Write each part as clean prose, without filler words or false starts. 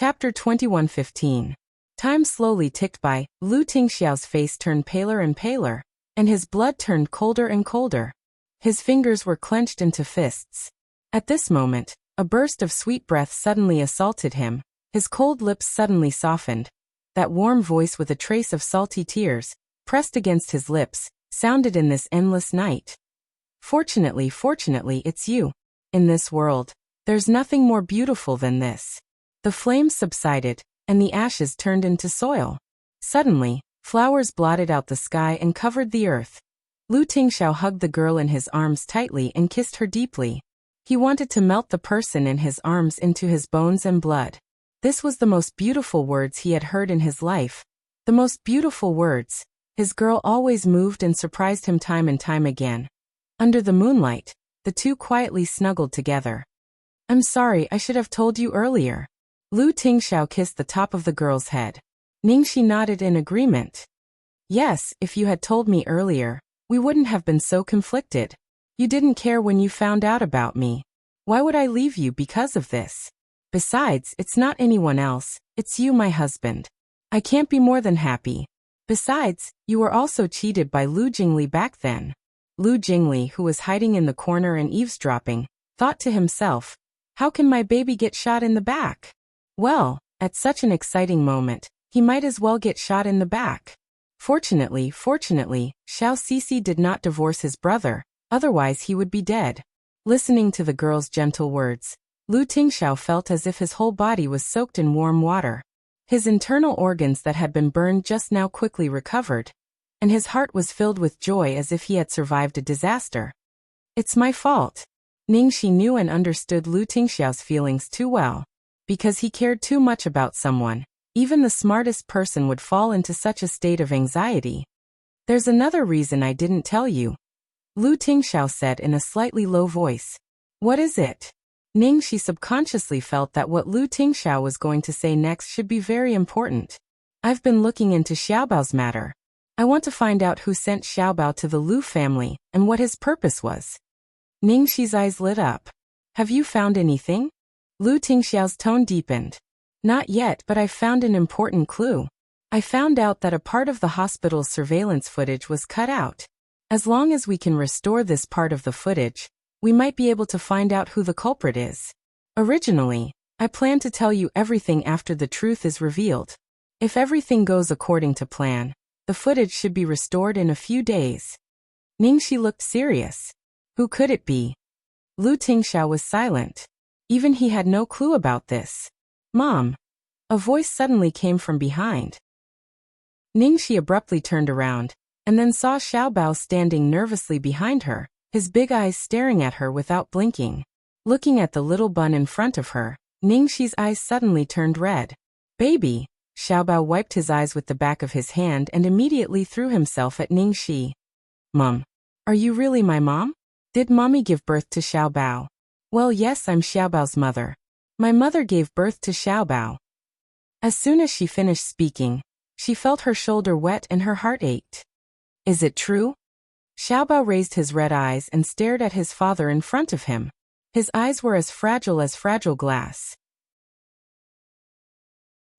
Chapter 21:15. Time slowly ticked by. Lu Tingxiao's face turned paler and paler, and his blood turned colder and colder. His fingers were clenched into fists. At this moment, a burst of sweet breath suddenly assaulted him. His cold lips suddenly softened. That warm voice with a trace of salty tears, pressed against his lips, sounded in this endless night. Fortunately, it's you. In this world, there's nothing more beautiful than this. The flames subsided, and the ashes turned into soil. Suddenly, flowers blotted out the sky and covered the earth. Lu Tingxiao hugged the girl in his arms tightly and kissed her deeply. He wanted to melt the person in his arms into his bones and blood. This was the most beautiful words he had heard in his life. The most beautiful words. His girl always moved and surprised him time and time again. Under the moonlight, the two quietly snuggled together. "I'm sorry, I should have told you earlier." Lu Tingxiao kissed the top of the girl's head. Ningxi nodded in agreement. "Yes, if you had told me earlier, we wouldn't have been so conflicted. You didn't care when you found out about me. Why would I leave you because of this? Besides, it's not anyone else, it's you, my husband. I can't be more than happy. Besides, you were also cheated by Lu Jingli back then." Lu Jingli, who was hiding in the corner and eavesdropping, thought to himself, "How can my baby get shot in the back? Well, at such an exciting moment, he might as well get shot in the back." Fortunately, Xiao Sisi did not divorce his brother, otherwise he would be dead. Listening to the girl's gentle words, Lu Tingxiao felt as if his whole body was soaked in warm water. His internal organs that had been burned just now quickly recovered, and his heart was filled with joy as if he had survived a disaster. "It's my fault." Ningxi knew and understood Lu Tingxiao's feelings too well. Because he cared too much about someone, even the smartest person would fall into such a state of anxiety. "There's another reason I didn't tell you," Lu Tingxiao said in a slightly low voice. "What is it?" Ningxi subconsciously felt that what Lu Tingxiao was going to say next should be very important. "I've been looking into Xiaobao's matter. I want to find out who sent Xiaobao to the Lu family and what his purpose was." Ningxi's eyes lit up. "Have you found anything?" Lu Tingxiao's tone deepened. "Not yet, but I've found an important clue. I found out that a part of the hospital's surveillance footage was cut out. As long as we can restore this part of the footage, we might be able to find out who the culprit is. Originally, I planned to tell you everything after the truth is revealed. If everything goes according to plan, the footage should be restored in a few days." Ningxi looked serious. Who could it be? Lu Tingxiao was silent. Even he had no clue about this. "Mom!" A voice suddenly came from behind. Ningxi abruptly turned around, and then saw Xiaobao standing nervously behind her, his big eyes staring at her without blinking. Looking at the little bun in front of her, Ningxi's eyes suddenly turned red. "Baby!" Xiaobao wiped his eyes with the back of his hand and immediately threw himself at Ningxi. "Mom! Are you really my mom? Did mommy give birth to Xiaobao?" "Well, yes, I'm Xiaobao's mother. My mother gave birth to Xiaobao." As soon as she finished speaking, she felt her shoulder wet and her heart ached. "Is it true?" Xiaobao raised his red eyes and stared at his father in front of him. His eyes were as fragile glass.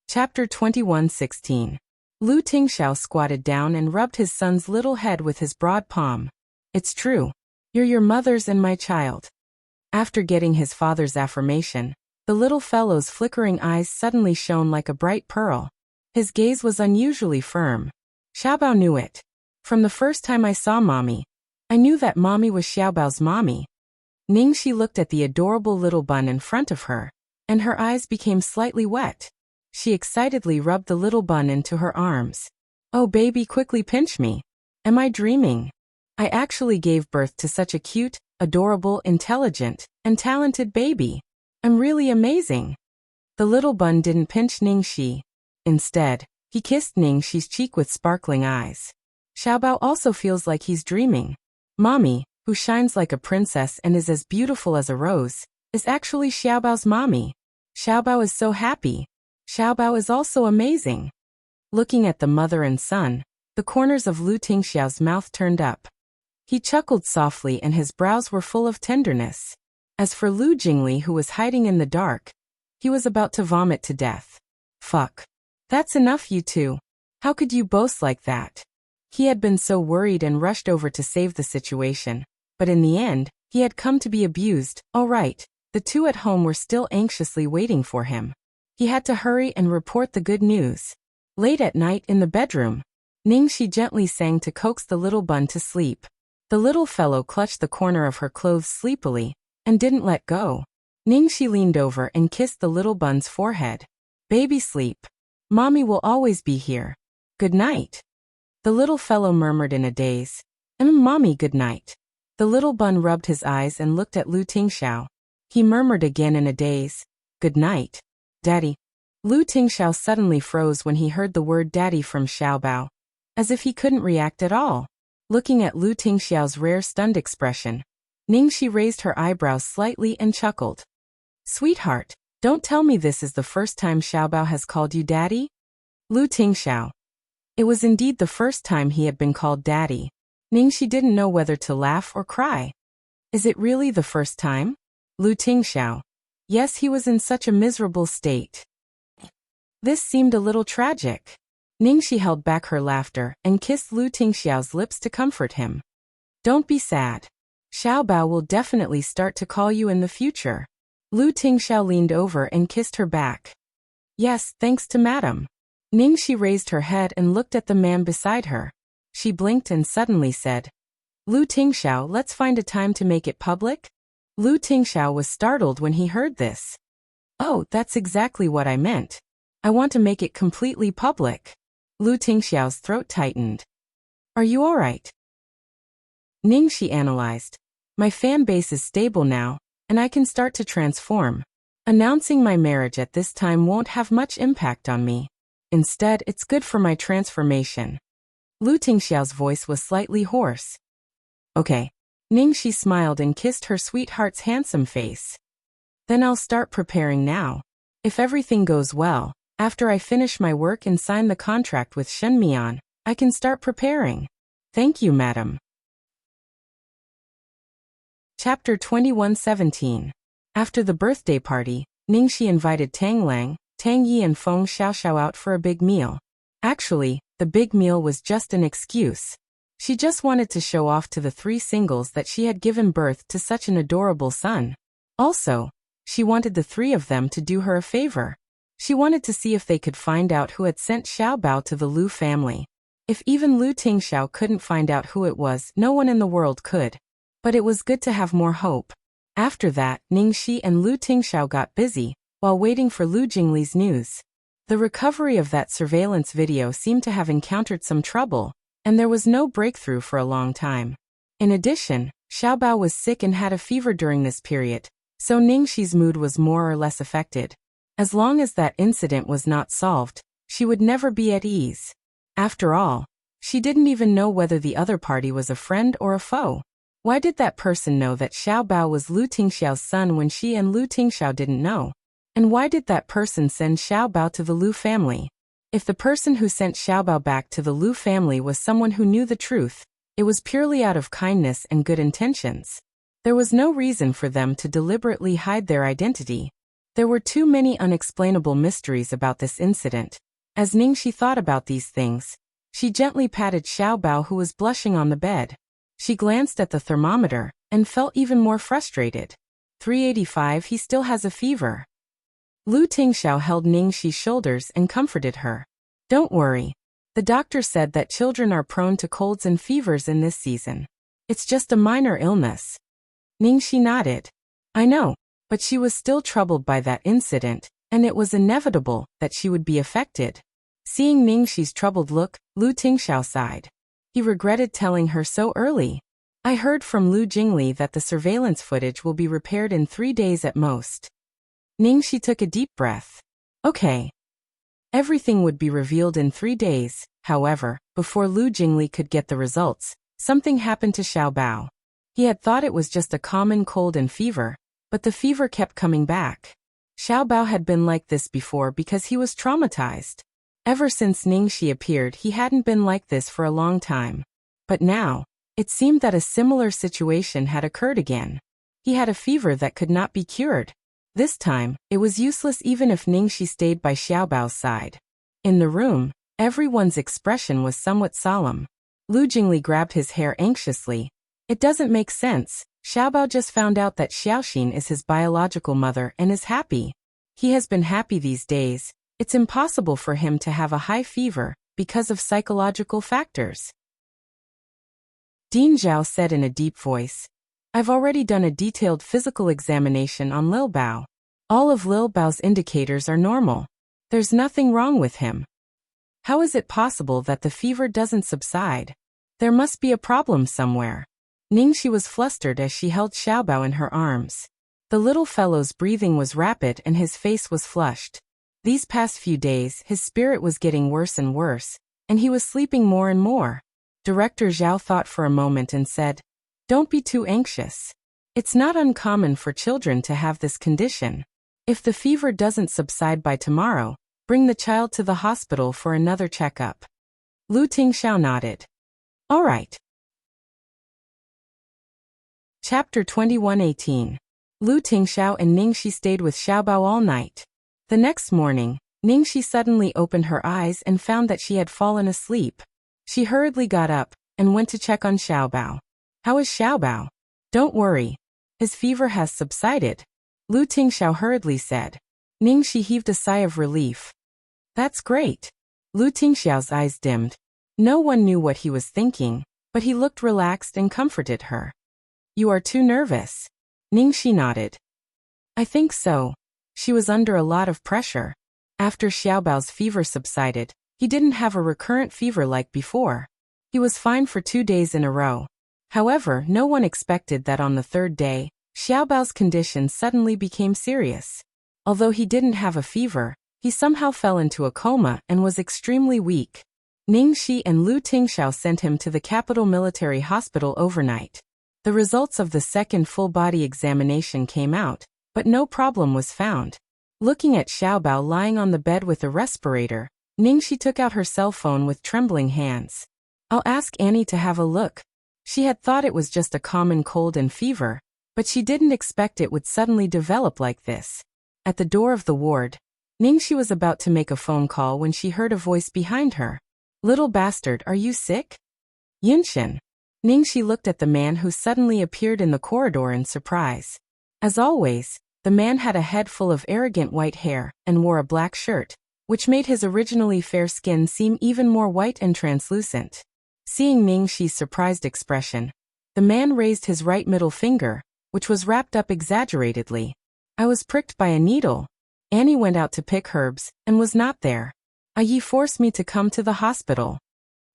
Chapter 21:16. Lu Tingxiao squatted down and rubbed his son's little head with his broad palm. "It's true. You're your mother's and my child." After getting his father's affirmation, the little fellow's flickering eyes suddenly shone like a bright pearl. His gaze was unusually firm. Xiaobao knew it. "From the first time I saw mommy, I knew that mommy was Xiaobao's mommy." Ningxi looked at the adorable little bun in front of her, and her eyes became slightly wet. She excitedly rubbed the little bun into her arms. "Oh baby, quickly pinch me. Am I dreaming? I actually gave birth to such a cute, adorable, intelligent, and talented baby. I'm really amazing." The little bun didn't pinch Ningxi. Instead, he kissed Ningxi's cheek with sparkling eyes. "Xiaobao also feels like he's dreaming. Mommy, who shines like a princess and is as beautiful as a rose, is actually Xiaobao's mommy. Xiaobao is so happy. Xiaobao is also amazing." Looking at the mother and son, the corners of Lu Tingxiao's mouth turned up. He chuckled softly and his brows were full of tenderness. As for Lu Jingli, who was hiding in the dark, he was about to vomit to death. Fuck. That's enough, you two. How could you boast like that? He had been so worried and rushed over to save the situation. But in the end, he had come to be abused. All right, the two at home were still anxiously waiting for him. He had to hurry and report the good news. Late at night in the bedroom, Ningxi gently sang to coax the little bun to sleep. The little fellow clutched the corner of her clothes sleepily and didn't let go. Ningxi leaned over and kissed the little bun's forehead. Baby, sleep. Mommy will always be here. Good night. The little fellow murmured in a daze. Mommy, good night. The little bun rubbed his eyes and looked at Lu Tingxiao. He murmured again in a daze. Good night. Daddy. Lu Tingxiao suddenly froze when he heard the word daddy from Xiaobao, as if he couldn't react at all. Looking at Lu Tingxiao's rare stunned expression, Ningxi raised her eyebrows slightly and chuckled. Sweetheart, don't tell me this is the first time Xiaobao has called you daddy? Lu Tingxiao. It was indeed the first time he had been called daddy. Ningxi didn't know whether to laugh or cry. Is it really the first time? Lu Tingxiao. Yes, he was in such a miserable state. This seemed a little tragic. Ningxi held back her laughter and kissed Lu Tingxiao's lips to comfort him. Don't be sad. Xiaobao will definitely start to call you in the future. Lu Tingxiao leaned over and kissed her back. Yes, thanks to madam. Ningxi raised her head and looked at the man beside her. She blinked and suddenly said, Lu Tingxiao, let's find a time to make it public? Lu Tingxiao was startled when he heard this. Oh, that's exactly what I meant. I want to make it completely public. Lu Tingxiao's throat tightened. Are you all right? Ningxi analyzed. My fan base is stable now, and I can start to transform. Announcing my marriage at this time won't have much impact on me. Instead, it's good for my transformation. Lu Tingxiao's voice was slightly hoarse. Okay. Ningxi smiled and kissed her sweetheart's handsome face. Then I'll start preparing now. If everything goes well, after I finish my work and sign the contract with Shen Mian, I can start preparing. Thank you, madam. Chapter 21:17. After the birthday party, Ningxi invited Tang Lang, Tang Yi and Feng Xiaoxiao out for a big meal. Actually, the big meal was just an excuse. She just wanted to show off to the three singles that she had given birth to such an adorable son. Also, she wanted the three of them to do her a favor. She wanted to see if they could find out who had sent Xiaobao to the Lu family. If even Lu Tingxiao couldn't find out who it was, no one in the world could. But it was good to have more hope. After that, Ningxi and Lu Tingxiao got busy, while waiting for Lu Jingli's news. The recovery of that surveillance video seemed to have encountered some trouble, and there was no breakthrough for a long time. In addition, Xiaobao was sick and had a fever during this period, so Ningxi's mood was more or less affected. As long as that incident was not solved, she would never be at ease. After all, she didn't even know whether the other party was a friend or a foe. Why did that person know that Xiaobao was Lu Tingxiao's son when she and Lu Tingxiao didn't know? And why did that person send Xiaobao to the Lu family? If the person who sent Xiaobao back to the Lu family was someone who knew the truth, it was purely out of kindness and good intentions. There was no reason for them to deliberately hide their identity. There were too many unexplainable mysteries about this incident. As Ningxi thought about these things, she gently patted Xiaobao, who was blushing on the bed. She glanced at the thermometer and felt even more frustrated. 385, he still has a fever. Lu Tingxiao held Ningxi's shoulders and comforted her. Don't worry. The doctor said that children are prone to colds and fevers in this season. It's just a minor illness. Ningxi nodded. I know, but she was still troubled by that incident, and it was inevitable that she would be affected. Seeing Ningxi's troubled look, Lu Tingxiao sighed. He regretted telling her so early. I heard from Lu Jingli that the surveillance footage will be repaired in 3 days at most. Ningxi took a deep breath. Okay. Everything would be revealed in 3 days. However, before Lu Jingli could get the results, something happened to Xiaobao. He had thought it was just a common cold and fever, but the fever kept coming back. Xiaobao had been like this before because he was traumatized. Ever since Ningxi appeared, he hadn't been like this for a long time. But now, it seemed that a similar situation had occurred again. He had a fever that could not be cured. This time, it was useless even if Ningxi stayed by Xiaobao's side. In the room, everyone's expression was somewhat solemn. Lu Jingli grabbed his hair anxiously. It doesn't make sense. Xiaobao just found out that Xiaoxin is his biological mother and is happy. He has been happy these days. It's impossible for him to have a high fever because of psychological factors. Dean Zhao said in a deep voice, I've already done a detailed physical examination on Lil Bao. All of Lil Bao's indicators are normal. There's nothing wrong with him. How is it possible that the fever doesn't subside? There must be a problem somewhere. Ningxi was flustered as she held Xiaobao in her arms. The little fellow's breathing was rapid and his face was flushed. These past few days, his spirit was getting worse and worse, and he was sleeping more and more. Director Zhao thought for a moment and said, Don't be too anxious. It's not uncommon for children to have this condition. If the fever doesn't subside by tomorrow, bring the child to the hospital for another checkup. Lu Tingxiao nodded. All right. Chapter 21:18. Lu Tingxiao and Ningxi stayed with Xiaobao all night. The next morning, Ningxi suddenly opened her eyes and found that she had fallen asleep. She hurriedly got up and went to check on Xiaobao. How is Xiaobao? Don't worry. His fever has subsided, Lu Tingxiao hurriedly said. Ningxi heaved a sigh of relief. That's great. Lu Tingxiao's eyes dimmed. No one knew what he was thinking, but he looked relaxed and comforted her. You are too nervous. Ningxi nodded. I think so. She was under a lot of pressure. After Xiaobao's fever subsided, he didn't have a recurrent fever like before. He was fine for 2 days in a row. However, no one expected that on the third day, Xiaobao's condition suddenly became serious. Although he didn't have a fever, he somehow fell into a coma and was extremely weak. Ningxi and Lu Tingxiao sent him to the capital military hospital overnight. The results of the second full-body examination came out, but no problem was found. Looking at Xiaobao lying on the bed with a respirator, Ningxi took out her cell phone with trembling hands. I'll ask Annie to have a look. She had thought it was just a common cold and fever, but she didn't expect it would suddenly develop like this. At the door of the ward, Ningxi was about to make a phone call when she heard a voice behind her. Little bastard, are you sick? Yinshin. Ningxi looked at the man who suddenly appeared in the corridor in surprise. As always, the man had a head full of arrogant white hair and wore a black shirt, which made his originally fair skin seem even more white and translucent. Seeing Ningxi's surprised expression, the man raised his right middle finger, which was wrapped up exaggeratedly. I was pricked by a needle. Annie went out to pick herbs and was not there. Yi forced me to come to the hospital.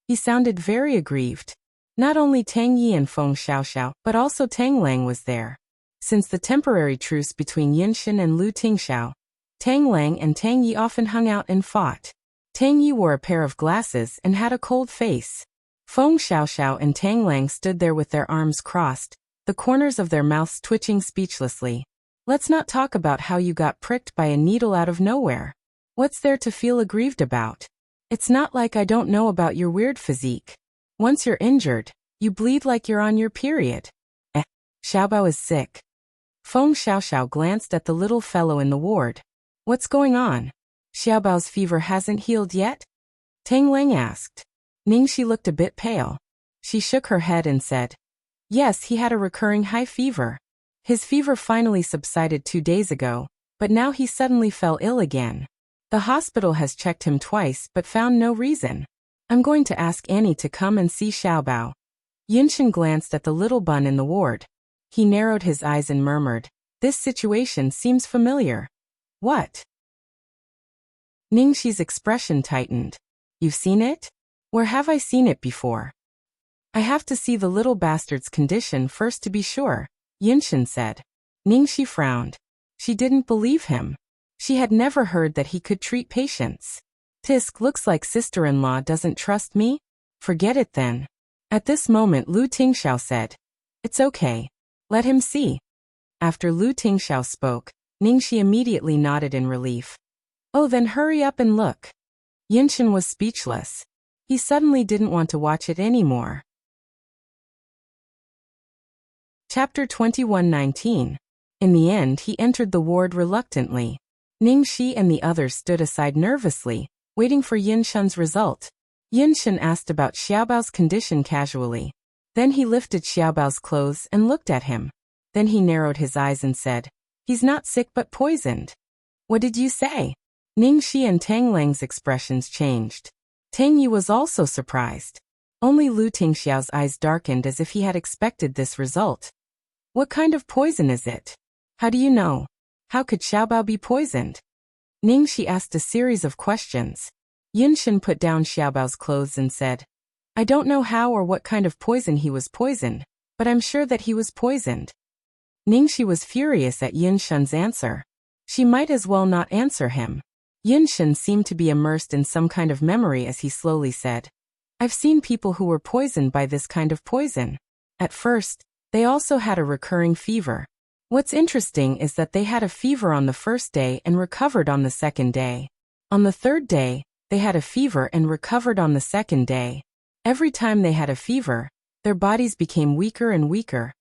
He sounded very aggrieved. Not only Tang Yi and Feng Xiaoxiao, but also Tang Lang was there. Since the temporary truce between Yinshin and Lu Tingxiao, Tang Lang and Tang Yi often hung out and fought. Tang Yi wore a pair of glasses and had a cold face. Feng Xiaoxiao and Tang Lang stood there with their arms crossed, the corners of their mouths twitching speechlessly. Let's not talk about how you got pricked by a needle out of nowhere. What's there to feel aggrieved about? It's not like I don't know about your weird physique. Once you're injured, you bleed like you're on your period. Xiaobao is sick. Feng Xiaoxiao glanced at the little fellow in the ward. What's going on? Xiaobao's fever hasn't healed yet? Tang Lang asked. Ningxi looked a bit pale. She shook her head and said, Yes, he had a recurring high fever. His fever finally subsided 2 days ago, but now he suddenly fell ill again. The hospital has checked him twice but found no reason. I'm going to ask Annie to come and see Xiaobao. Yinshin glanced at the little bun in the ward. He narrowed his eyes and murmured, This situation seems familiar. What? Ningxi's expression tightened. You've seen it? Where have I seen it before? I have to see the little bastard's condition first to be sure, Yinshin said. Ningxi frowned. She didn't believe him. She had never heard that he could treat patients. Tisk, looks like sister-in-law doesn't trust me? Forget it then. At this moment Lu Tingxiao said, It's okay. Let him see. After Lu Tingxiao spoke, Ningxi immediately nodded in relief. Oh, then hurry up and look. Yinshin was speechless. He suddenly didn't want to watch it anymore. Chapter 21:19. In the end, he entered the ward reluctantly. Ningxi and the others stood aside nervously, waiting for Yinshen's result. Yinshen asked about Xiaobao's condition casually. Then he lifted Xiaobao's clothes and looked at him. Then he narrowed his eyes and said, "He's not sick but poisoned." "What did you say?" Ningxi and Tang Lang's expressions changed. Tang Yi was also surprised. Only Lu Tingxiao's eyes darkened as if he had expected this result. "What kind of poison is it? How do you know? How could Xiaobao be poisoned?" Ningxi asked a series of questions. Yinshen put down Xiaobao's clothes and said, "I don't know how or what kind of poison he was poisoned, but I'm sure that he was poisoned." Ningxi was furious at Yinshen's answer. She might as well not answer him. Yinshen seemed to be immersed in some kind of memory as he slowly said, "I've seen people who were poisoned by this kind of poison. At first, they also had a recurring fever. What's interesting is that they had a fever on the first day and recovered on the second day. On the third day, they had a fever and recovered on the second day. Every time they had a fever, their bodies became weaker and weaker,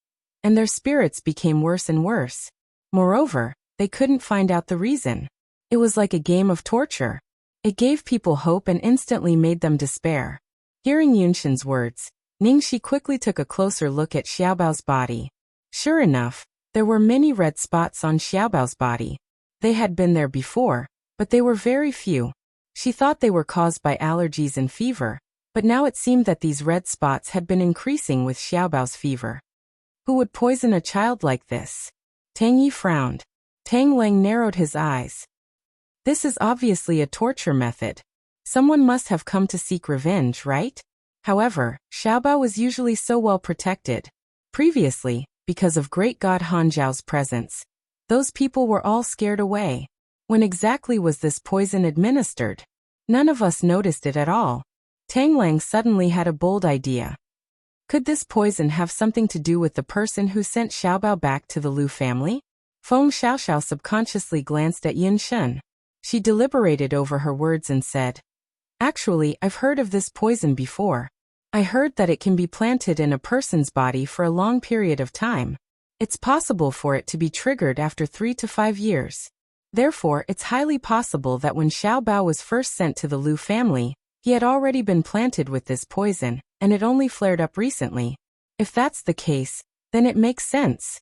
and their spirits became worse and worse. Moreover, they couldn't find out the reason. It was like a game of torture. It gave people hope and instantly made them despair." Hearing Yunshen's words, Ningxi quickly took a closer look at Xiaobao's body. Sure enough, there were many red spots on Xiaobao's body. They had been there before, but they were very few. She thought they were caused by allergies and fever, but now it seemed that these red spots had been increasing with Xiaobao's fever. Who would poison a child like this? Tang Yi frowned. Tang Lang narrowed his eyes. This is obviously a torture method. Someone must have come to seek revenge, right? However, Xiaobao was usually so well protected. Previously, because of Great God Hanzhao's presence, those people were all scared away. When exactly was this poison administered? None of us noticed it at all. Tang Lang suddenly had a bold idea. Could this poison have something to do with the person who sent Xiaobao back to the Lu family? Feng Xiaoxiao subconsciously glanced at Yinshen. She deliberated over her words and said, "Actually, I've heard of this poison before. I heard that it can be planted in a person's body for a long period of time. It's possible for it to be triggered after 3 to 5 years. Therefore, it's highly possible that when Xiaobao was first sent to the Lu family, he had already been planted with this poison, and it only flared up recently. If that's the case, then it makes sense."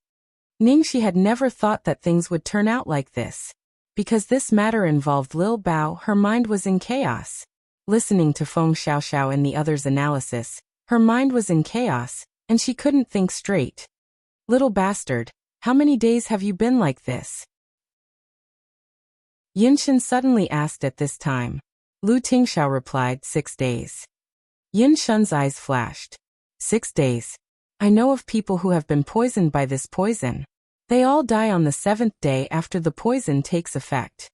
Ningxi had never thought that things would turn out like this. Because this matter involved Lil Bao, her mind was in chaos. Listening to Feng Xiaoxiao and the others' analysis, her mind was in chaos, and she couldn't think straight. "Little bastard, how many days have you been like this?" Yinshen suddenly asked at this time. Lu Tingxiao replied, 6 days. Yinshen's eyes flashed. 6 days. I know of people who have been poisoned by this poison. They all die on the 7th day after the poison takes effect.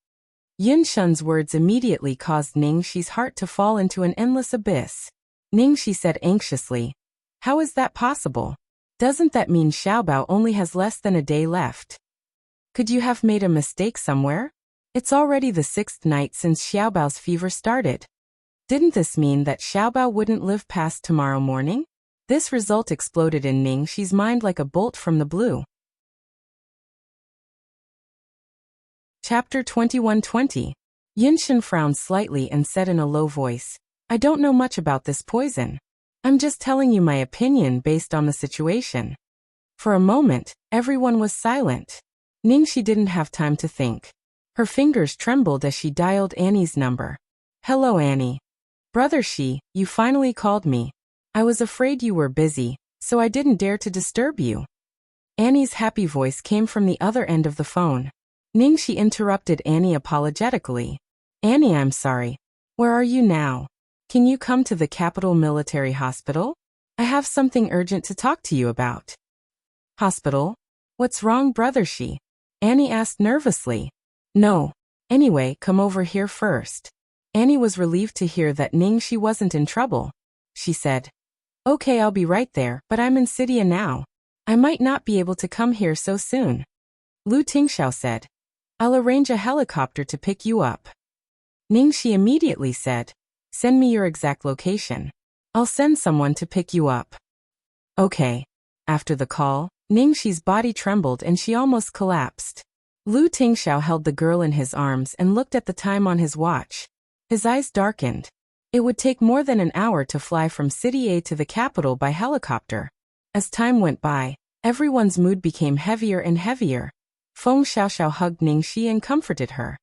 Yinshen's words immediately caused Ningxi's heart to fall into an endless abyss. Ningxi said anxiously, "How is that possible? Doesn't that mean Xiaobao only has less than a day left? Could you have made a mistake somewhere? It's already the 6th night since Xiaobao's fever started. Didn't this mean that Xiaobao wouldn't live past tomorrow morning?" This result exploded in Ningxi's mind like a bolt from the blue. Chapter 2120. Yinshen frowned slightly and said in a low voice, "I don't know much about this poison. I'm just telling you my opinion based on the situation." For a moment, everyone was silent. Ningxi didn't have time to think. Her fingers trembled as she dialed Annie's number. "Hello, Annie. Brother Shi, you finally called me. I was afraid you were busy, so I didn't dare to disturb you." Annie's happy voice came from the other end of the phone. Ningxi interrupted Annie apologetically. "Annie, I'm sorry. Where are you now? Can you come to the Capital Military Hospital? I have something urgent to talk to you about." "Hospital? What's wrong, Brother Shi?" Annie asked nervously. "No. Anyway, come over here first." Annie was relieved to hear that Ningxi wasn't in trouble. She said, "Okay, I'll be right there, but I'm in Cydia now. I might not be able to come here so soon." Lu Tingxiao said, "I'll arrange a helicopter to pick you up." Ningxi immediately said, "Send me your exact location. I'll send someone to pick you up." Okay. After the call, Ningxi's body trembled and she almost collapsed. Lu Tingxiao held the girl in his arms and looked at the time on his watch. His eyes darkened. It would take more than an hour to fly from City A to the capital by helicopter. As time went by, everyone's mood became heavier and heavier. Feng Xiaoxiao hugged Ningxi and comforted her.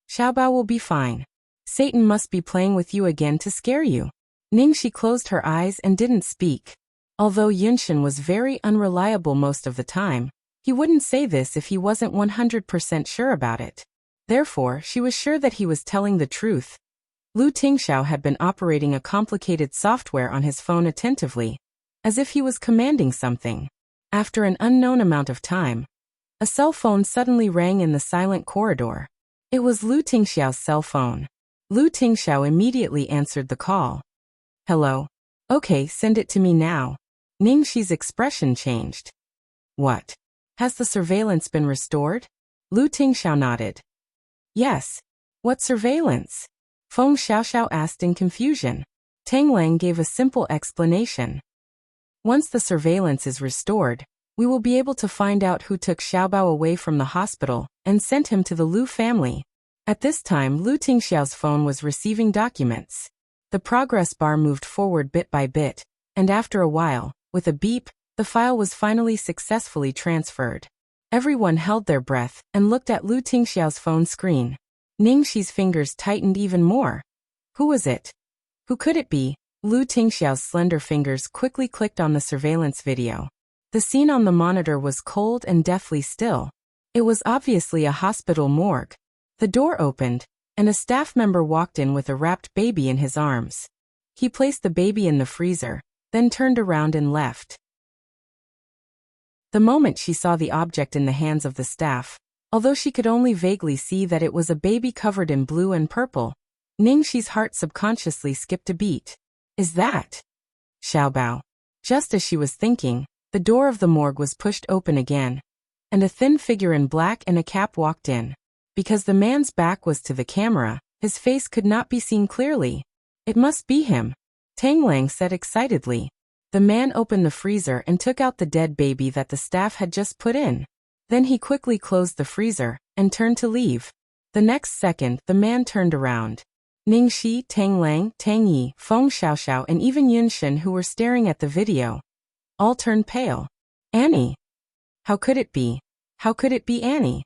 Xiaobao will be fine. Satan must be playing with you again to scare you. Ningxi closed her eyes and didn't speak. Although Yunshin was very unreliable most of the time, he wouldn't say this if he wasn't 100% sure about it. Therefore, she was sure that he was telling the truth. Lu Tingxiao had been operating a complicated software on his phone attentively, as if he was commanding something. After an unknown amount of time, a cell phone suddenly rang in the silent corridor. It was Lu Tingxiao's cell phone. Lu Tingxiao immediately answered the call. Hello. Okay, send it to me now. Ningxi's expression changed. What? Has the surveillance been restored? Lu Tingxiao nodded. Yes. What surveillance? Feng Xiaoxiao asked in confusion. Tang Lang gave a simple explanation. Once the surveillance is restored, we will be able to find out who took Xiaobao away from the hospital and sent him to the Lu family. At this time, Lu Tingxiao's phone was receiving documents. The progress bar moved forward bit by bit, and after a while, with a beep, the file was finally successfully transferred. Everyone held their breath and looked at Lu Tingxiao's phone screen. Ningxi's fingers tightened even more. Who was it? Who could it be? Lu Tingxiao's slender fingers quickly clicked on the surveillance video. The scene on the monitor was cold and deathly still. It was obviously a hospital morgue. The door opened, and a staff member walked in with a wrapped baby in his arms. He placed the baby in the freezer, then turned around and left. The moment she saw the object in the hands of the staff, although she could only vaguely see that it was a baby covered in blue and purple, Ningxi's heart subconsciously skipped a beat. Is that Xiaobao? Just as she was thinking, the door of the morgue was pushed open again, and a thin figure in black and a cap walked in. Because the man's back was to the camera, his face could not be seen clearly. It must be him, Tang Lang said excitedly. The man opened the freezer and took out the dead baby that the staff had just put in. Then he quickly closed the freezer and turned to leave. The next second, the man turned around. Ningxi, Tang Lang, Tang Yi, Feng Xiaoxiao and even Yunshin, who were staring at the video, all turned pale. Annie. How could it be? How could it be Annie?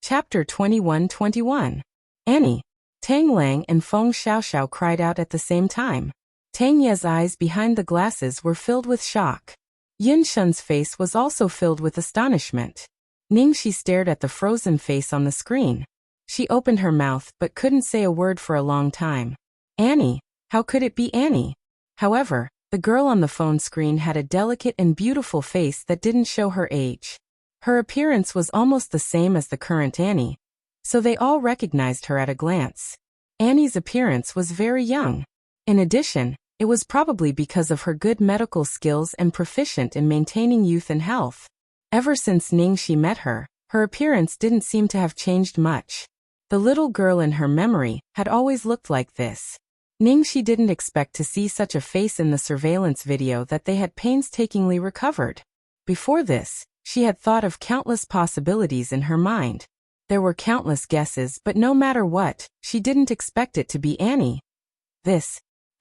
Chapter 21-21. Annie. Tang Lang and Feng Xiaoxiao cried out at the same time. Tang Ye's eyes behind the glasses were filled with shock. Yunshin's face was also filled with astonishment. Ningxi stared at the frozen face on the screen. She opened her mouth but couldn't say a word for a long time. Annie. How could it be Annie? However, the girl on the phone screen had a delicate and beautiful face that didn't show her age. Her appearance was almost the same as the current Annie, so they all recognized her at a glance. Annie's appearance was very young. In addition, it was probably because of her good medical skills and proficient in maintaining youth and health. Ever since Ningxi met her, her appearance didn't seem to have changed much. The little girl in her memory had always looked like this. Ningxi didn't expect to see such a face in the surveillance video that they had painstakingly recovered. Before this, she had thought of countless possibilities in her mind. There were countless guesses, but no matter what, she didn't expect it to be Annie.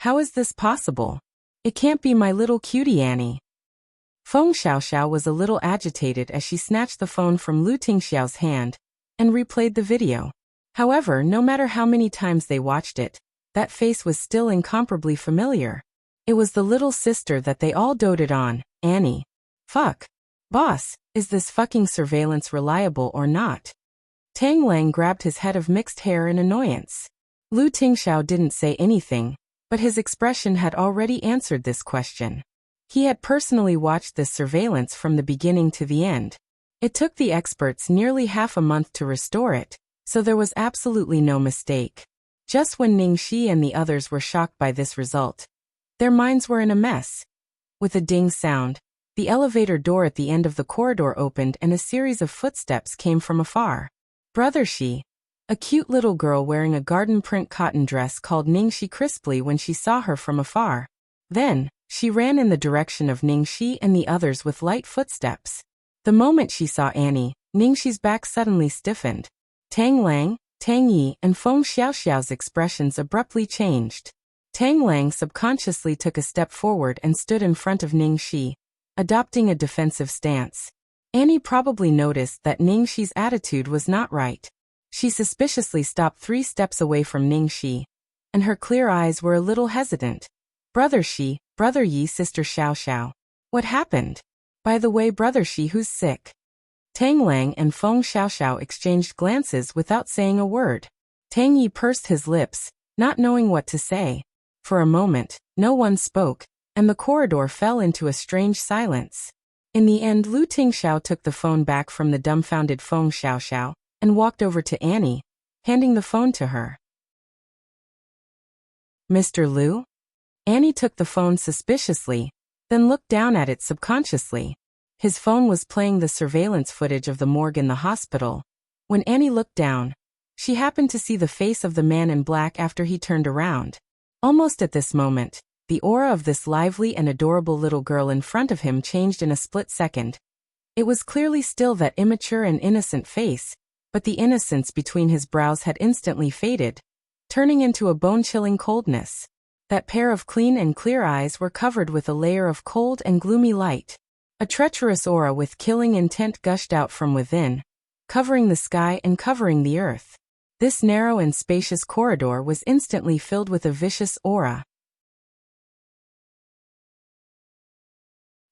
How is this possible? It can't be my little cutie Annie. Feng Xiaoxiao was a little agitated as she snatched the phone from Lu Tingxiao's hand and replayed the video. However, no matter how many times they watched it, that face was still incomparably familiar. It was the little sister that they all doted on, Annie. Fuck. Boss, is this fucking surveillance reliable or not? Tang Lang grabbed his head of mixed hair in annoyance. Lu Tingxiao didn't say anything, but his expression had already answered this question. He had personally watched this surveillance from the beginning to the end. It took the experts nearly half a month to restore it, so there was absolutely no mistake. Just when Ningxi and the others were shocked by this result, their minds were in a mess. With a ding sound, the elevator door at the end of the corridor opened and a series of footsteps came from afar. Brother Shi. A cute little girl wearing a garden print cotton dress called Ningxi crisply when she saw her from afar. Then, She ran in the direction of Ningxi and the others with light footsteps. The moment she saw Annie, Ningxi's back suddenly stiffened. Tang Lang, Tang Yi, and Feng Xiaoxiao's expressions abruptly changed. Tang Lang subconsciously took a step forward and stood in front of Ningxi, adopting a defensive stance. Annie probably noticed that Ningxi's attitude was not right. She suspiciously stopped 3 steps away from Ningxi, and her clear eyes were a little hesitant. Brother Shi, Brother Yi, Sister Xiaoxiao. What happened? By the way, Brother Shi, who's sick? Tang Lang and Feng Xiaoxiao exchanged glances without saying a word. Tang Yi pursed his lips, not knowing what to say. For a moment, no one spoke, and the corridor fell into a strange silence. In the end, Lu Tingxiao took the phone back from the dumbfounded Feng Xiaoxiao and walked over to Annie, handing the phone to her. Mr. Lu? Annie took the phone suspiciously, then looked down at it subconsciously. His phone was playing the surveillance footage of the morgue in the hospital. When Annie looked down, she happened to see the face of the man in black after he turned around. Almost at this moment, the aura of this lively and adorable little girl in front of him changed in a split second. It was clearly still that immature and innocent face, but the innocence between his brows had instantly faded, turning into a bone-chilling coldness. That pair of clean and clear eyes were covered with a layer of cold and gloomy light. A treacherous aura with killing intent gushed out from within, covering the sky and covering the earth. This narrow and spacious corridor was instantly filled with a vicious aura.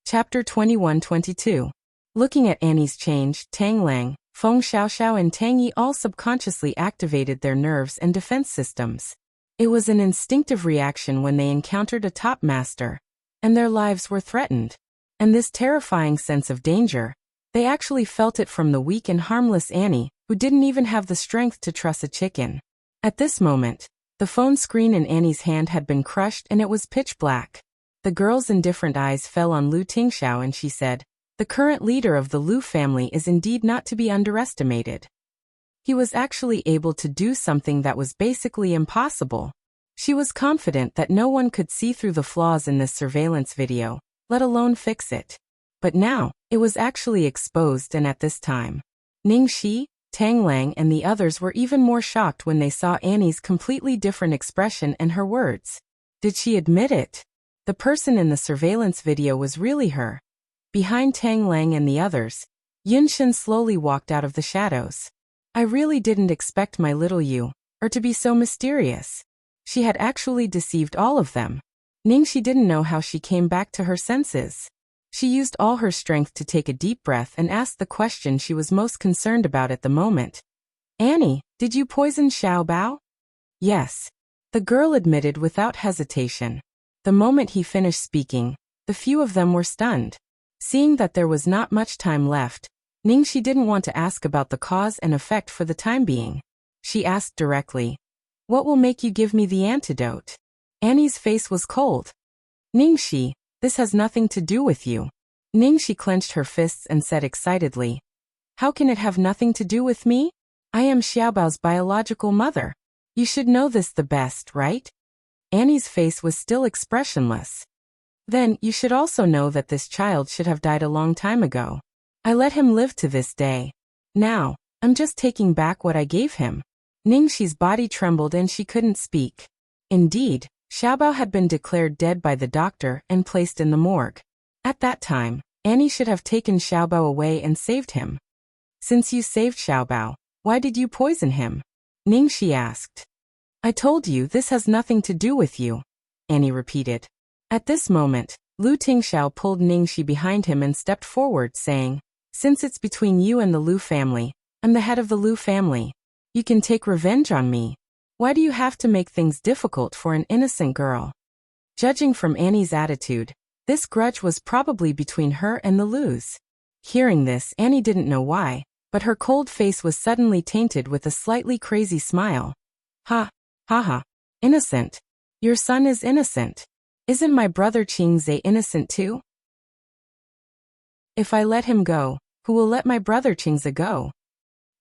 Chapter 21-22. Looking at Annie's change, Tang Lang, Feng Xiaoxiao and Tang Yi all subconsciously activated their nerves and defense systems. It was an instinctive reaction when they encountered a top master, and their lives were threatened. And this terrifying sense of danger, they actually felt it from the weak and harmless Annie, who didn't even have the strength to truss a chicken. At this moment, the phone screen in Annie's hand had been crushed and it was pitch black. The girl's indifferent eyes fell on Lu Tingxiao and she said, "The current leader of the Lu family is indeed not to be underestimated. He was actually able to do something that was basically impossible." She was confident that no one could see through the flaws in this surveillance video, let alone fix it. But now, it was actually exposed, and at this time, Ningxi, Tang Lang and the others were even more shocked when they saw Annie's completely different expression and her words. Did she admit it? The person in the surveillance video was really her. Behind Tang Lang and the others, Yunshin slowly walked out of the shadows. I really didn't expect my little Yu, or to be so mysterious. She had actually deceived all of them. Ningxi didn't know how she came back to her senses. She used all her strength to take a deep breath and asked the question she was most concerned about at the moment. "Annie, did you poison Xiaobao?" "Yes," the girl admitted without hesitation. The moment he finished speaking, the few of them were stunned. Seeing that there was not much time left, Ningxi didn't want to ask about the cause and effect for the time being. She asked directly, "What will make you give me the antidote?" Annie's face was cold. "Ningxi, this has nothing to do with you." Ningxi clenched her fists and said excitedly, "How can it have nothing to do with me? I am Xiaobao's biological mother. You should know this the best, right?" Annie's face was still expressionless. "Then, you should also know that this child should have died a long time ago. I let him live to this day. Now, I'm just taking back what I gave him." Ningxi's body trembled and she couldn't speak. Indeed, Xiaobao had been declared dead by the doctor and placed in the morgue. At that time, Annie should have taken Xiaobao away and saved him. "Since you saved Xiaobao, why did you poison him?" Ningxi asked. "I told you this has nothing to do with you," Annie repeated. At this moment, Lu Tingxiao pulled Ningxi behind him and stepped forward, saying, "Since it's between you and the Lu family, I'm the head of the Lu family. You can take revenge on me. Why do you have to make things difficult for an innocent girl?" Judging from Annie's attitude, this grudge was probably between her and the Lus. Hearing this, Annie didn't know why, but her cold face was suddenly tainted with a slightly crazy smile. Ha, ha, innocent. Your son is innocent. Isn't my brother Qingze innocent too? If I let him go, who will let my brother Qingze go?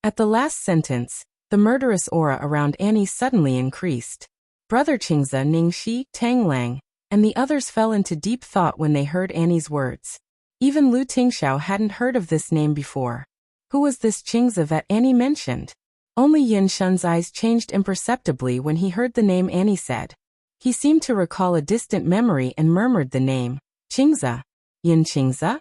At the last sentence, the murderous aura around Annie suddenly increased. Brother Qingze, Ningxi, Tang Lang, and the others fell into deep thought when they heard Annie's words. Even Lu Tingxiao hadn't heard of this name before. Who was this Qingzi that Annie mentioned? Only Yin Shun's eyes changed imperceptibly when he heard the name Annie said. He seemed to recall a distant memory and murmured the name, Qingzi. Yin Qingzi?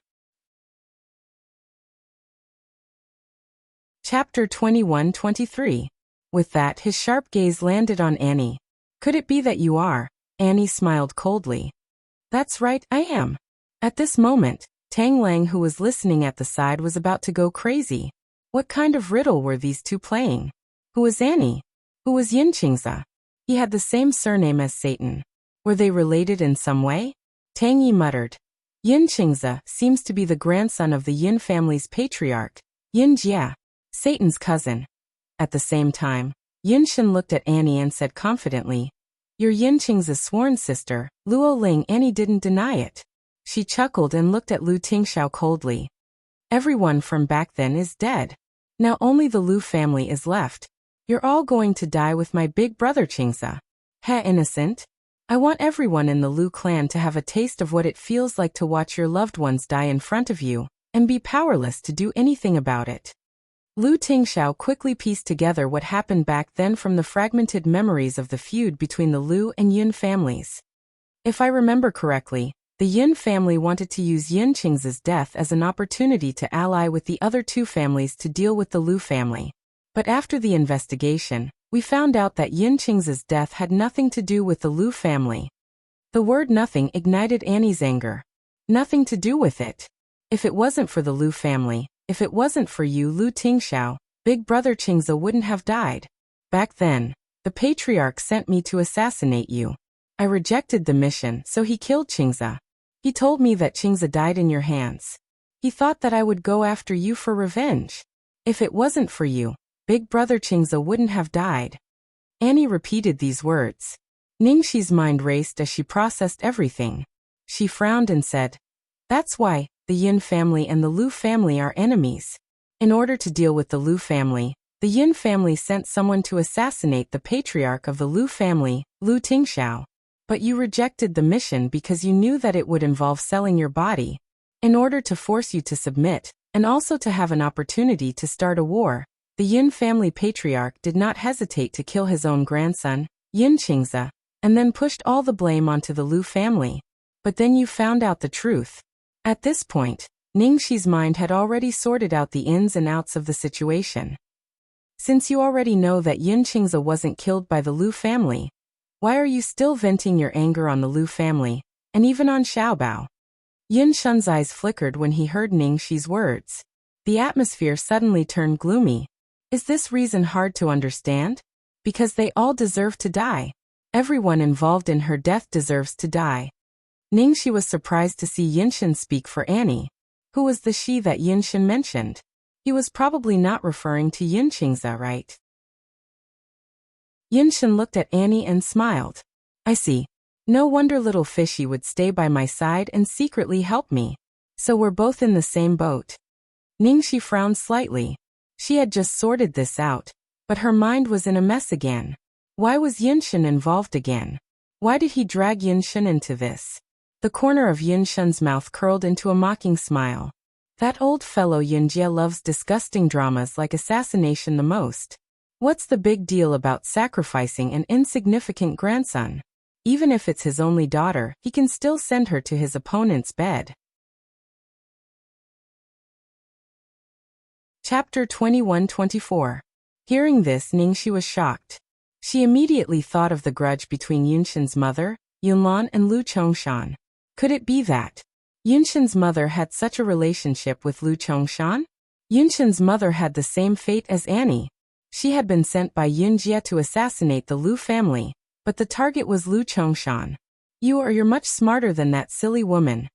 Chapter 21-23. With that, his sharp gaze landed on Annie. Could it be that you are? Annie smiled coldly. That's right, I am. At this moment, Tang Lang, who was listening at the side, was about to go crazy. What kind of riddle were these two playing? Who was Annie? Who was Yin Qingzi? He had the same surname as Satan. Were they related in some way? Tang Yi muttered. Yin Qingzi seems to be the grandson of the Yin family's patriarch, Yin Jia, Satan's cousin. At the same time, Yin Shen looked at Annie and said confidently, "You're Yin Qingzi's sworn sister, Luo Ling." Annie didn't deny it. She chuckled and looked at Lu Tingxiao coldly. Everyone from back then is dead. Now only the Lu family is left. You're all going to die with my big brother Qingzi. Ha, innocent. I want everyone in the Lu clan to have a taste of what it feels like to watch your loved ones die in front of you, and be powerless to do anything about it. Lu Tingxiao quickly pieced together what happened back then from the fragmented memories of the feud between the Lu and Yin families. If I remember correctly, the Yin family wanted to use Yin Qingzi's death as an opportunity to ally with the other two families to deal with the Lu family. But after the investigation, we found out that Yin Qingzi's death had nothing to do with the Lu family. The word nothing ignited Annie's anger. Nothing to do with it. If it wasn't for the Lu family, if it wasn't for you, Lu Tingxiao, big brother Qingzi wouldn't have died. Back then, the patriarch sent me to assassinate you. I rejected the mission, so he killed Qingzi. He told me that Qingzi died in your hands. He thought that I would go after you for revenge. If it wasn't for you, big brother Qingzi wouldn't have died. Annie repeated these words. Ningxi's mind raced as she processed everything. She frowned and said, "That's why the Yin family and the Lu family are enemies. In order to deal with the Lu family, the Yin family sent someone to assassinate the patriarch of the Lu family, Lu Tingxiao. But you rejected the mission because you knew that it would involve selling your body. In order to force you to submit, and also to have an opportunity to start a war, the Yin family patriarch did not hesitate to kill his own grandson, Yin Qingzi, and then pushed all the blame onto the Lu family. But then you found out the truth." At this point, Ningxi's mind had already sorted out the ins and outs of the situation. Since you already know that Yin Qingzi wasn't killed by the Lu family, why are you still venting your anger on the Lu family, and even on Xiaobao? Yin Shun's eyes flickered when he heard Ningxi's words. The atmosphere suddenly turned gloomy. Is this reason hard to understand? Because they all deserve to die. Everyone involved in her death deserves to die. Ningxi was surprised to see Yin Shun speak for Annie. Who was the she that Yin Shun mentioned? He was probably not referring to Yin Qingzi, right? Yin Shun looked at Annie and smiled. I see. No wonder little fishy would stay by my side and secretly help me. So we're both in the same boat. Ningxi frowned slightly. She had just sorted this out, but her mind was in a mess again. Why was Yin Shun involved again? Why did he drag Yin Shun into this? The corner of Yin Shun's mouth curled into a mocking smile. That old fellow Yin Jia loves disgusting dramas like assassination the most. What's the big deal about sacrificing an insignificant grandson? Even if it's his only daughter, he can still send her to his opponent's bed. Chapter 21-24. Hearing this, Ningxi was shocked. She immediately thought of the grudge between Yunshin's mother, Yunlan, and Lu Chongshan. Could it be that Yunshin's mother had such a relationship with Lu Chongshan? Yunshin's mother had the same fate as Annie. She had been sent by Yin Jia to assassinate the Lu family, but the target was Lu Chongshan. You're much smarter than that silly woman.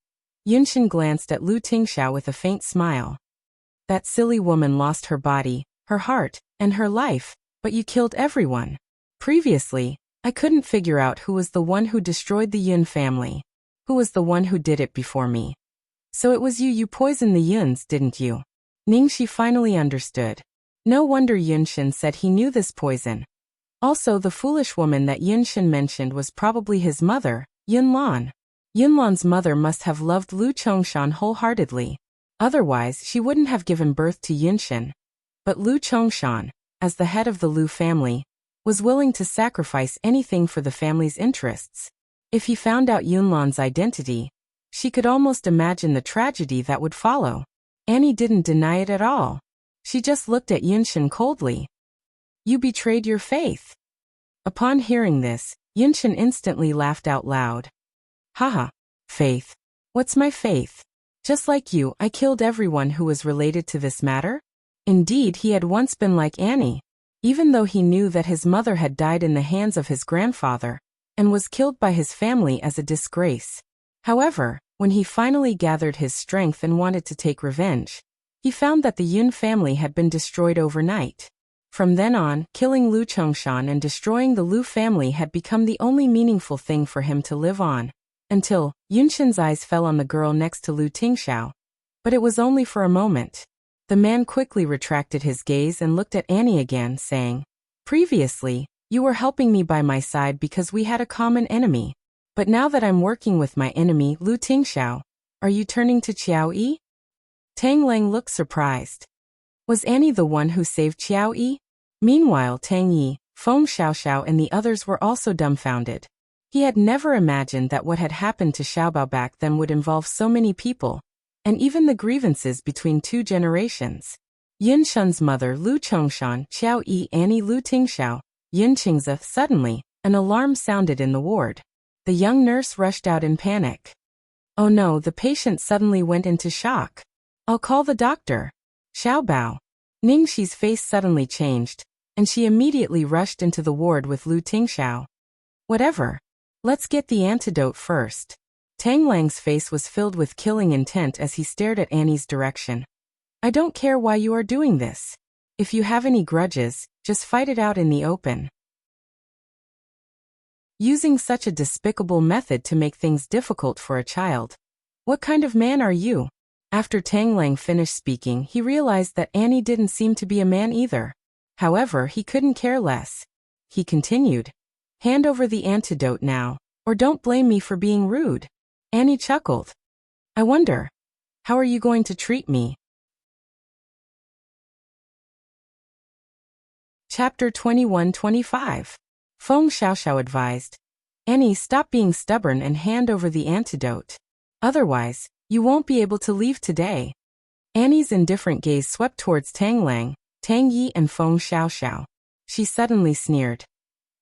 Yunshin glanced at Lu Tingxiao with a faint smile. That silly woman lost her body, her heart, and her life, but you killed everyone. Previously, I couldn't figure out who was the one who destroyed the Yin family. Who was the one who did it before me? So it was you poisoned the Yins, didn't you? Ningxi finally understood. No wonder Yunshin said he knew this poison. Also, the foolish woman that Yunshin mentioned was probably his mother, Yunlan. Yunlan's mother must have loved Lu Chongshan wholeheartedly. Otherwise, she wouldn't have given birth to Yunshin. But Lu Chongshan, as the head of the Lu family, was willing to sacrifice anything for the family's interests. If he found out Yunlan's identity, she could almost imagine the tragedy that would follow. Annie didn't deny it at all. She just looked at Yunshin coldly. You betrayed your faith. Upon hearing this, Yunshin instantly laughed out loud. Haha, faith. What's my faith? Just like you, I killed everyone who was related to this matter. Indeed, he had once been like Annie. Even though he knew that his mother had died in the hands of his grandfather, and was killed by his family as a disgrace. However, when he finally gathered his strength and wanted to take revenge, he found that the Yun family had been destroyed overnight. From then on, killing Lu Chongshan and destroying the Lu family had become the only meaningful thing for him to live on, until Yunshin's eyes fell on the girl next to Lu Tingxiao. But it was only for a moment. The man quickly retracted his gaze and looked at Annie again, saying, Previously, you were helping me by my side because we had a common enemy. But now that I'm working with my enemy, Lu Tingxiao, are you turning to Qiao Yi? Tang Lang looked surprised. Was Annie the one who saved Qiao Yi? Meanwhile, Tang Yi, Feng Xiaoxiao and the others were also dumbfounded. He had never imagined that what had happened to Xiaobao back then would involve so many people, and even the grievances between two generations. Yunshin's mother Lu Chongshan, Qiao Yi, Annie Lu Tingxiao, Yun Qingzi. Suddenly, an alarm sounded in the ward. The young nurse rushed out in panic. Oh no, the patient suddenly went into shock. I'll call the doctor. Xiaobao. Ningxi's face suddenly changed, and she immediately rushed into the ward with Lu Tingxiao. Whatever. Let's get the antidote first. Tang Lang's face was filled with killing intent as he stared at Annie's direction. I don't care why you are doing this. If you have any grudges, just fight it out in the open. Using such a despicable method to make things difficult for a child. What kind of man are you? After Tang Lang finished speaking, he realized that Annie didn't seem to be a man either. However, he couldn't care less. He continued. Hand over the antidote now, or don't blame me for being rude. Annie chuckled. I wonder. How are you going to treat me? Chapter 21-25. Feng Xiaoxiao advised. Annie, stop being stubborn and hand over the antidote. Otherwise, you won't be able to leave today. Annie's indifferent gaze swept towards Tang Lang, Tang Yi and Feng Xiaoxiao. She suddenly sneered.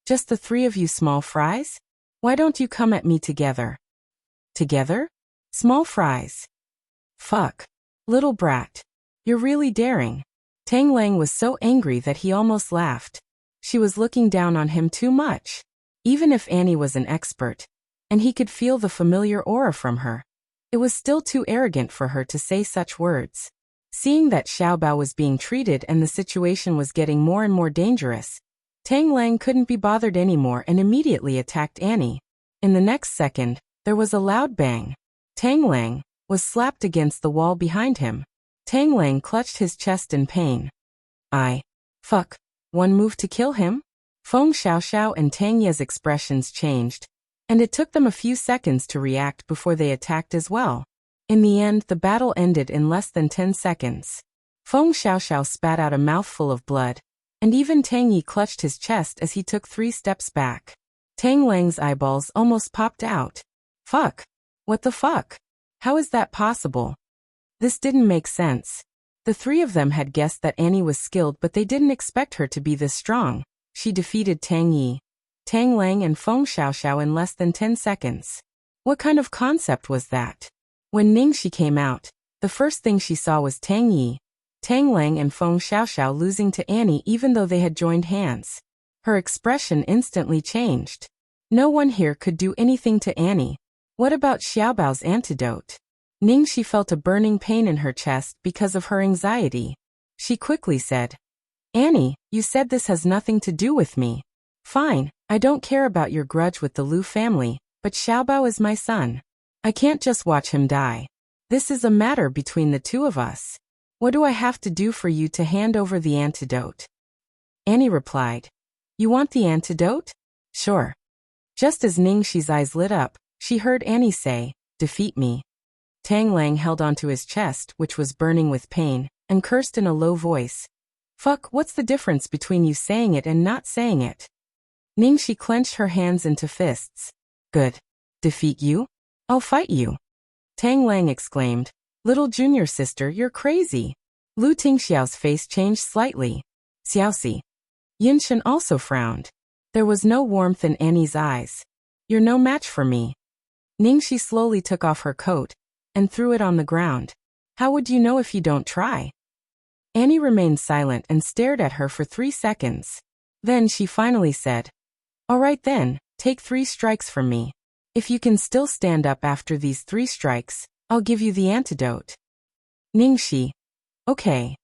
Just the three of you small fries? Why don't you come at me together? Together? Small fries. Fuck. Little brat. You're really daring. Tang Lang was so angry that he almost laughed. She was looking down on him too much. Even if Annie was an expert, and he could feel the familiar aura from her, it was still too arrogant for her to say such words. Seeing that Xiaobao was being treated and the situation was getting more and more dangerous, Tang Lang couldn't be bothered anymore and immediately attacked Annie. In the next second, there was a loud bang. Tang Lang was slapped against the wall behind him. Tang Lang clutched his chest in pain. Fuck. One move to kill him? Feng Xiaoxiao and Tang Ye's expressions changed, and it took them a few seconds to react before they attacked as well. In the end, the battle ended in less than 10 seconds. Feng Xiaoxiao spat out a mouthful of blood, and even Tang Yi clutched his chest as he took 3 steps back. Tang Lang's eyeballs almost popped out. Fuck. What the fuck? How is that possible? This didn't make sense. The three of them had guessed that Annie was skilled, but they didn't expect her to be this strong. She defeated Tang Yi, Tang Lang and Feng Xiaoxiao in less than 10 seconds. What kind of concept was that? When Ningxi came out, the first thing she saw was Tang Yi, Tang Lang and Feng Xiaoxiao losing to Annie even though they had joined hands. Her expression instantly changed. No one here could do anything to Annie. What about Xiaobao's antidote? Ningxi felt a burning pain in her chest because of her anxiety. She quickly said, Annie, you said this has nothing to do with me. Fine, I don't care about your grudge with the Lu family, but Xiaobao is my son. I can't just watch him die. This is a matter between the two of us. What do I have to do for you to hand over the antidote? Annie replied, You want the antidote? Sure. Just as Ningxi's eyes lit up, She heard Annie say, "Defeat me." Tang Lang held onto his chest, which was burning with pain, and cursed in a low voice. "Fuck, what's the difference between you saying it and not saying it?" Ningxi clenched her hands into fists. "Good. Defeat you? I'll fight you." Tang Lang exclaimed, "Little junior sister, you're crazy." Lu Tingxiao's face changed slightly. "Xiaoxi." Yinshen also frowned. There was no warmth in Annie's eyes. "You're no match for me." Ningxi slowly took off her coat and threw it on the ground. "How would you know if you don't try?" Annie remained silent and stared at her for 3 seconds. Then she finally said, "All right then, take 3 strikes from me. If you can still stand up after these 3 strikes, I'll give you the antidote." Ningxi, "Okay."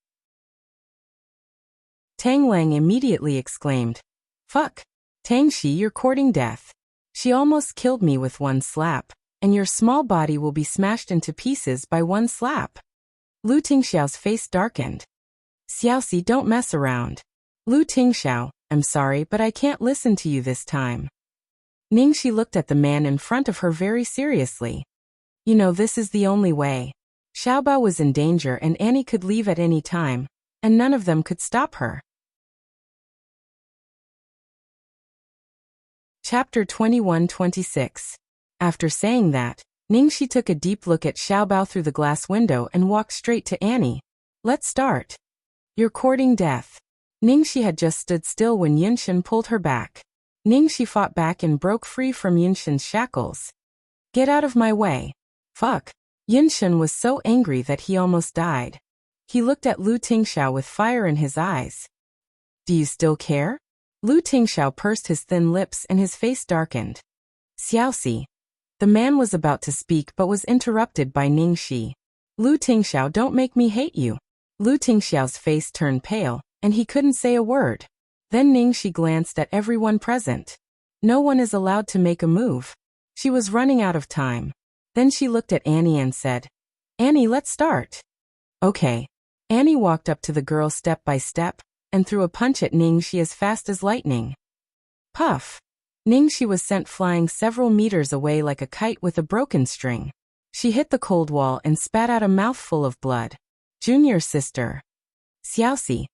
Tang Lang immediately exclaimed, "Fuck. Tangxi, you're courting death. She almost killed me with 1 slap, and your small body will be smashed into pieces by 1 slap." Lu Tingxiao's face darkened. "Xiaoxi, don't mess around." "Lu Tingxiao, I'm sorry, but I can't listen to you this time." Ningxi looked at the man in front of her very seriously. "You know, this is the only way." Xiaobao was in danger and Annie could leave at any time, and none of them could stop her. Chapter 21-26. After saying that, Ningxi took a deep look at Xiaobao through the glass window and walked straight to Annie. "Let's start." "You're courting death." Ningxi had just stood still when Yinshen pulled her back. Ningxi fought back and broke free from Yinshen's shackles. "Get out of my way." "Fuck." Yinshen was so angry that he almost died. He looked at Lu Tingxiao with fire in his eyes. "Do you still care?" Lu Tingxiao pursed his thin lips and his face darkened. "Xiaoxi." The man was about to speak but was interrupted by Ningxi. "Lu Tingxiao, don't make me hate you." Lu Tingxiao's face turned pale, and he couldn't say a word. Then Ningxi glanced at everyone present. No one is allowed to make a move. She was running out of time. Then she looked at Annie and said, "Annie, let's start." "Okay." Annie walked up to the girl step by step, and threw a punch at Ningxi as fast as lightning. Puff! Ningxi was sent flying several meters away like a kite with a broken string. She hit the cold wall and spat out a mouthful of blood. "Junior sister." "Xiaoxi."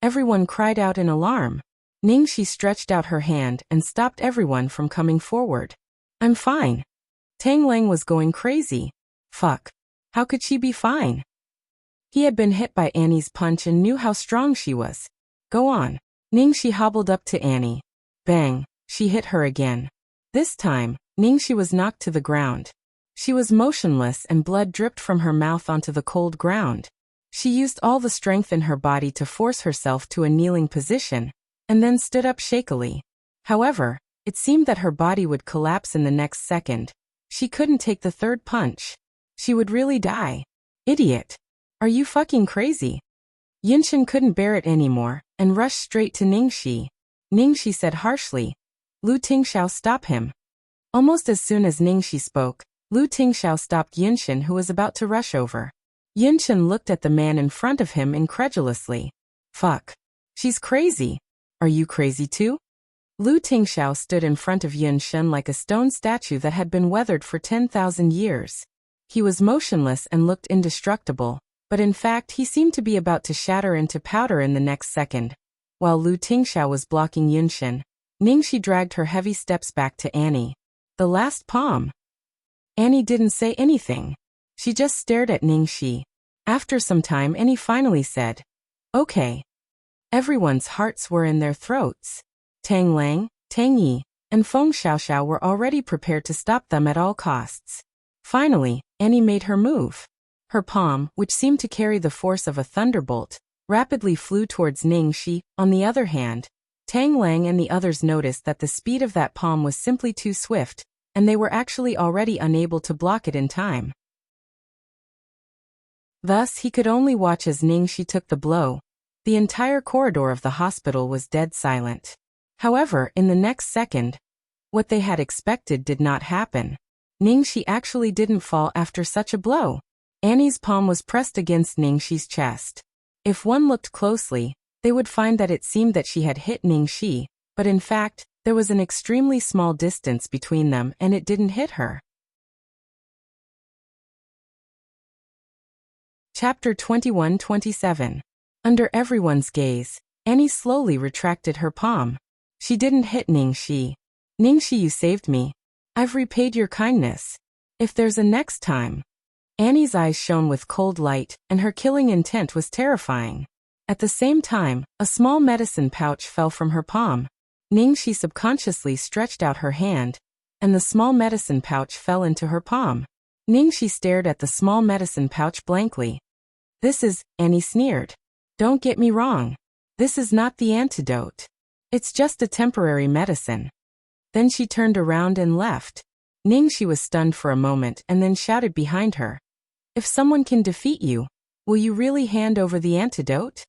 Everyone cried out in alarm. Ningxi stretched out her hand and stopped everyone from coming forward. "I'm fine." Tang Lang was going crazy. Fuck. How could she be fine? He had been hit by Annie's punch and knew how strong she was. "Go on." Ningxi hobbled up to Annie. Bang, she hit her again. This time, Ningxi was knocked to the ground. She was motionless and blood dripped from her mouth onto the cold ground. She used all the strength in her body to force herself to a kneeling position, and then stood up shakily. However, it seemed that her body would collapse in the next second. She couldn't take the 3rd punch. She would really die. "Idiot. Are you fucking crazy?" Yinshen couldn't bear it anymore, and rushed straight to Ningxi. Ningxi said harshly, "Lu Tingxiao, stop him." Almost as soon as Ningxi spoke, Lu Tingxiao stopped Yinshen, who was about to rush over. Yinshen looked at the man in front of him incredulously. Fuck. She's crazy. Are you crazy too? Lu Tingxiao stood in front of Yinshen like a stone statue that had been weathered for 10,000 years. He was motionless and looked indestructible, but in fact he seemed to be about to shatter into powder in the next second. While Lu Tingxiao was blocking Yinshen, Ningxi dragged her heavy steps back to Annie. The last palm. Annie didn't say anything. She just stared at Ningxi. After some time Annie finally said, "Okay." Everyone's hearts were in their throats. Tang Lang, Tang Yi, and Feng Xiaoxiao were already prepared to stop them at all costs. Finally, Annie made her move. Her palm, which seemed to carry the force of a thunderbolt, rapidly flew towards Ningxi. On the other hand, Tang Lang and the others noticed that the speed of that palm was simply too swift, and they were actually already unable to block it in time. Thus he could only watch as Ningxi took the blow. The entire corridor of the hospital was dead silent. However, in the next second, what they had expected did not happen. Ningxi actually didn't fall after such a blow. Annie's palm was pressed against Ningxi's chest. If one looked closely, they would find that it seemed that she had hit Ningxi, but in fact, There was an extremely small distance between them and it didn't hit her. Chapter 21-27. Under everyone's gaze, Annie slowly retracted her palm. She didn't hit Ningxi. Ningxi, you saved me. I've repaid your kindness. If there's a next time. Annie's eyes shone with cold light, and her killing intent was terrifying. At the same time, a small medicine pouch fell from her palm. Ningxi subconsciously stretched out her hand, and the small medicine pouch fell into her palm. Ningxi stared at the small medicine pouch blankly. This is, Annie sneered. Don't get me wrong. This is not the antidote. It's just a temporary medicine. Then she turned around and left. Ningxi was stunned for a moment and then shouted behind her. If someone can defeat you, will you really hand over the antidote?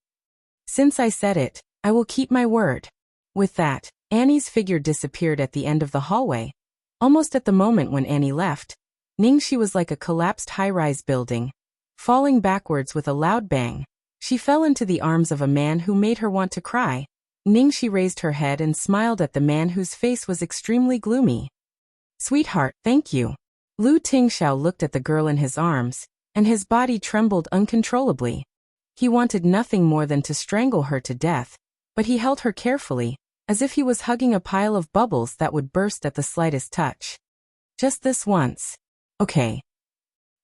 Since I said it, I will keep my word. With that, Annie's figure disappeared at the end of the hallway. Almost at the moment when Annie left, Ningxi was like a collapsed high-rise building. Falling backwards with a loud bang, she fell into the arms of a man who made her want to cry. Ningxi raised her head and smiled at the man whose face was extremely gloomy. Sweetheart, thank you. Lu Tingxiao looked at the girl in his arms, and his body trembled uncontrollably. He wanted nothing more than to strangle her to death, but he held her carefully, as if he was hugging a pile of bubbles that would burst at the slightest touch. Just this once. Okay.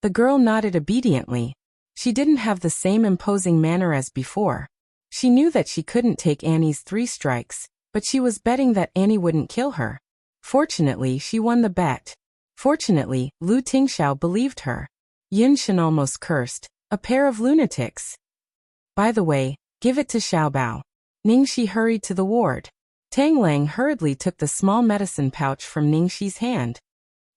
The girl nodded obediently. She didn't have the same imposing manner as before. She knew that she couldn't take Annie's 3 strikes, but she was betting that Annie wouldn't kill her. Fortunately, she won the bet. Fortunately, Lu Tingxiao believed her. Yin Shen almost cursed, a pair of lunatics. By the way, give it to Xiaobao. Ningxi hurried to the ward. Tang Lang hurriedly took the small medicine pouch from Ningxi's hand.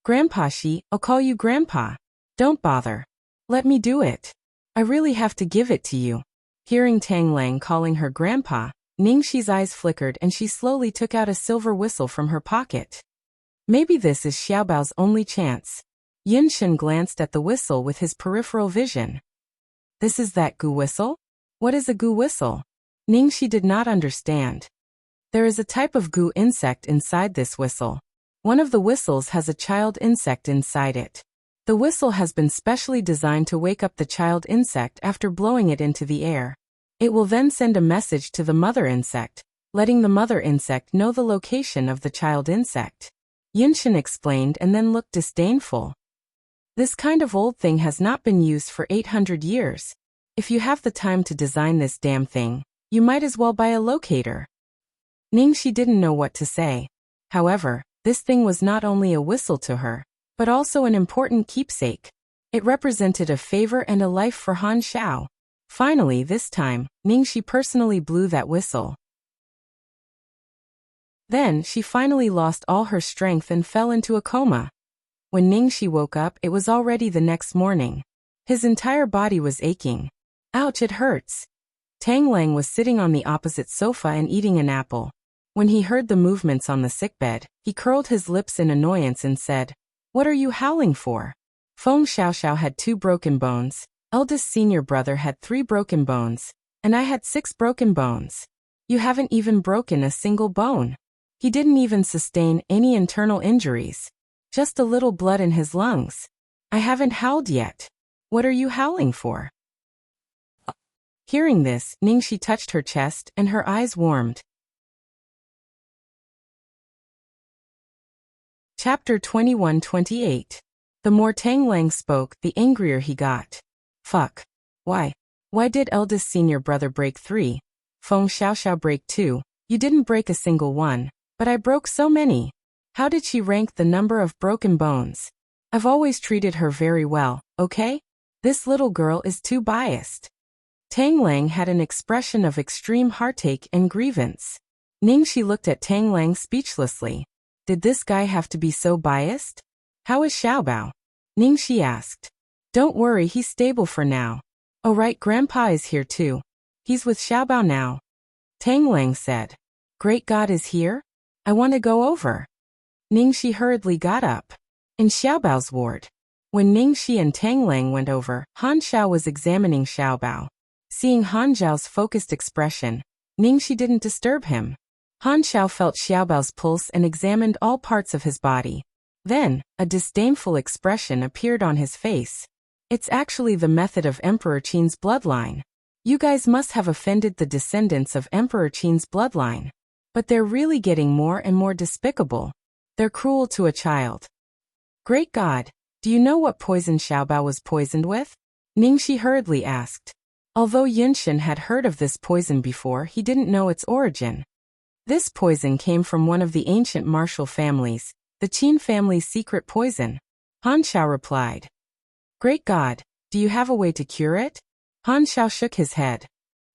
Grandpa Shi, I'll call you Grandpa. Don't bother. Let me do it. I really have to give it to you. Hearing Tang Lang calling her Grandpa, Ningxi's eyes flickered and she slowly took out a silver whistle from her pocket. Maybe this is Xiaobao's only chance. Yin Shen glanced at the whistle with his peripheral vision. This is that gu whistle? What is a gu whistle? Ningxi did not understand. There is a type of gu insect inside this whistle. One of the whistles has a child insect inside it. The whistle has been specially designed to wake up the child insect after blowing it into the air. It will then send a message to the mother insect, letting the mother insect know the location of the child insect. Yinshin explained and then looked disdainful. This kind of old thing has not been used for 800 years. If you have the time to design this damn thing, you might as well buy a locator. Ningxi didn't know what to say. However, this thing was not only a whistle to her, but also an important keepsake. It represented a favor and a life for Han Xiao. Finally, this time, Ningxi personally blew that whistle. Then, she finally lost all her strength and fell into a coma. When Ningxi woke up, it was already the next morning. His entire body was aching. Ouch, it hurts. Tang Lang was sitting on the opposite sofa and eating an apple. When he heard the movements on the sickbed, he curled his lips in annoyance and said, What are you howling for? Feng Xiaoxiao had 2 broken bones, eldest senior brother had 3 broken bones, and I had 6 broken bones. You haven't even broken a single bone. He didn't even sustain any internal injuries. Just a little blood in his lungs. I haven't howled yet. What are you howling for? Hearing this, Ningxi touched her chest and her eyes warmed. Chapter 21-28. The more Tang Lang spoke, the angrier he got. Fuck. Why? Why did eldest senior brother break 3? Feng Xiaoxiao break 2. You didn't break a single one, but I broke so many. How did she rank the number of broken bones? I've always treated her very well, okay? This little girl is too biased. Tang Lang had an expression of extreme heartache and grievance. Ningxi looked at Tang Lang speechlessly. Did this guy have to be so biased? How is Xiaobao? Ningxi asked. Don't worry, he's stable for now. Oh right, Grandpa is here too. He's with Xiaobao now. Tang Lang said. Great God is here? I want to go over. Ningxi hurriedly got up. In Xiaobao's ward. When Ningxi and Tang Lang went over, Han Xiao was examining Xiaobao. Seeing Han Zhao's focused expression, Ningxi didn't disturb him. Han Xiao felt Xiaobao's pulse and examined all parts of his body. Then, a disdainful expression appeared on his face. It's actually the method of Emperor Qin's bloodline. You guys must have offended the descendants of Emperor Qin's bloodline. But they're really getting more and more despicable. They're cruel to a child. Great God, do you know what poison Xiaobao was poisoned with? Ningxi hurriedly asked. Although Yunshin had heard of this poison before, he didn't know its origin. This poison came from one of the ancient martial families, the Qin family's secret poison. Han Xiao replied. Great God, do you have a way to cure it? Han Xiao shook his head.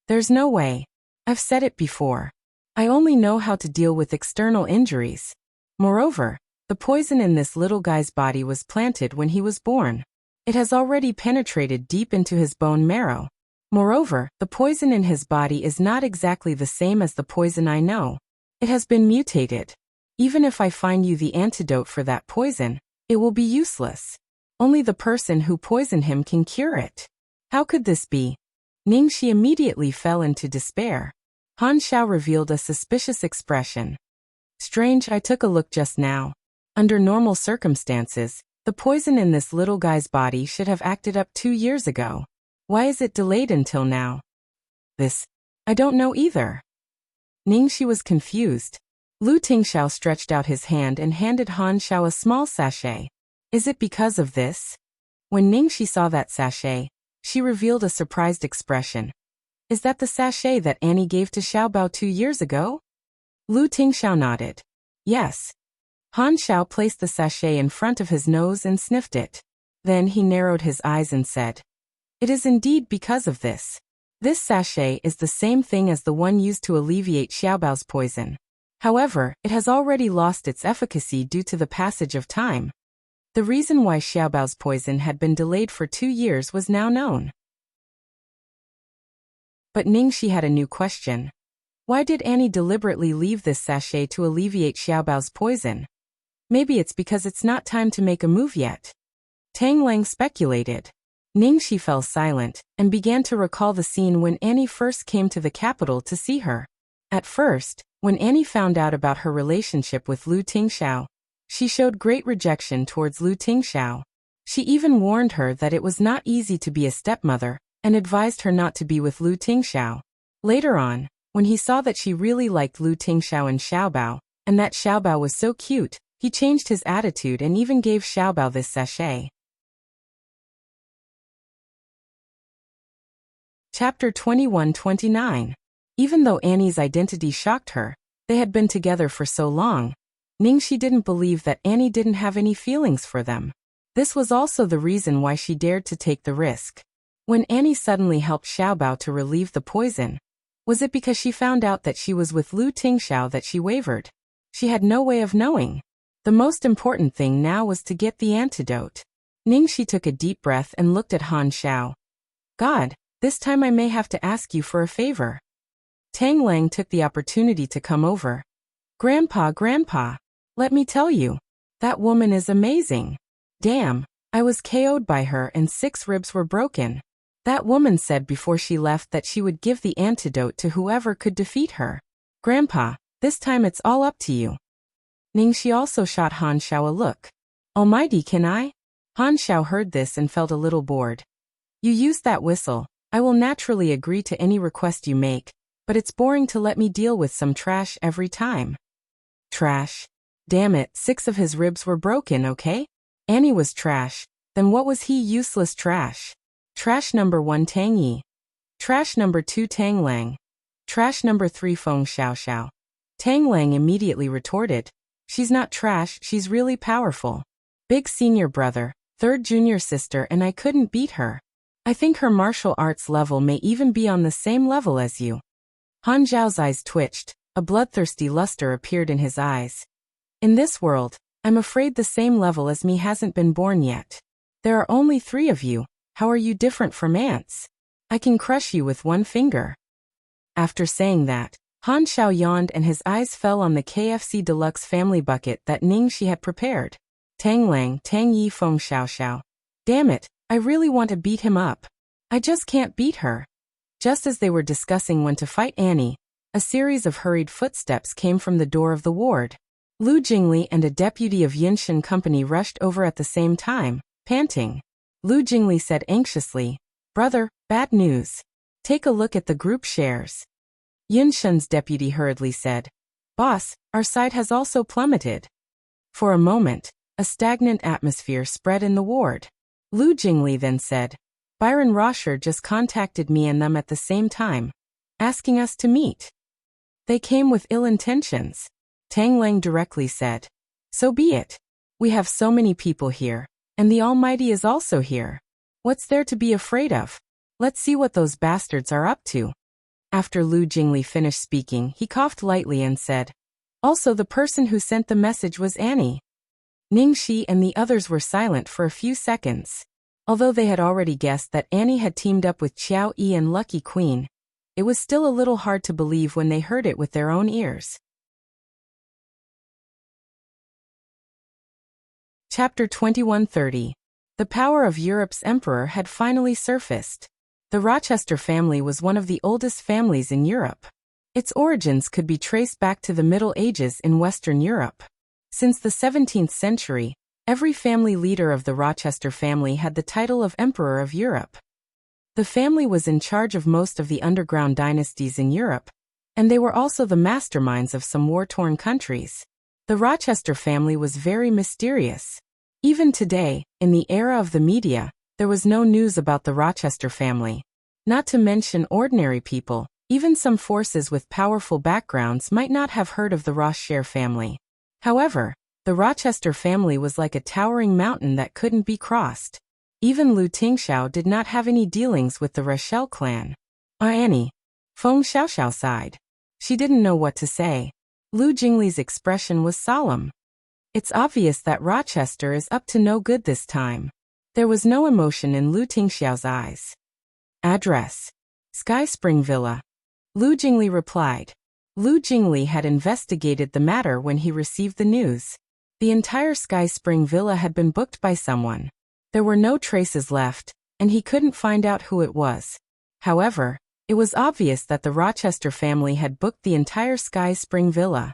There's no way. I've said it before. I only know how to deal with external injuries. Moreover, the poison in this little guy's body was planted when he was born. It has already penetrated deep into his bone marrow. Moreover, the poison in his body is not exactly the same as the poison I know. It has been mutated. Even if I find you the antidote for that poison, it will be useless. Only the person who poisoned him can cure it. How could this be? Ningxi immediately fell into despair. Han Xiao revealed a suspicious expression. Strange, I took a look just now. Under normal circumstances, the poison in this little guy's body should have acted up 2 years ago. Why is it delayed until now? I don't know either. Ningxi was confused. Lu Tingxiao stretched out his hand and handed Han Xiao a small sachet. Is it because of this? When Ningxi saw that sachet, she revealed a surprised expression. Is that the sachet that Annie gave to Xiaobao 2 years ago? Lu Tingxiao nodded. Yes. Han Xiao placed the sachet in front of his nose and sniffed it. Then he narrowed his eyes and said, It is indeed because of this. This sachet is the same thing as the one used to alleviate Xiaobao's poison. However, it has already lost its efficacy due to the passage of time. The reason why Xiaobao's poison had been delayed for 2 years was now known. But Ningxi had a new question. Why did Annie deliberately leave this sachet to alleviate Xiaobao's poison? Maybe it's because it's not time to make a move yet. Tang Lang speculated. Ningxi fell silent and began to recall the scene when Annie first came to the capital to see her. At first, when Annie found out about her relationship with Lu Tingxiao, she showed great rejection towards Lu Tingxiao. She even warned her that it was not easy to be a stepmother and advised her not to be with Lu Tingxiao. Later on, when he saw that she really liked Lu Tingxiao and Xiaobao, and that Xiaobao was so cute, he changed his attitude and even gave Xiaobao this sachet. Chapter 21-29. Even though Annie's identity shocked her, they had been together for so long. Ningxi didn't believe that Annie didn't have any feelings for them. This was also the reason why she dared to take the risk. When Annie suddenly helped Xiaobao to relieve the poison, was it because she found out that she was with Lu Tingxiao that she wavered? She had no way of knowing. The most important thing now was to get the antidote. Ningxi took a deep breath and looked at Han Xiao. God, this time I may have to ask you for a favor. Tang Lang took the opportunity to come over. Grandpa, let me tell you, that woman is amazing. Damn, I was KO'd by her and 6 ribs were broken. That woman said before she left that she would give the antidote to whoever could defeat her. Grandpa, this time it's all up to you. Ningxi also shot Han Xiao a look. Almighty, can I? Han Xiao heard this and felt a little bored. You used that whistle. I will naturally agree to any request you make, but it's boring to let me deal with some trash every time. Trash? Damn it, 6 of his ribs were broken, okay? Annie was trash. Then what was he? Useless trash. Trash number 1 Tang Yi. Trash number 2 Tang Lang. Trash number 3 Feng Xiaoxiao. Tang Lang immediately retorted. She's not trash, she's really powerful. Big senior brother, 3rd junior sister, and I couldn't beat her. I think her martial arts level may even be on the same level as you. Han Zhao's eyes twitched. A bloodthirsty luster appeared in his eyes. In this world, I'm afraid the same level as me hasn't been born yet. There are only 3 of you. How are you different from ants? I can crush you with 1 finger. After saying that, Han Xiao yawned and his eyes fell on the KFC Deluxe family bucket that Ningxi had prepared. Tang Lang, Tang Yi, Feng Xiaoxiao. Damn it, I really want to beat him up. I just can't beat her. Just as they were discussing when to fight Annie, A series of hurried footsteps came from the door of the ward. Lu Jingli and a deputy of Yinshan Company rushed over at the same time, panting. Lu Jingli said anxiously, "Brother, bad news. Take a look at the group shares." Yinshan's deputy hurriedly said, "Boss, our side has also plummeted." For a moment, a stagnant atmosphere spread in the ward. Lu Jingli then said, "Byron Rosher just contacted me and them at the same time, asking us to meet. They came with ill intentions." Tang Lang directly said, "So be it. We have so many people here, and the Almighty is also here. What's there to be afraid of? Let's see what those bastards are up to." After Lu Jingli finished speaking, he coughed lightly and said, "Also, the person who sent the message was Annie." Ningxi and the others were silent for a few seconds. Although they had already guessed that Annie had teamed up with Qiao Yi and Lucky Queen, it was still a little hard to believe when they heard it with their own ears. Chapter 2130. The power of Europe's emperor had finally surfaced. The Rochester family was one of the oldest families in Europe. Its origins could be traced back to the Middle Ages in Western Europe. Since the 17th century, every family leader of the Rochester family had the title of Emperor of Europe. The family was in charge of most of the underground dynasties in Europe, and they were also the masterminds of some war-torn countries. The Rochester family was very mysterious. Even today, in the era of the media, there was no news about the Rochester family. Not to mention ordinary people, even some forces with powerful backgrounds might not have heard of the Rocher family. However, the Rochester family was like a towering mountain that couldn't be crossed. Even Lu Tingxiao did not have any dealings with the Rochelle clan. Annie. Feng Xiaoxiao sighed. She didn't know what to say. Lu Jingli's expression was solemn. It's obvious that Rochester is up to no good this time. There was no emotion in Lu Tingxiao's eyes. Address. Sky Spring Villa. Lu Jingli replied. Lu Jingli had investigated the matter when he received the news. The entire Sky Spring Villa had been booked by someone. There were no traces left, and he couldn't find out who it was. However, it was obvious that the Rochester family had booked the entire Sky Spring Villa.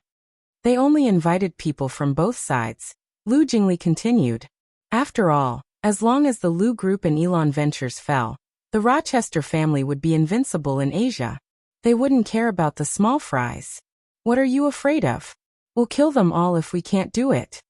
They only invited people from both sides, Lu Jingli continued. After all, as long as the Lu Group and Elon Ventures fell, the Rochester family would be invincible in Asia. They wouldn't care about the small fries. What are you afraid of? We'll kill them all if we can't do it.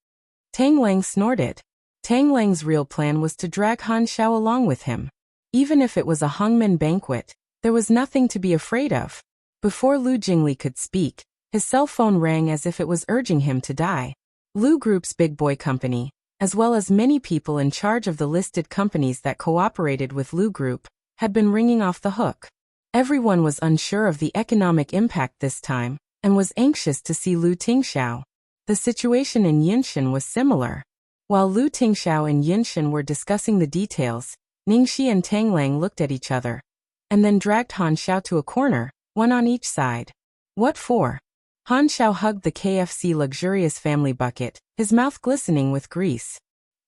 Tang Lang snorted. Tang Lang's real plan was to drag Han Xiao along with him. Even if it was a hangmen banquet, there was nothing to be afraid of. Before Lu Jingli could speak, his cell phone rang as if it was urging him to die. Lu Group's big boy company, as well as many people in charge of the listed companies that cooperated with Lu Group, had been ringing off the hook. Everyone was unsure of the economic impact this time, and was anxious to see Lu Tingxiao. The situation in Yinshan was similar. While Lu Tingxiao and Yinshan were discussing the details, Ningxi and Tang Lang looked at each other, and then dragged Han Xiao to a corner, one on each side. What for? Han Xiao hugged the KFC luxurious family bucket, his mouth glistening with grease.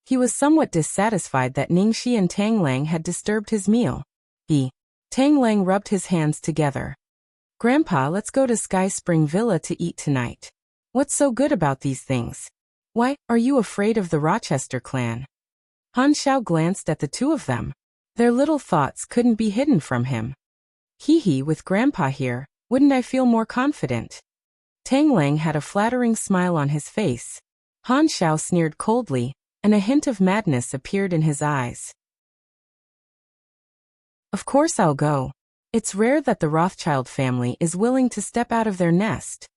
He was somewhat dissatisfied that Ningxi and Tang Lang had disturbed his meal. Tang Lang rubbed his hands together. Grandpa, let's go to Sky Spring Villa to eat tonight. What's so good about these things? Why, are you afraid of the Rochester clan? Han Xiao glanced at the two of them. Their little thoughts couldn't be hidden from him. Hee, with Grandpa here, wouldn't I feel more confident? Tang Lang had a flattering smile on his face. Han Xiao sneered coldly, and a hint of madness appeared in his eyes. Of course I'll go. It's rare that the Rothschild family is willing to step out of their nest.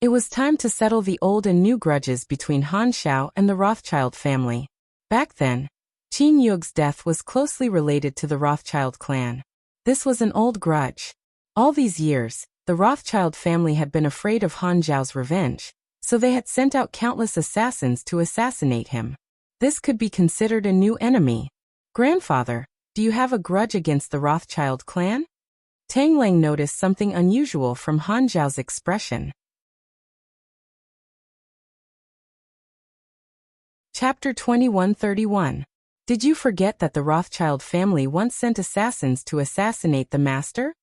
It was time to settle the old and new grudges between Han Xiao and the Rothschild family. Back then, Qin Yug's death was closely related to the Rothschild clan. This was an old grudge. All these years, the Rothschild family had been afraid of Han Xiao's revenge, so they had sent out countless assassins to assassinate him. This could be considered a new enemy. Grandfather, do you have a grudge against the Rothschild clan? Tang Lang noticed something unusual from Han Xiao's expression. Chapter 2131. Did you forget that the Rothschild family once sent assassins to assassinate the master?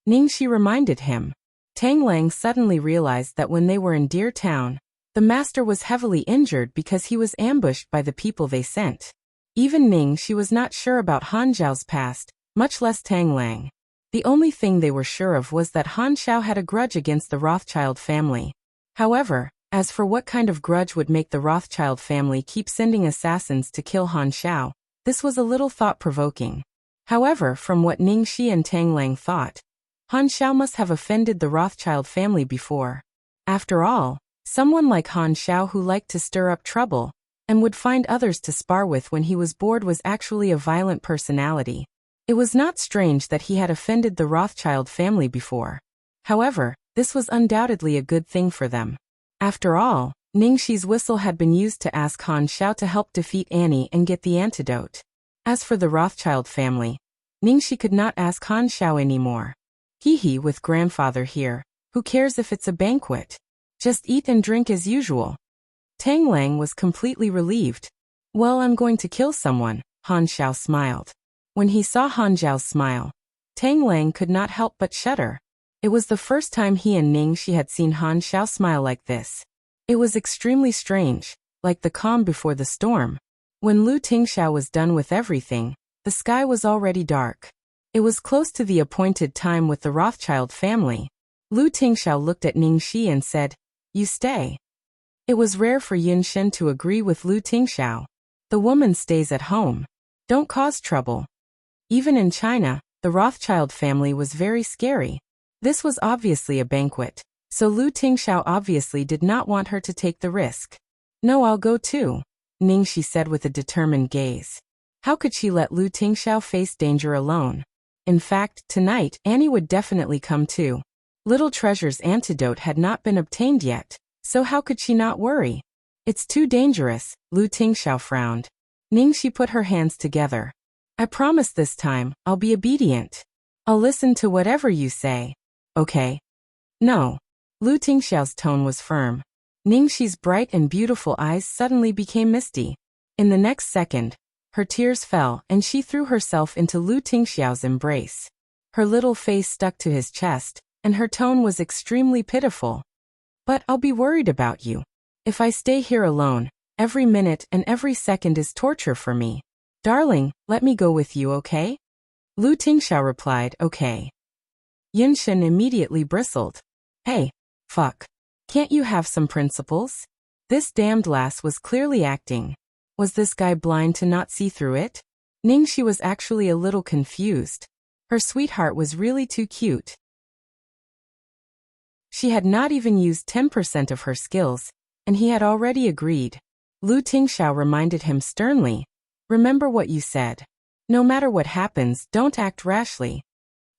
Ningxi reminded him. Tang Lang suddenly realized that when they were in Deer Town, the master was heavily injured because he was ambushed by the people they sent. Even Ningxi was not sure about Han Zhao's past, much less Tang Lang. The only thing they were sure of was that Han Xiao had a grudge against the Rothschild family. However, as for what kind of grudge would make the Rothschild family keep sending assassins to kill Han Xiao, this was a little thought-provoking. However, from what Ningxi and Tang Lang thought, Han Xiao must have offended the Rothschild family before. After all, someone like Han Xiao who liked to stir up trouble and would find others to spar with when he was bored was actually a violent personality. It was not strange that he had offended the Rothschild family before. However, this was undoubtedly a good thing for them. After all, Ningxi's whistle had been used to ask Han Xiao to help defeat Annie and get the antidote. As for the Rothschild family, Ningxi could not ask Han Xiao anymore. Hee with grandfather here, who cares if it's a banquet? Just eat and drink as usual. Tang Lang was completely relieved. Well, I'm going to kill someone, Han Xiao smiled. When he saw Han Xiao's smile, Tang Lang could not help but shudder. It was the first time he and Ningxi had seen Han Xiao smile like this. It was extremely strange, like the calm before the storm. When Lu Tingxiao was done with everything, the sky was already dark. It was close to the appointed time with the Rothschild family. Lu Tingxiao looked at Ningxi and said, "You stay." It was rare for Yunshen to agree with Lu Tingxiao. The woman stays at home. Don't cause trouble. Even in China, the Rothschild family was very scary. This was obviously a banquet, so Lu Tingxiao obviously did not want her to take the risk. "No, I'll go too," Ningxi said with a determined gaze. How could she let Lu Tingxiao face danger alone? In fact, tonight, Annie would definitely come too. Little Treasure's antidote had not been obtained yet, so how could she not worry? It's too dangerous, Lu Tingxiao frowned. Ningxi put her hands together. "I promise this time, I'll be obedient. I'll listen to whatever you say. Okay?" "No." Lu Tingxiao's tone was firm. Ningxi's bright and beautiful eyes suddenly became misty. In the next second, her tears fell and she threw herself into Lu Tingxiao's embrace. Her little face stuck to his chest, and her tone was extremely pitiful. "But I'll be worried about you. If I stay here alone, every minute and every second is torture for me. Darling, let me go with you, okay?" Lu Tingxiao replied, "Okay." Yunshen immediately bristled. "Hey, fuck. Can't you have some principles?" This damned lass was clearly acting. Was this guy blind to not see through it? Ningxi was actually a little confused. Her sweetheart was really too cute. She had not even used 10% of her skills, and he had already agreed. Lu Tingxiao reminded him sternly, "Remember what you said. No matter what happens, don't act rashly."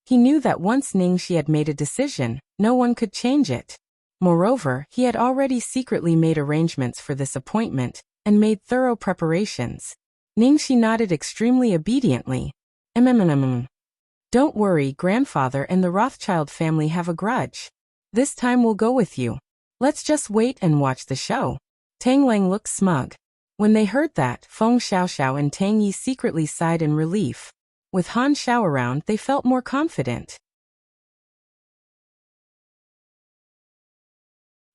He knew that once Ningxi had made a decision, no one could change it. Moreover, he had already secretly made arrangements for this appointment and made thorough preparations. Ningxi nodded extremely obediently. "Don't worry, grandfather and the Rothschild family have a grudge. This time we'll go with you. Let's just wait and watch the show." Tang Lang looked smug. When they heard that, Feng Xiaoxiao and Tang Yi secretly sighed in relief. With Han Xiao around, they felt more confident.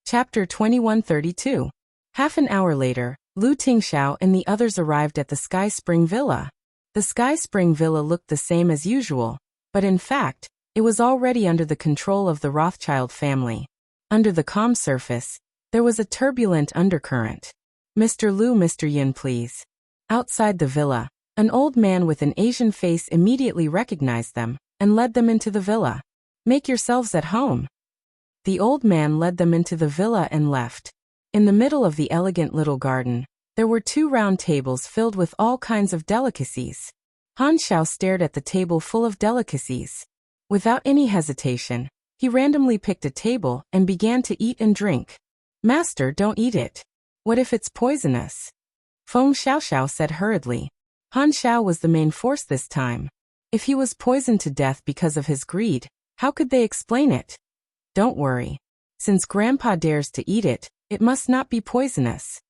Chapter 2132. Half an hour later, Lu Tingxiao and the others arrived at the Sky Spring Villa. The Sky Spring Villa looked the same as usual, but in fact, it was already under the control of the Rothschild family. Under the calm surface, there was a turbulent undercurrent. "Mr. Lu, Mr. Yin, please." Outside the villa, an old man with an Asian face immediately recognized them and led them into the villa. "Make yourselves at home." The old man led them into the villa and left. In the middle of the elegant little garden, there were 2 round tables filled with all kinds of delicacies. Han Xiao stared at the table full of delicacies. Without any hesitation, he randomly picked a table and began to eat and drink. "Master, don't eat it. What if it's poisonous?" Feng Xiaoxiao said hurriedly. Han Xiao was the main force this time. If he was poisoned to death because of his greed, how could they explain it? "Don't worry. Since Grandpa dares to eat it, it must not be poisonous."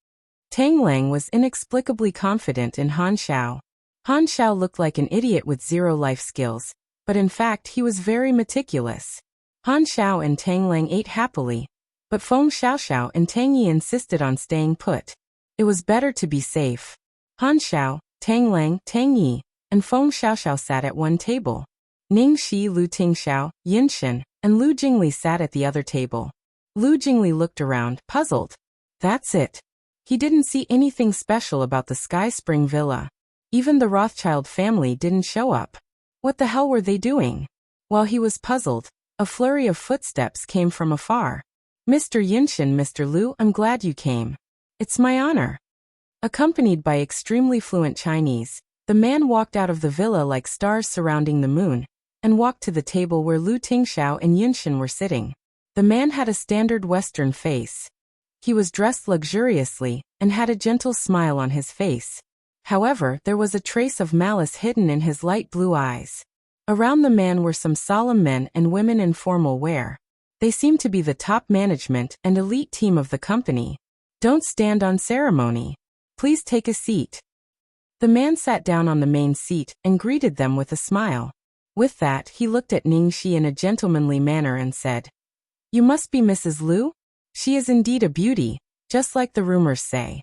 Tang Lang was inexplicably confident in Han Xiao. Han Xiao looked like an idiot with 0 life skills, but in fact he was very meticulous. Han Xiao and Tang Lang ate happily, but Feng Xiaoxiao and Tang Yi insisted on staying put. It was better to be safe. Han Xiao, Tang Lang, Tang Yi, and Feng Xiaoxiao sat at one table. Ning Shi, Lu Tingxiao, Yin Shen, and Lu Jingli sat at the other table. Lu Jingli looked around, puzzled. That's it. He didn't see anything special about the Sky Spring Villa. Even the Rothschild family didn't show up. What the hell were they doing? While he was puzzled, a flurry of footsteps came from afar. Mr. Yinshin, Mr. Lu, I'm glad you came. It's my honor. Accompanied by extremely fluent Chinese, the man walked out of the villa like stars surrounding the moon, and walked to the table where Lu Tingxiao and Yinshin were sitting. The man had a standard Western face. He was dressed luxuriously, and had a gentle smile on his face. However, there was a trace of malice hidden in his light blue eyes. Around the man were some solemn men and women in formal wear. They seemed to be the top management and elite team of the company. Don't stand on ceremony. Please take a seat. The man sat down on the main seat and greeted them with a smile. With that, he looked at Ning Shi in a gentlemanly manner and said, "You must be Mrs. Lu? She is indeed a beauty, just like the rumors say."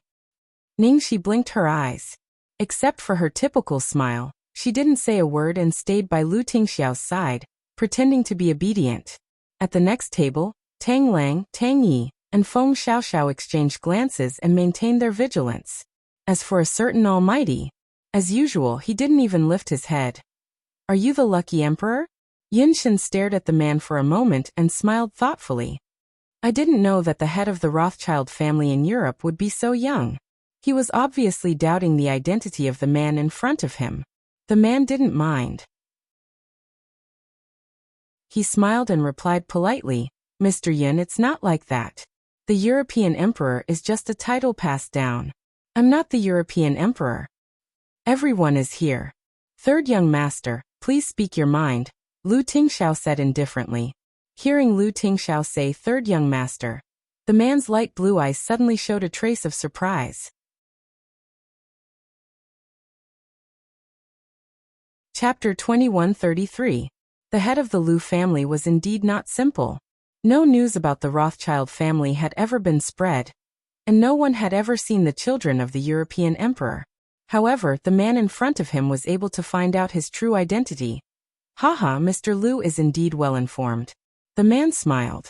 Ning Shi blinked her eyes. Except for her typical smile, she didn't say a word and stayed by Lu Tingxiao's side, pretending to be obedient. At the next table, Tang Lang, Tang Yi, and Feng Xiaoxiao exchanged glances and maintained their vigilance. As for a certain Almighty, as usual, he didn't even lift his head. "Are you the lucky emperor?" Yinshin stared at the man for a moment and smiled thoughtfully. "I didn't know that the head of the Rothschild family in Europe would be so young." He was obviously doubting the identity of the man in front of him. The man didn't mind. He smiled and replied politely, "Mr. Yin, it's not like that. The European emperor is just a title passed down. I'm not the European emperor. Everyone is here. Third young master, please speak your mind," Lu Tingxiao said indifferently. Hearing Lu Tingxiao say third young master, the man's light blue eyes suddenly showed a trace of surprise. Chapter 2133. The head of the Lu family was indeed not simple. No news about the Rothschild family had ever been spread, and no one had ever seen the children of the European emperor. However, the man in front of him was able to find out his true identity. "Haha, Mr. Lu is indeed well informed." The man smiled.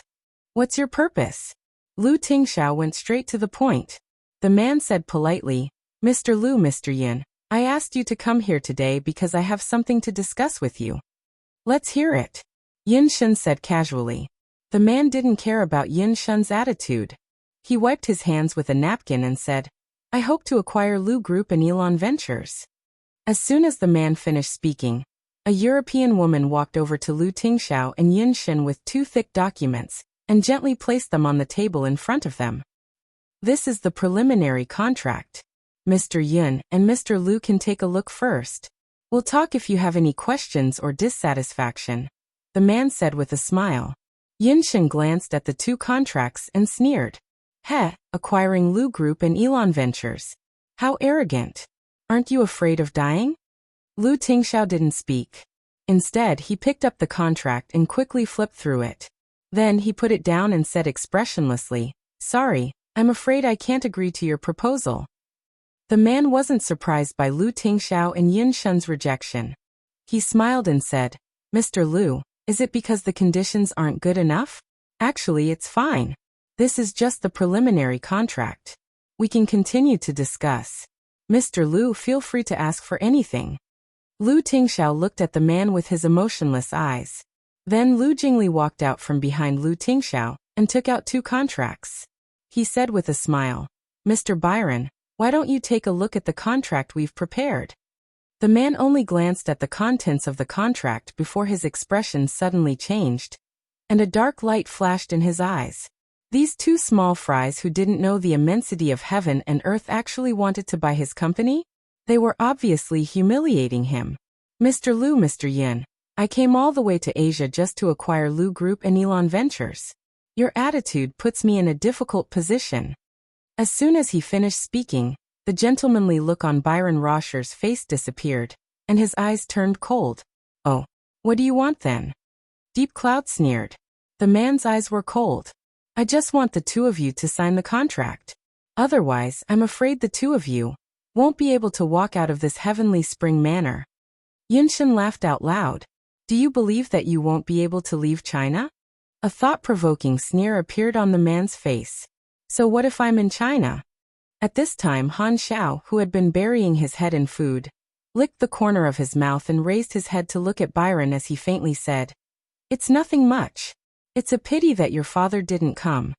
"What's your purpose?" Lu Tingxiao went straight to the point. The man said politely, "Mr. Lu, Mr. Yin, I asked you to come here today because I have something to discuss with you." "Let's hear it," Yin Shen said casually. The man didn't care about Yin Shen's attitude. He wiped his hands with a napkin and said, "I hope to acquire Lu Group and Elon Ventures." As soon as the man finished speaking, a European woman walked over to Lu Tingxiao and Yin Shen with two thick documents, and gently placed them on the table in front of them. "This is the preliminary contract. Mr. Yin and Mr. Lu can take a look first. We'll talk if you have any questions or dissatisfaction," the man said with a smile. Yin Shen glanced at the two contracts and sneered. "Heh, acquiring Lu Group and Elon Ventures. How arrogant. Aren't you afraid of dying?" Lu Tingxiao didn't speak. Instead, he picked up the contract and quickly flipped through it. Then he put it down and said expressionlessly, "Sorry, I'm afraid I can't agree to your proposal." The man wasn't surprised by Lu Tingxiao and Yin Shen's rejection. He smiled and said, "Mr. Lu, is it because the conditions aren't good enough? Actually, it's fine. This is just the preliminary contract. We can continue to discuss. Mr. Lu, feel free to ask for anything." Lu Tingxiao looked at the man with his emotionless eyes. Then Lu Jingli walked out from behind Lu Tingxiao and took out two contracts. He said with a smile, "Mr. Byron, why don't you take a look at the contract we've prepared?" The man only glanced at the contents of the contract before his expression suddenly changed, and a dark light flashed in his eyes. These two small fries who didn't know the immensity of heaven and earth actually wanted to buy his company? They were obviously humiliating him. "Mr. Lu, Mr. Yin, I came all the way to Asia just to acquire Lu Group and Elon Ventures. Your attitude puts me in a difficult position." As soon as he finished speaking, the gentlemanly look on Byron Rosher's face disappeared, and his eyes turned cold. "Oh, what do you want then?" Deep Cloud sneered. The man's eyes were cold. I just want the two of you to sign the contract. Otherwise, I'm afraid the two of you won't be able to walk out of this heavenly spring manor. Yunshin laughed out loud. Do you believe that you won't be able to leave China? A thought-provoking sneer appeared on the man's face. So what if I'm in China? At this time Han Xiao, who had been burying his head in food, licked the corner of his mouth and raised his head to look at Byron as he faintly said, "It's nothing much. It's a pity that your father didn't come.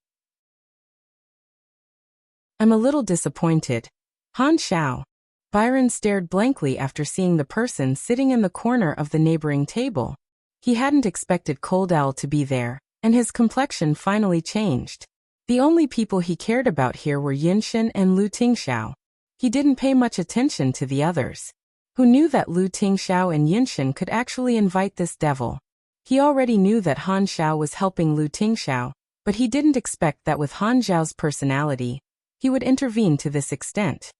I'm a little disappointed." Han Xiao. Byron stared blankly after seeing the person sitting in the corner of the neighboring table. He hadn't expected Cold Owl to be there, and his complexion finally changed. The only people he cared about here were Yunshin and Lu Tingxiao. He didn't pay much attention to the others. Who knew that Lu Tingxiao and Yunshin could actually invite this devil? He already knew that Han Xiao was helping Lu Tingxiao, but he didn't expect that with Han Xiao's personality, he would intervene to this extent.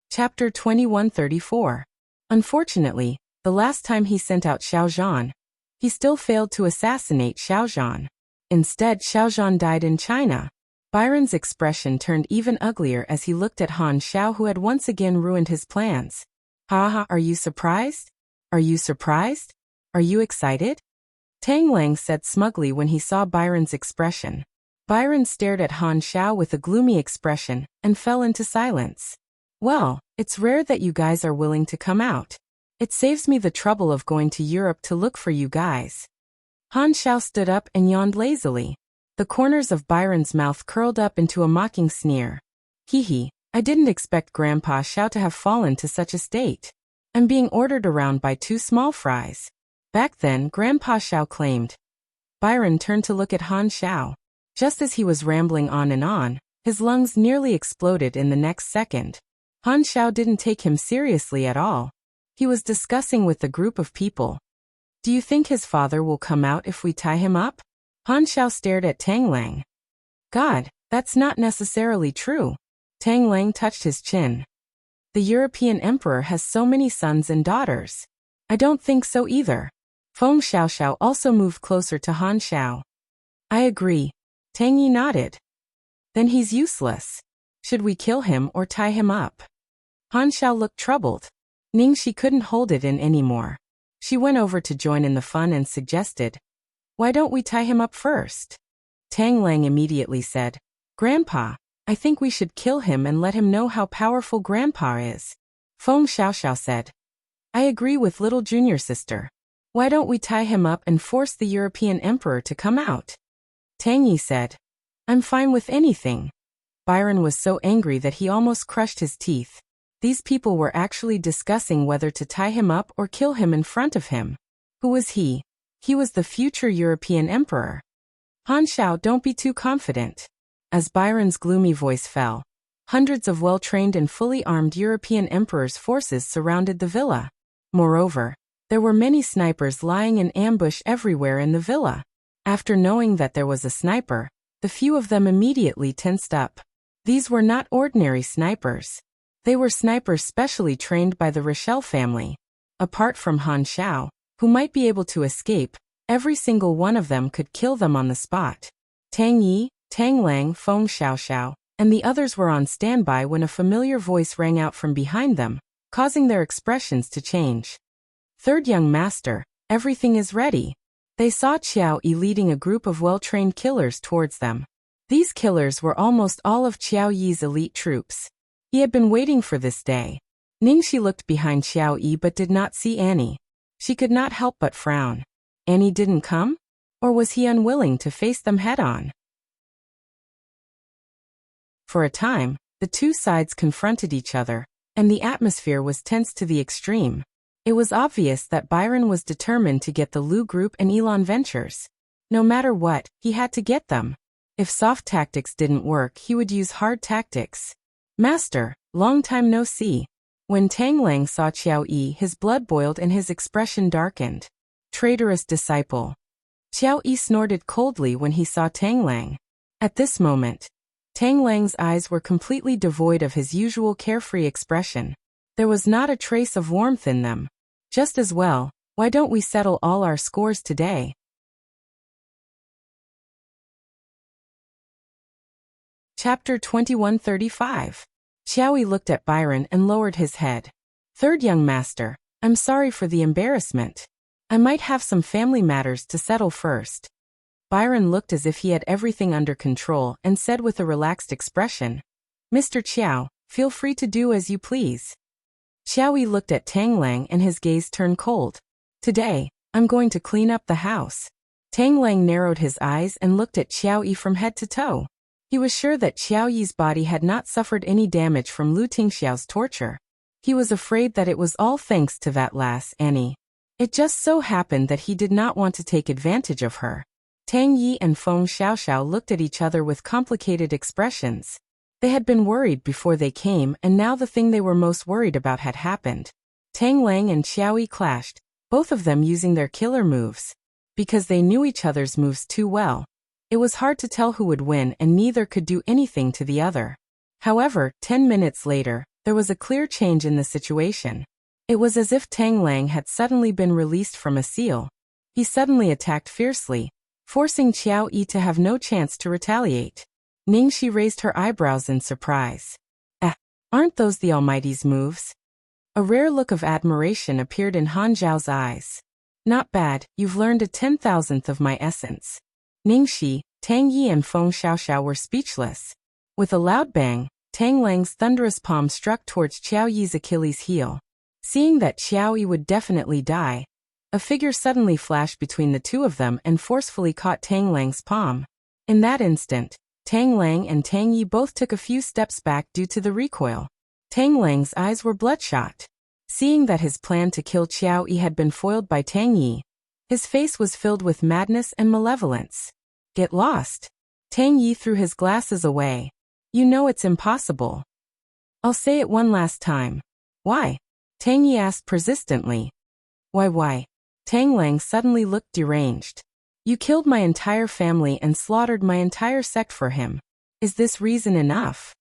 Chapter 2134. Unfortunately, the last time he sent out Xiao Zhan, he still failed to assassinate Xiao Zhan. Instead, Xiao Zhan died in China. Byron's expression turned even uglier as he looked at Han Xiao, who had once again ruined his plans. Haha, are you surprised? Are you surprised? Are you excited? Tang Lang said smugly when he saw Byron's expression. Byron stared at Han Xiao with a gloomy expression and fell into silence. Well, it's rare that you guys are willing to come out. It saves me the trouble of going to Europe to look for you guys. Han Xiao stood up and yawned lazily. The corners of Byron's mouth curled up into a mocking sneer. Hee, I didn't expect Grandpa Xiao to have fallen to such a state. I'm being ordered around by two small fries. Back then, Grandpa Xiao claimed. Byron turned to look at Han Xiao. Just as he was rambling on, his lungs nearly exploded in the next second. Han Xiao didn't take him seriously at all. He was discussing with the group of people. Do you think his father will come out if we tie him up? Han Xiao stared at Tang Lang. God, that's not necessarily true. Tang Lang touched his chin. The European emperor has so many sons and daughters. I don't think so either. Feng Xiaoxiao also moved closer to Han Xiao. I agree. Tang Yi nodded. Then he's useless. Should we kill him or tie him up? Han Xiao looked troubled. Ningxi couldn't hold it in anymore. She went over to join in the fun and suggested, why don't we tie him up first? Tang Lang immediately said, Grandpa, I think we should kill him and let him know how powerful Grandpa is. Feng Xiaoxiao said, I agree with little junior sister. Why don't we tie him up and force the European emperor to come out? Tang Yi said, I'm fine with anything. Byron was so angry that he almost crushed his teeth. These people were actually discussing whether to tie him up or kill him in front of him. Who was he? He was the future European emperor. Han Xiao, don't be too confident. As Byron's gloomy voice fell, hundreds of well-trained and fully armed European emperor's forces surrounded the villa. Moreover, there were many snipers lying in ambush everywhere in the villa. After knowing that there was a sniper, the few of them immediately tensed up. These were not ordinary snipers. They were snipers specially trained by the Rochelle family. Apart from Han Xiao, who might be able to escape, every single one of them could kill them on the spot. Tang Yi, Tang Lang, Feng Xiaoxiao, and the others were on standby when a familiar voice rang out from behind them, causing their expressions to change. Third young master, everything is ready. They saw Qiao Yi leading a group of well-trained killers towards them. These killers were almost all of Qiao Yi's elite troops. He had been waiting for this day. Ningxi looked behind Qiao Yi but did not see Annie. She could not help but frown. Annie didn't come? Or was he unwilling to face them head-on? For a time, the two sides confronted each other, and the atmosphere was tense to the extreme. It was obvious that Byron was determined to get the Lu Group and Elon Ventures. No matter what, he had to get them. If soft tactics didn't work, he would use hard tactics. Master, long time no see. When Tang Lang saw Qiao Yi, his blood boiled and his expression darkened. Traitorous disciple. Qiao Yi snorted coldly when he saw Tang Lang. At this moment, Tang Lang's eyes were completely devoid of his usual carefree expression. There was not a trace of warmth in them. Just as well, Why don't we settle all our scores today? Chapter 2135. Xiaoyi looked at Byron and lowered his head. Third young master, I'm sorry for the embarrassment. I might have some family matters to settle first. Byron looked as if he had everything under control and said with a relaxed expression, Mr. Qiao, feel free to do as you please. Xiaoyi looked at Tang Lang and his gaze turned cold. Today, I'm going to clean up the house. Tang Lang narrowed his eyes and looked at Xiaoyi from head to toe. He was sure that Xiaoyi's body had not suffered any damage from Lu Tingxiao's torture. He was afraid that it was all thanks to that lass, Annie. It just so happened that he did not want to take advantage of her. Tang Yi and Feng Xiaoxiao looked at each other with complicated expressions. They had been worried before they came, and now the thing they were most worried about had happened. Tang Lang and Xiaoyi clashed, both of them using their killer moves. Because they knew each other's moves too well, it was hard to tell who would win, and neither could do anything to the other. However, 10 minutes later, there was a clear change in the situation. It was as if Tang Lang had suddenly been released from a seal. He suddenly attacked fiercely, forcing Qiao Yi to have no chance to retaliate. Ningxi raised her eyebrows in surprise. Aren't those the Almighty's moves? A rare look of admiration appeared in Han Zhao's eyes. Not bad, you've learned a 10,000th of my essence. Ningxi, Tang Yi and Feng Xiaoxiao were speechless. With a loud bang, Tang Lang's thunderous palm struck towards Qiao Yi's Achilles heel. Seeing that Qiao Yi would definitely die, a figure suddenly flashed between the two of them and forcefully caught Tang Lang's palm. In that instant, Tang Lang and Tang Yi both took a few steps back due to the recoil. Tang Lang's eyes were bloodshot. Seeing that his plan to kill Qiao Yi had been foiled by Tang Yi, his face was filled with madness and malevolence. Get lost. Tang Yi threw his glasses away. You know it's impossible. I'll say it one last time. Why? Tang Yi asked persistently. Why? Tang Lang suddenly looked deranged. You killed my entire family and slaughtered my entire sect for him. Is this reason enough?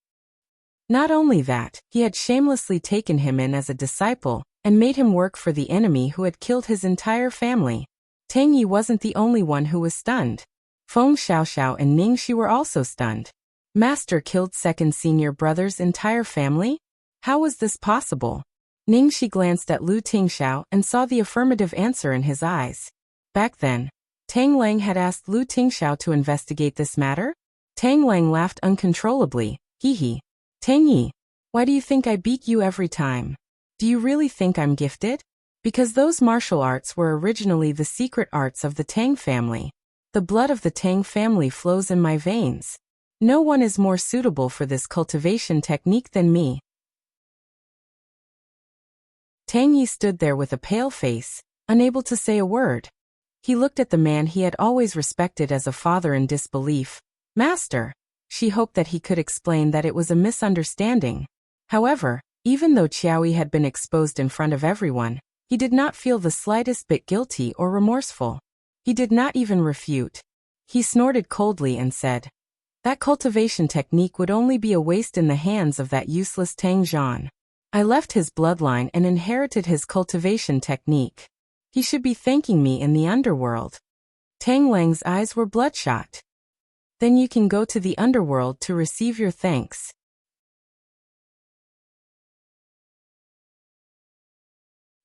Not only that, he had shamelessly taken him in as a disciple and made him work for the enemy who had killed his entire family. Tang Yi wasn't the only one who was stunned. Feng Xiaoxiao and Ningxi were also stunned. Master killed second senior brother's entire family? How was this possible? Ningxi glanced at Lu Tingxiao and saw the affirmative answer in his eyes. Back then, Tang Lang had asked Lu Tingxiao to investigate this matter? Tang Lang laughed uncontrollably. Hee. Tang Yi, why do you think I beat you every time? Do you really think I'm gifted? Because those martial arts were originally the secret arts of the Tang family. The blood of the Tang family flows in my veins. No one is more suitable for this cultivation technique than me. Tang Yi stood there with a pale face, unable to say a word. He looked at the man he had always respected as a father in disbelief. Master. She hoped that he could explain that it was a misunderstanding. However, even though Qiao Yi had been exposed in front of everyone, he did not feel the slightest bit guilty or remorseful. He did not even refute. He snorted coldly and said, that cultivation technique would only be a waste in the hands of that useless Tang Zhan. I left his bloodline and inherited his cultivation technique. He should be thanking me in the underworld. Tang Lang's eyes were bloodshot. Then you can go to the underworld to receive your thanks.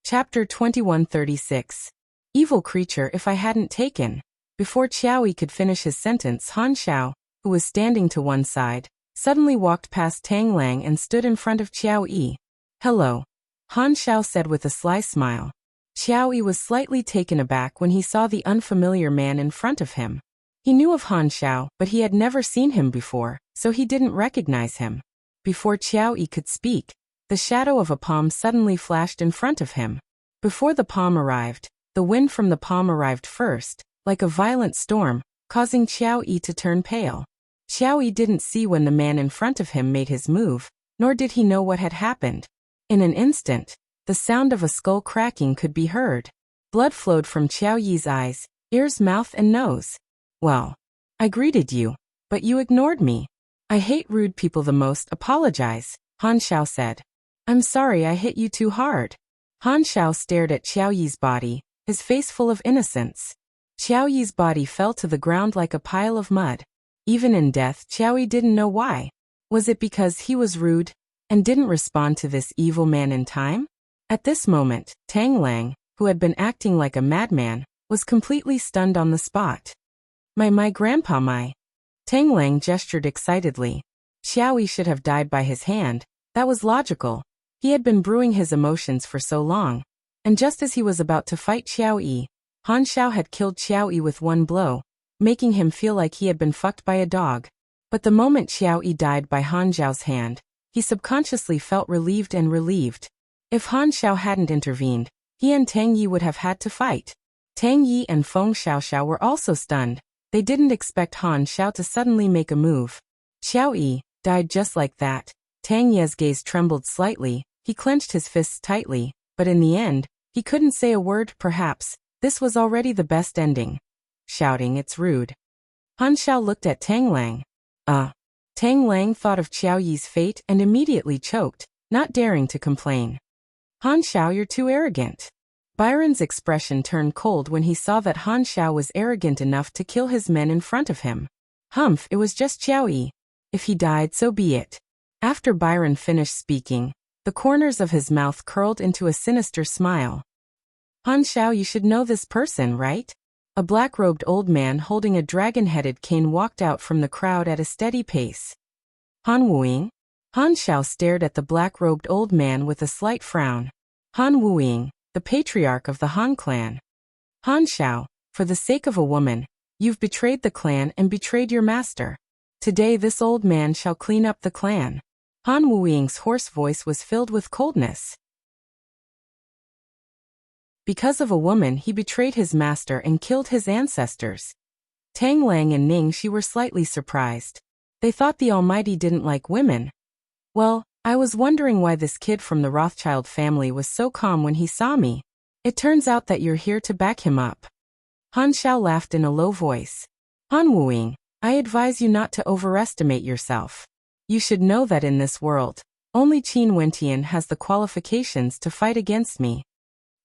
Chapter 2136. Evil creature if I hadn't taken. Before Qiao Yi could finish his sentence, Han Xiao, who was standing to one side, suddenly walked past Tang Lang and stood in front of Qiao Yi. Hello. Han Xiao said with a sly smile. Qiao Yi was slightly taken aback when he saw the unfamiliar man in front of him. He knew of Han Xiao, but he had never seen him before, so he didn't recognize him. Before Qiao Yi could speak, the shadow of a palm suddenly flashed in front of him. Before the palm arrived, the wind from the palm arrived first, like a violent storm, causing Qiao Yi to turn pale. Qiao Yi didn't see when the man in front of him made his move, nor did he know what had happened. In an instant, the sound of a skull cracking could be heard. Blood flowed from Qiao Yi's eyes, ears, mouth, and nose. Well, I greeted you, but you ignored me. I hate rude people the most. Apologize, Han Xiao said. I'm sorry I hit you too hard. Han Xiao stared at Qiao Yi's body, his face full of innocence. Qiao Yi's body fell to the ground like a pile of mud. Even in death, Qiao Yi didn't know why. Was it because he was rude and didn't respond to this evil man in time? At this moment, Tang Lang, who had been acting like a madman, was completely stunned on the spot. My grandpa, my. Tang Lang gestured excitedly. Qiao Yi should have died by his hand. That was logical. He had been brewing his emotions for so long. And just as he was about to fight Qiao Yi, Han Xiao had killed Qiao Yi with one blow, making him feel like he had been fucked by a dog. But the moment Qiao Yi died by Han Xiao's hand, he subconsciously felt relieved and relieved. If Han Xiao hadn't intervened, he and Tang Yi would have had to fight. Tang Yi and Feng Xiaoxiao were also stunned. They didn't expect Han Xiao to suddenly make a move. Qiao Yi died just like that. Tang Yi's gaze trembled slightly. He clenched his fists tightly, but in the end, he couldn't say a word. Perhaps this was already the best ending. Shouting, "It's rude." Han Xiao looked at Tang Lang. Tang Lang thought of Qiao Yi's fate and immediately choked, not daring to complain. Han Xiao, you're too arrogant. Byron's expression turned cold when he saw that Han Xiao was arrogant enough to kill his men in front of him. Humph, it was just Qiao Yi. If he died, so be it. After Byron finished speaking, the corners of his mouth curled into a sinister smile. Han Xiao, you should know this person, right? A black-robed old man holding a dragon-headed cane walked out from the crowd at a steady pace. Han Wuying? Han Xiao stared at the black-robed old man with a slight frown. Han Wuying, the patriarch of the Han clan. Han Xiao, for the sake of a woman, you've betrayed the clan and betrayed your master. Today this old man shall clean up the clan. Han Wuying's hoarse voice was filled with coldness. Because of a woman he betrayed his master and killed his ancestors. Tang Lang and Ning Shi were slightly surprised. They thought the Almighty didn't like women. Well, I was wondering why this kid from the Rothschild family was so calm when he saw me. It turns out that you're here to back him up. Han Xiao laughed in a low voice. Han Wuying, I advise you not to overestimate yourself. You should know that in this world, only Qin Wentian has the qualifications to fight against me.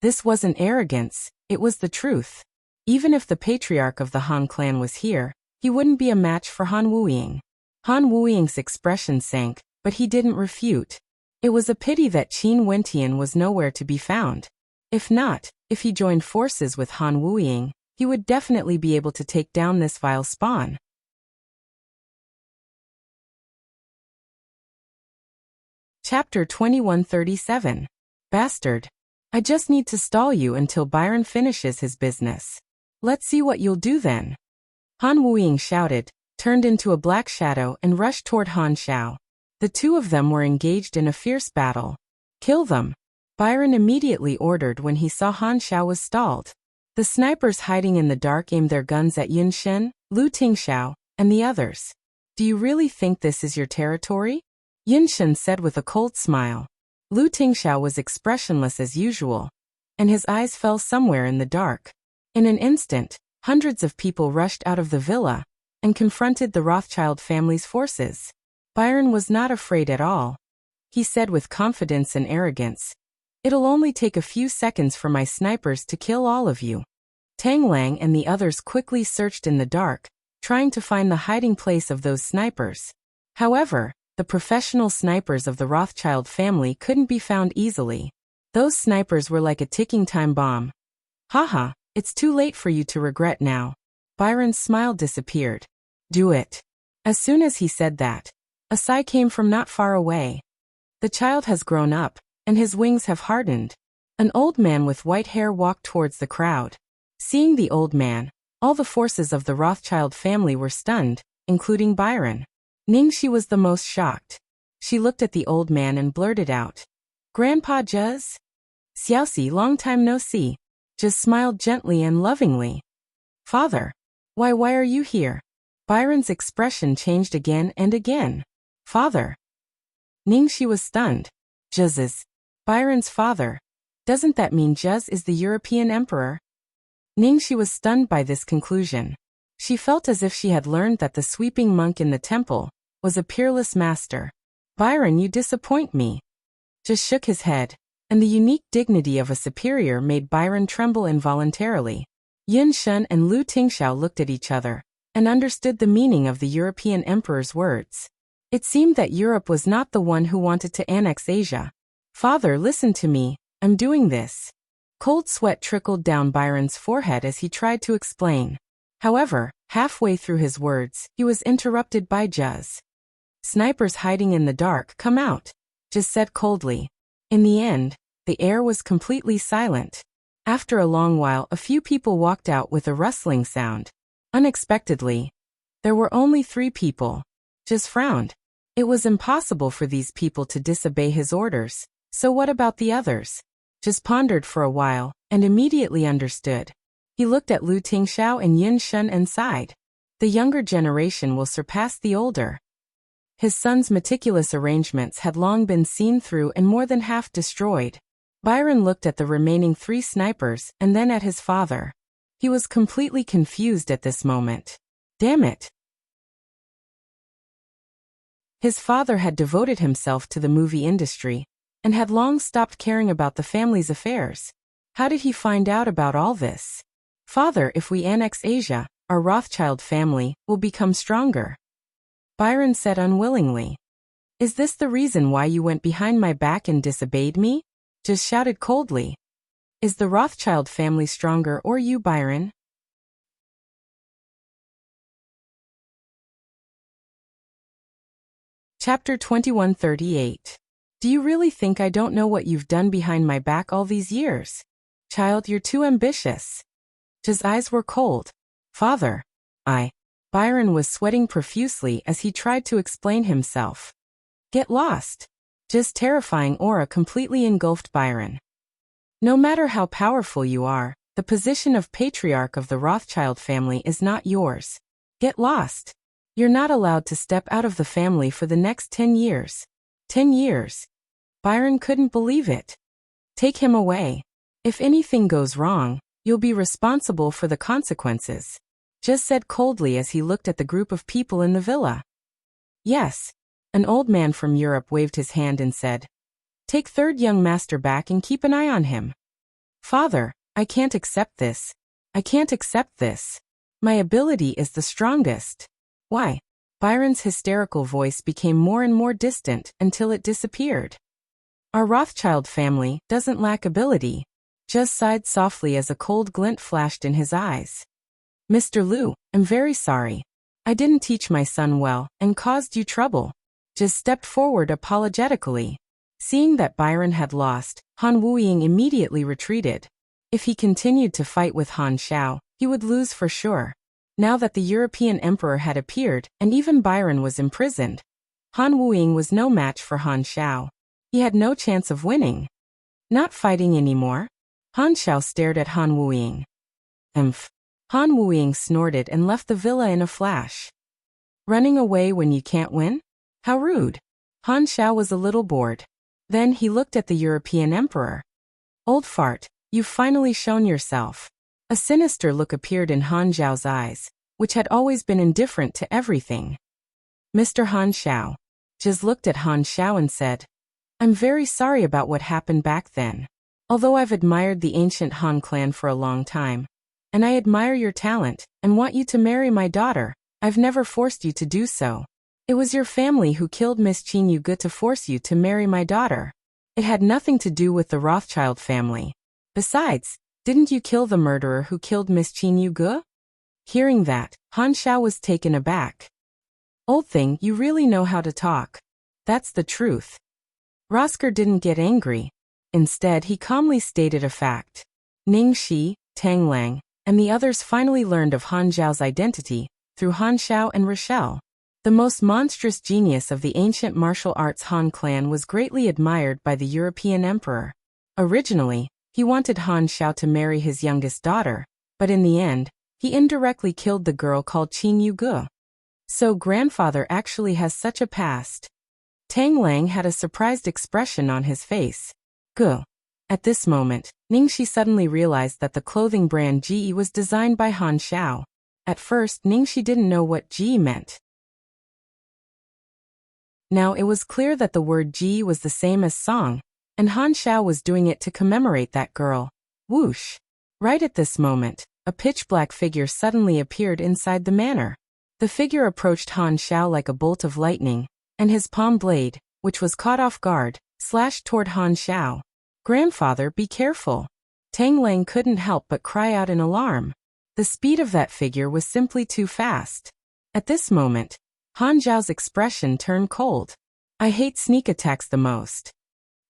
This wasn't arrogance, it was the truth. Even if the patriarch of the Han clan was here, he wouldn't be a match for Han Wuying. Han Wuying's expression sank, but he didn't refute. It was a pity that Qin Wentian was nowhere to be found. If he joined forces with Han Wuying, he would definitely be able to take down this vile spawn. Chapter 2137. Bastard. I just need to stall you until Byron finishes his business. Let's see what you'll do then. Han Wuying shouted, turned into a black shadow and rushed toward Han Xiao. The two of them were engaged in a fierce battle. Kill them. Byron immediately ordered when he saw Han Xiao was stalled. The snipers hiding in the dark aimed their guns at Yun Shen, Lu Tingxiao, and the others. Do you really think this is your territory? Yun Shen said with a cold smile. Lu Tingxiao was expressionless as usual, and his eyes fell somewhere in the dark. In an instant, hundreds of people rushed out of the villa and confronted the Rothschild family's forces. Byron was not afraid at all. He said with confidence and arrogance, "It'll only take a few seconds for my snipers to kill all of you." Tang Lang and the others quickly searched in the dark, trying to find the hiding place of those snipers. However, the professional snipers of the Rothschild family couldn't be found easily. Those snipers were like a ticking time bomb. Haha, it's too late for you to regret now. Byron's smile disappeared. Do it. As soon as he said that, a sigh came from not far away. The child has grown up, and his wings have hardened. An old man with white hair walked towards the crowd. Seeing the old man, all the forces of the Rothschild family were stunned, including Byron. Ning Shi was the most shocked. She looked at the old man and blurted out, "Grandpa Juz?" "Xiaoxi, long time no see." Juz smiled gently and lovingly. "Father. Why are you here?" Byron's expression changed again and again. "Father." Ning Shi was stunned. Juz, Byron's father. Doesn't that mean Juz is the European emperor? Ning Shi was stunned by this conclusion. She felt as if she had learned that the sweeping monk in the temple was a peerless master. "Byron, you disappoint me." Just shook his head. and the unique dignity of a superior made Byron tremble involuntarily. Yin Shun and Lu Tingxiao looked at each other and understood the meaning of the European emperor's words. It seemed that Europe was not the one who wanted to annex Asia. Father, listen to me, I'm doing this. Cold sweat trickled down Byron's forehead as he tried to explain. However, halfway through his words, he was interrupted by Juz. Snipers hiding in the dark, come out, Juz said coldly. In the end, the air was completely silent. After a long while, a few people walked out with a rustling sound. Unexpectedly, there were only 3 people. Juz frowned. It was impossible for these people to disobey his orders, so what about the others? Juz pondered for a while, and immediately understood. He looked at Lu Tingxiao and Yin Shun and sighed. The younger generation will surpass the older. His son's meticulous arrangements had long been seen through and more than half destroyed. Byron looked at the remaining 3 snipers and then at his father. He was completely confused at this moment. Damn it! His father had devoted himself to the movie industry and had long stopped caring about the family's affairs. How did he find out about all this? Father, if we annex Asia, our Rothschild family will become stronger. Byron said unwillingly. Is this the reason why you went behind my back and disobeyed me? Just shouted coldly. Is the Rothschild family stronger or you, Byron? Chapter 2138. Do you really think I don't know what you've done behind my back all these years? Child, you're too ambitious. His eyes were cold. Father, Byron was sweating profusely as he tried to explain himself. Get lost. Just terrifying aura completely engulfed Byron. No matter how powerful you are, the position of patriarch of the Rothschild family is not yours. Get lost. You're not allowed to step out of the family for the next 10 years. 10 years. Byron couldn't believe it. Take him away. If anything goes wrong, you'll be responsible for the consequences. Just said coldly as he looked at the group of people in the villa. Yes. An old man from Europe waved his hand and said, take third young master back and keep an eye on him. Father, I can't accept this. I can't accept this. My ability is the strongest. Why? Byron's hysterical voice became more and more distant until it disappeared. Our Rothschild family doesn't lack ability. Just sighed softly as a cold glint flashed in his eyes. Mr. Liu, I'm very sorry. I didn't teach my son well and caused you trouble. Just stepped forward apologetically. Seeing that Byron had lost, Han Wuying immediately retreated. If he continued to fight with Han Xiao, he would lose for sure. Now that the European emperor had appeared and even Byron was imprisoned, Han Wuying was no match for Han Xiao. He had no chance of winning. Not fighting anymore? Han Xiao stared at Han Wuying. Han Wuying snorted and left the villa in a flash. Running away when you can't win? How rude. Han Xiao was a little bored. Then he looked at the European emperor. Old fart, you've finally shown yourself. A sinister look appeared in Han Xiao's eyes, which had always been indifferent to everything. Mr. Han Xiao. Just looked at Han Xiao and said, I'm very sorry about what happened back then. Although I've admired the ancient Han clan for a long time, and I admire your talent and want you to marry my daughter, I've never forced you to do so. It was your family who killed Miss Qin Yuge to force you to marry my daughter. It had nothing to do with the Rothschild family. Besides, didn't you kill the murderer who killed Miss Qin Yuge? Hearing that, Han Xiao was taken aback. Old thing, you really know how to talk. That's the truth. Rosker didn't get angry. Instead, he calmly stated a fact. Ning Shi, Tang Lang, and the others finally learned of Han Zhao's identity through Han Xiao and Rochelle. The most monstrous genius of the ancient martial arts Han clan was greatly admired by the European emperor. Originally, he wanted Han Xiao to marry his youngest daughter, but in the end, he indirectly killed the girl called Qin Yuge. So grandfather actually has such a past. Tang Lang had a surprised expression on his face. Guh. At this moment, Ningxi suddenly realized that the clothing brand GE was designed by Han Xiao. At first, Ningxi didn't know what GE meant. Now it was clear that the word GE was the same as song, and Han Xiao was doing it to commemorate that girl. Whoosh! Right at this moment, a pitch-black figure suddenly appeared inside the manor. The figure approached Han Xiao like a bolt of lightning, and his palm blade, which was caught off guard, slashed toward Han Xiao. "Grandfather, be careful!" Tang Lang couldn't help but cry out in alarm. The speed of that figure was simply too fast. At this moment, Han Xiao's expression turned cold. "I hate sneak attacks the most."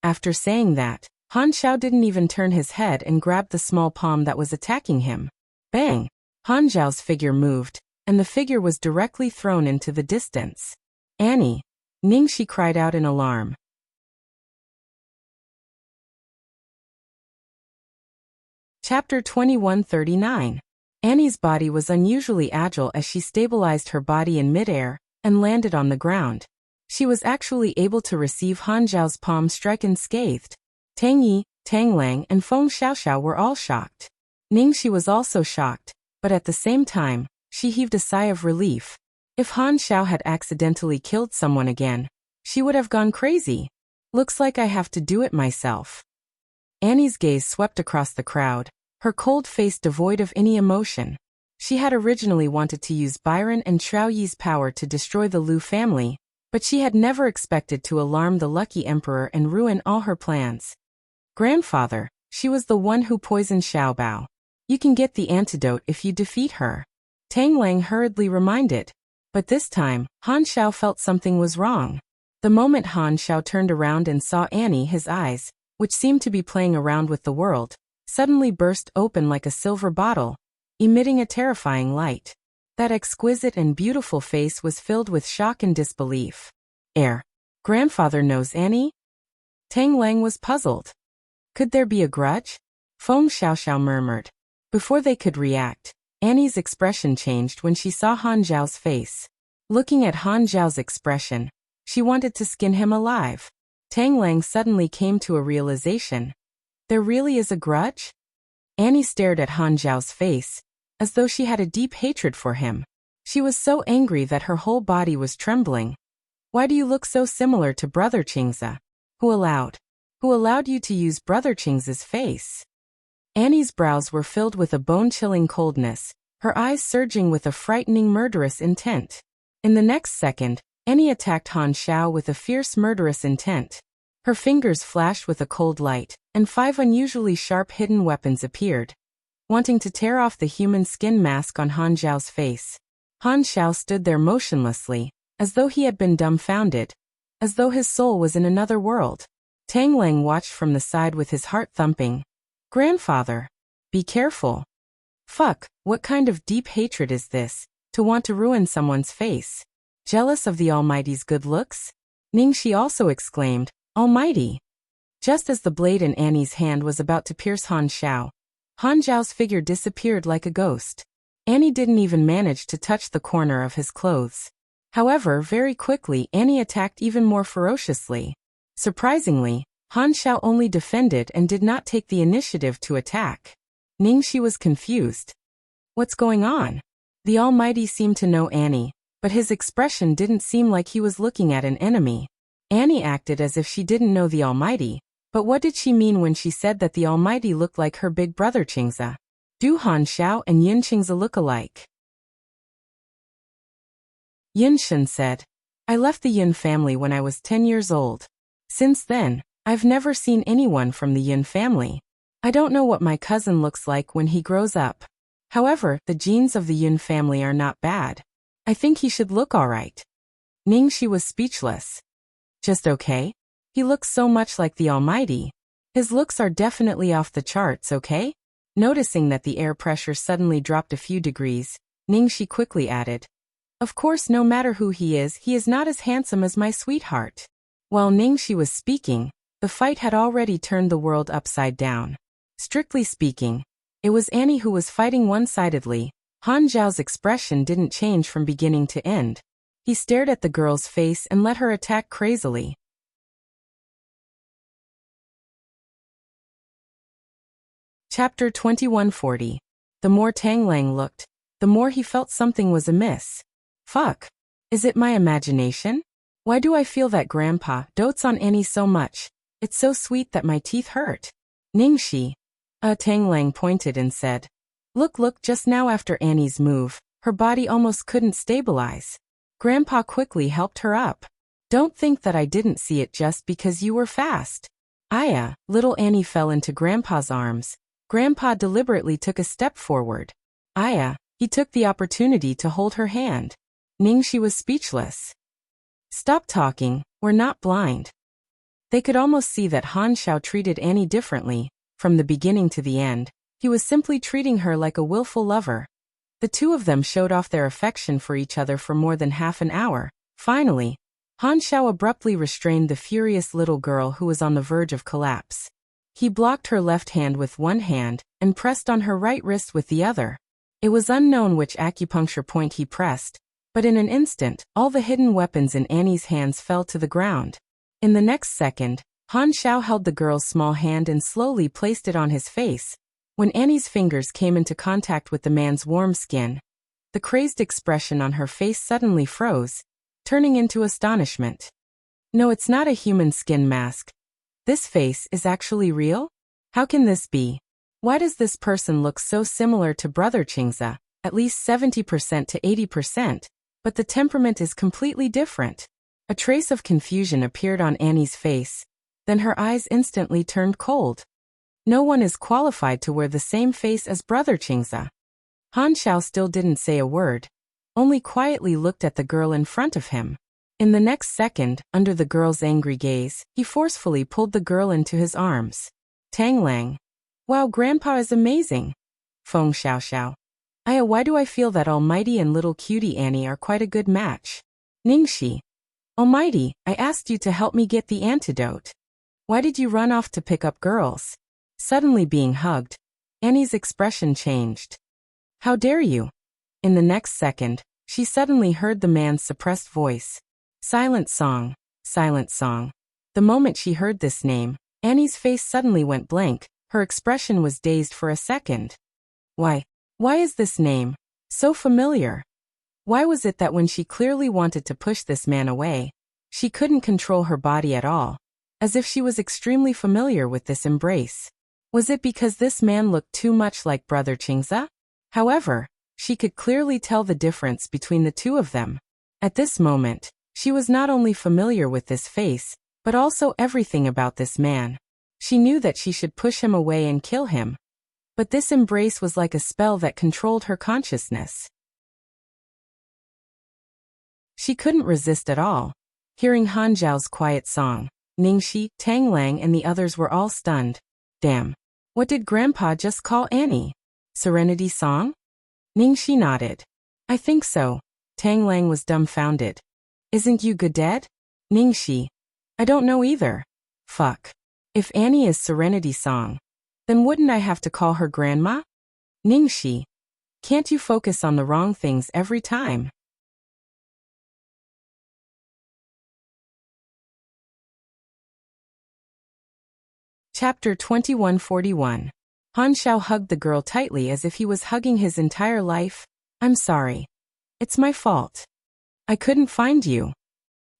After saying that, Han Xiao didn't even turn his head and grabbed the small palm that was attacking him. Bang! Han Xiao's figure moved, and the figure was directly thrown into the distance. "Annie!" Ningxi cried out in alarm. Chapter 2139. Annie's body was unusually agile as she stabilized her body in midair and landed on the ground. She was actually able to receive Han Xiao's palm strike unscathed. Tang Yi, Tang Lang, and Feng Xiaoxiao were all shocked. Ningxi was also shocked, but at the same time, she heaved a sigh of relief. If Han Xiao had accidentally killed someone again, she would have gone crazy. "Looks like I have to do it myself." Annie's gaze swept across the crowd, her cold face devoid of any emotion. She had originally wanted to use Byron and Shao Yi's power to destroy the Lu family, but she had never expected to alarm the lucky emperor and ruin all her plans. "Grandfather, she was the one who poisoned Xiaobao. You can get the antidote if you defeat her," Tang Lang hurriedly reminded. But this time, Han Xiao felt something was wrong. The moment Han Xiao turned around and saw Annie, his eyes, which seemed to be playing around with the world, suddenly burst open like a silver bottle, emitting a terrifying light. That exquisite and beautiful face was filled with shock and disbelief. Grandfather knows Annie?" Tang Lang was puzzled. Could there be a grudge? Feng Xiaoxiao murmured. Before they could react, Annie's expression changed when she saw Han Zhao's face. Looking at Han Zhao's expression, she wanted to skin him alive. Tang Lang suddenly came to a realization. There really is a grudge? Annie stared at Han Zhao's face, as though she had a deep hatred for him. She was so angry that her whole body was trembling. "Why do you look so similar to Brother Qingzi? Who allowed you to use Brother Qingzi's face?" Annie's brows were filled with a bone-chilling coldness, her eyes surging with a frightening murderous intent. In the next second, Annie attacked Han Xiao with a fierce murderous intent. Her fingers flashed with a cold light, and 5 unusually sharp hidden weapons appeared, wanting to tear off the human skin mask on Han Xiao's face. Han Xiao stood there motionlessly, as though he had been dumbfounded, as though his soul was in another world. Tang Lang watched from the side with his heart thumping. "Grandfather, be careful." "Fuck, what kind of deep hatred is this, to want to ruin someone's face? Jealous of the Almighty's good looks?" Ningxi also exclaimed, "Almighty." Just as the blade in Annie's hand was about to pierce Han Zhao's figure disappeared like a ghost. Annie didn't even manage to touch the corner of his clothes. However, very quickly Annie attacked even more ferociously. Surprisingly, Han Xiao only defended and did not take the initiative to attack. Ningxi was confused. What's going on? The Almighty seemed to know Annie, but his expression didn't seem like he was looking at an enemy. Annie acted as if she didn't know the Almighty, but what did she mean when she said that the Almighty looked like her big brother Qingzi? Do Han Xiao and Yin Qingzi look alike? Yin Shen said, "I left the Yin family when I was 10 years old. Since then, I've never seen anyone from the Yin family. I don't know what my cousin looks like when he grows up. However, the genes of the Yin family are not bad. I think he should look alright." Ningxi was speechless. "Just okay? He looks so much like the Almighty. His looks are definitely off the charts, okay?" Noticing that the air pressure suddenly dropped a few degrees, Ningxi quickly added, "Of course, no matter who he is not as handsome as my sweetheart." While Ningxi was speaking, the fight had already turned the world upside down. Strictly speaking, it was Annie who was fighting one-sidedly. Han Zhao's expression didn't change from beginning to end. He stared at the girl's face and let her attack crazily. Chapter 2140. The more Tang Lang looked, the more he felt something was amiss. Fuck. Is it my imagination? Why do I feel that Grandpa dotes on Annie so much, It's so sweet that my teeth hurt. Ningxi. Tang Lang pointed and said. Look, just now after Annie's move, her body almost couldn't stabilize. Grandpa quickly helped her up. Don't think that I didn't see it just because you were fast. Aya, little Annie fell into Grandpa's arms. Grandpa deliberately took a step forward. Aya, he took the opportunity to hold her hand. Ningxi was speechless. Stop talking, we're not blind. They could almost see that Han Xiao treated Annie differently. From the beginning to the end, he was simply treating her like a willful lover. The two of them showed off their affection for each other for more than half an hour. Finally, Han Xiao abruptly restrained the furious little girl who was on the verge of collapse. He blocked her left hand with one hand and pressed on her right wrist with the other. It was unknown which acupuncture point he pressed, but in an instant, all the hidden weapons in Annie's hands fell to the ground. In the next second, Han Xiao held the girl's small hand and slowly placed it on his face. When Annie's fingers came into contact with the man's warm skin, the crazed expression on her face suddenly froze, turning into astonishment. No, it's not a human skin mask. This face is actually real? How can this be? Why does this person look so similar to Brother Qingze, at least 70% to 80%, but the temperament is completely different? A trace of confusion appeared on Annie's face, then her eyes instantly turned cold. No one is qualified to wear the same face as Brother Qingze. Han Xiao still didn't say a word, only quietly looked at the girl in front of him. In the next second, under the girl's angry gaze, he forcefully pulled the girl into his arms. Tang Lang. Wow, Grandpa is amazing. Feng Xiao. Aya, why do I feel that Almighty and little cutie Annie are quite a good match? Ningxi. Almighty, I asked you to help me get the antidote. Why did you run off to pick up girls? Suddenly being hugged, Annie's expression changed. How dare you? In the next second, she suddenly heard the man's suppressed voice. Silent song, silent song. The moment she heard this name, Annie's face suddenly went blank, her expression was dazed for a second. Why is this name so familiar? Why was it that when she clearly wanted to push this man away, she couldn't control her body at all, as if she was extremely familiar with this embrace? Was it because this man looked too much like Brother Qingze? However, she could clearly tell the difference between the two of them. At this moment, she was not only familiar with this face, but also everything about this man. She knew that she should push him away and kill him. But this embrace was like a spell that controlled her consciousness. She couldn't resist at all. Hearing Han Zhao's quiet song, Ningxi, Tang Lang and the others were all stunned. Damn. What did Grandpa just call Annie? Serenity Song? Ningxi nodded. I think so. Tang Lang was dumbfounded. Isn't Yuga dead? Ningxi. I don't know either. Fuck. If Annie is Serenity Song, then wouldn't I have to call her Grandma? Ningxi. Can't you focus on the wrong things every time? Chapter 2141. Han Xiao hugged the girl tightly as if he was hugging his entire life. I'm sorry. It's my fault. I couldn't find you.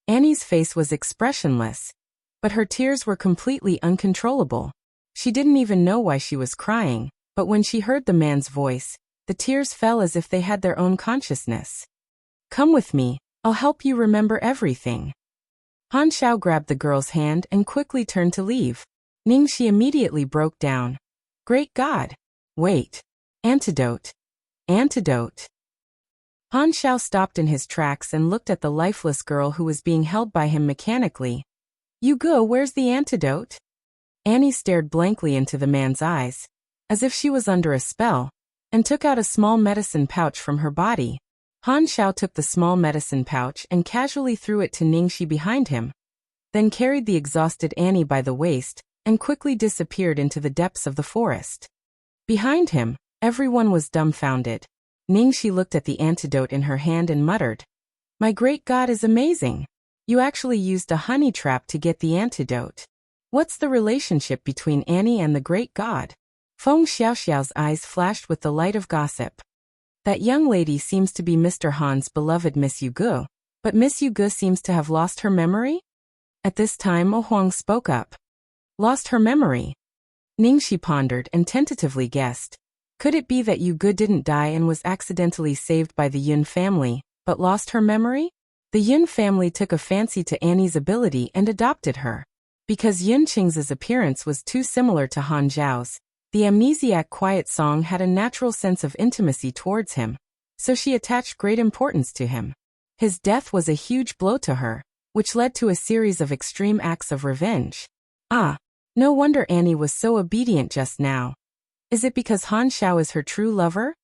Annie's face was expressionless, but her tears were completely uncontrollable. She didn't even know why she was crying, but when she heard the man's voice, the tears fell as if they had their own consciousness. Come with me, I'll help you remember everything. Han Xiao grabbed the girl's hand and quickly turned to leave. Ningxi immediately broke down. Great God! Wait. Antidote. Antidote. Han Xiao stopped in his tracks and looked at the lifeless girl who was being held by him mechanically. Yugo, where's the antidote? Annie stared blankly into the man's eyes, as if she was under a spell, and took out a small medicine pouch from her body. Han Xiao took the small medicine pouch and casually threw it to Ningxi behind him, then carried the exhausted Annie by the waist, and quickly disappeared into the depths of the forest. Behind him, everyone was dumbfounded. Ningxi looked at the antidote in her hand and muttered, My great God is amazing. You actually used a honey trap to get the antidote. What's the relationship between Annie and the great God? Feng Xiaoxiao's eyes flashed with the light of gossip. That young lady seems to be Mr. Han's beloved Miss Yugu, but Miss Yugu seems to have lost her memory? At this time, Oh Huang spoke up. Lost her memory. Ningxi pondered and tentatively guessed. Could it be that Yu Ge didn't die and was accidentally saved by the Yun family, but lost her memory? The Yun family took a fancy to Annie's ability and adopted her. Because Yun Qing's appearance was too similar to Han Zhao's, the amnesiac Quiet Song had a natural sense of intimacy towards him, so she attached great importance to him. His death was a huge blow to her, which led to a series of extreme acts of revenge. Ah, no wonder Annie was so obedient just now. Is it because Han Xiao is her true lover?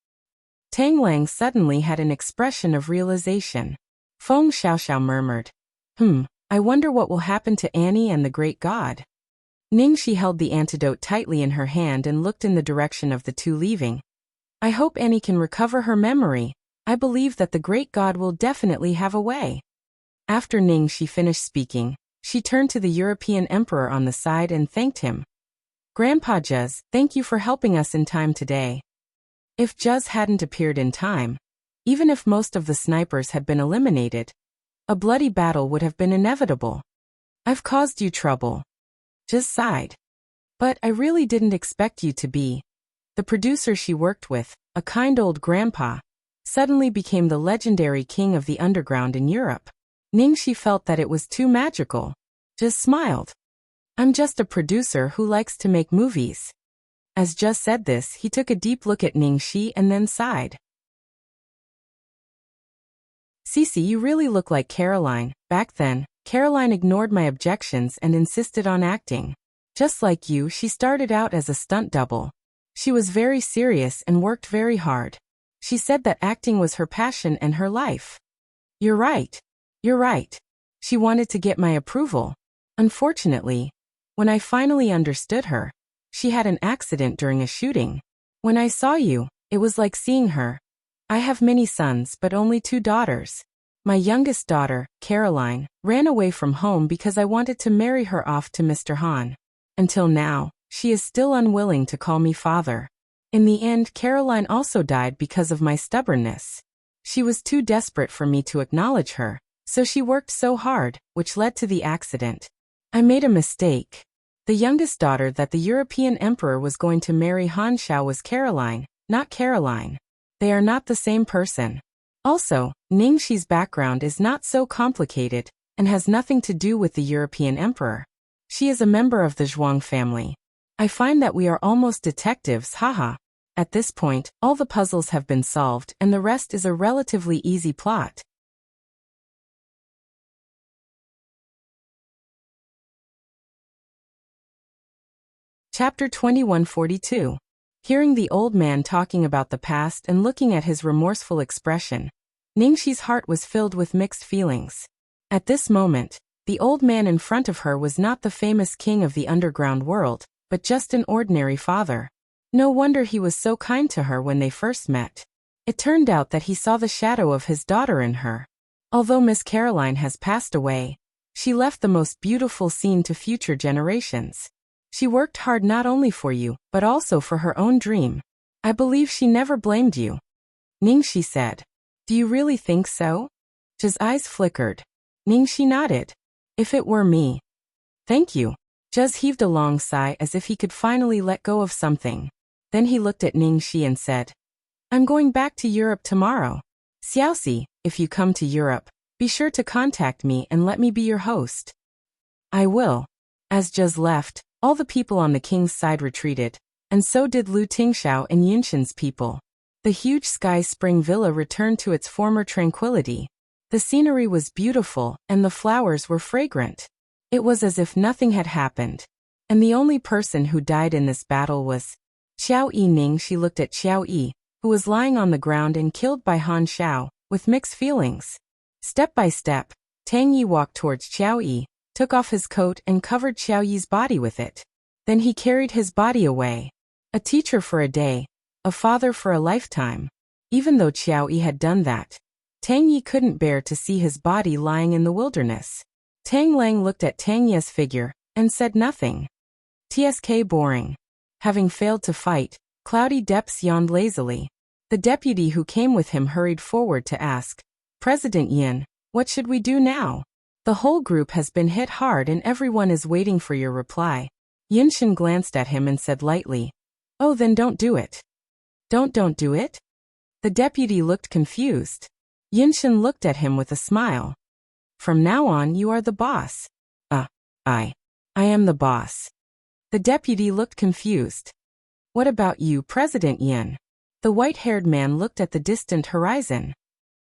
Tang Lang suddenly had an expression of realization. Feng Xiaoxiao murmured, I wonder what will happen to Annie and the great god. Ningxi held the antidote tightly in her hand and looked in the direction of the two leaving. I hope Annie can recover her memory. I believe that the great god will definitely have a way. After Ningxi finished speaking, she turned to the European emperor on the side and thanked him. Grandpa Juz, thank you for helping us in time today. If Juz hadn't appeared in time, even if most of the snipers had been eliminated, a bloody battle would have been inevitable. I've caused you trouble. Juz sighed. But I really didn't expect you to be. The producer she worked with, a kind old grandpa, suddenly became the legendary king of the underground in Europe. Ningxi felt that it was too magical. Juz smiled. I'm just a producer who likes to make movies. As Juz said this, he took a deep look at Ningxi and then sighed. Cece, you really look like Caroline. Back then, Caroline ignored my objections and insisted on acting. Just like you, she started out as a stunt double. She was very serious and worked very hard. She said that acting was her passion and her life. You're right. You're right. She wanted to get my approval. Unfortunately, when I finally understood her, she had an accident during a shooting. When I saw you, it was like seeing her. I have many sons but only 2 daughters. My youngest daughter, Caroline, ran away from home because I wanted to marry her off to Mr. Han. Until now, she is still unwilling to call me father. In the end, Caroline also died because of my stubbornness. She was too desperate for me to acknowledge her, so she worked so hard, which led to the accident. I made a mistake. The youngest daughter that the European emperor was going to marry Han Xiao was Caroline, not Caroline. They are not the same person. Also, Ningxi's background is not so complicated and has nothing to do with the European emperor. She is a member of the Zhuang family. I find that we are almost detectives, haha. At this point, all the puzzles have been solved and the rest is a relatively easy plot. Chapter 2142. Hearing the old man talking about the past and looking at his remorseful expression, Ningxi's heart was filled with mixed feelings. At this moment, the old man in front of her was not the famous king of the underground world, but just an ordinary father. No wonder he was so kind to her when they first met. It turned out that he saw the shadow of his daughter in her. Although Miss Caroline has passed away, she left the most beautiful scene to future generations. She worked hard not only for you, but also for her own dream. I believe she never blamed you. Ningxi said. Do you really think so? Zh's eyes flickered. Ningxi nodded. If it were me. Thank you. Zhuz heaved a long sigh as if he could finally let go of something. Then he looked at Ningxi and said, I'm going back to Europe tomorrow. Xiaoxi, if you come to Europe, be sure to contact me and let me be your host. I will. As Zhuz left, all the people on the king's side retreated, and so did Lu Tingxiao and Yunshan's people. The huge Sky Spring Villa returned to its former tranquility. The scenery was beautiful, and the flowers were fragrant. It was as if nothing had happened. And the only person who died in this battle was Xiao Yi. Ningxi looked at Xiao Yi, who was lying on the ground and killed by Han Xiao, with mixed feelings. Step by step, Tang Yi walked towards Xiao Yi, took off his coat and covered Xiao Yi's body with it. Then he carried his body away. A teacher for a day, a father for a lifetime. Even though Xiao Yi had done that, Tang Yi couldn't bear to see his body lying in the wilderness. Tang Lang looked at Tang Yi's figure and said nothing. TSK boring. Having failed to fight, Cloudy Depths yawned lazily. The deputy who came with him hurried forward to ask, President Yin, what should we do now? The whole group has been hit hard and everyone is waiting for your reply. Yunshin glanced at him and said lightly, "Oh, then don't do it." Don't do it? The deputy looked confused. Yunshin looked at him with a smile. "From now on you are the boss." I am the boss." The deputy looked confused. "What about you, President Yin?" The white-haired man looked at the distant horizon.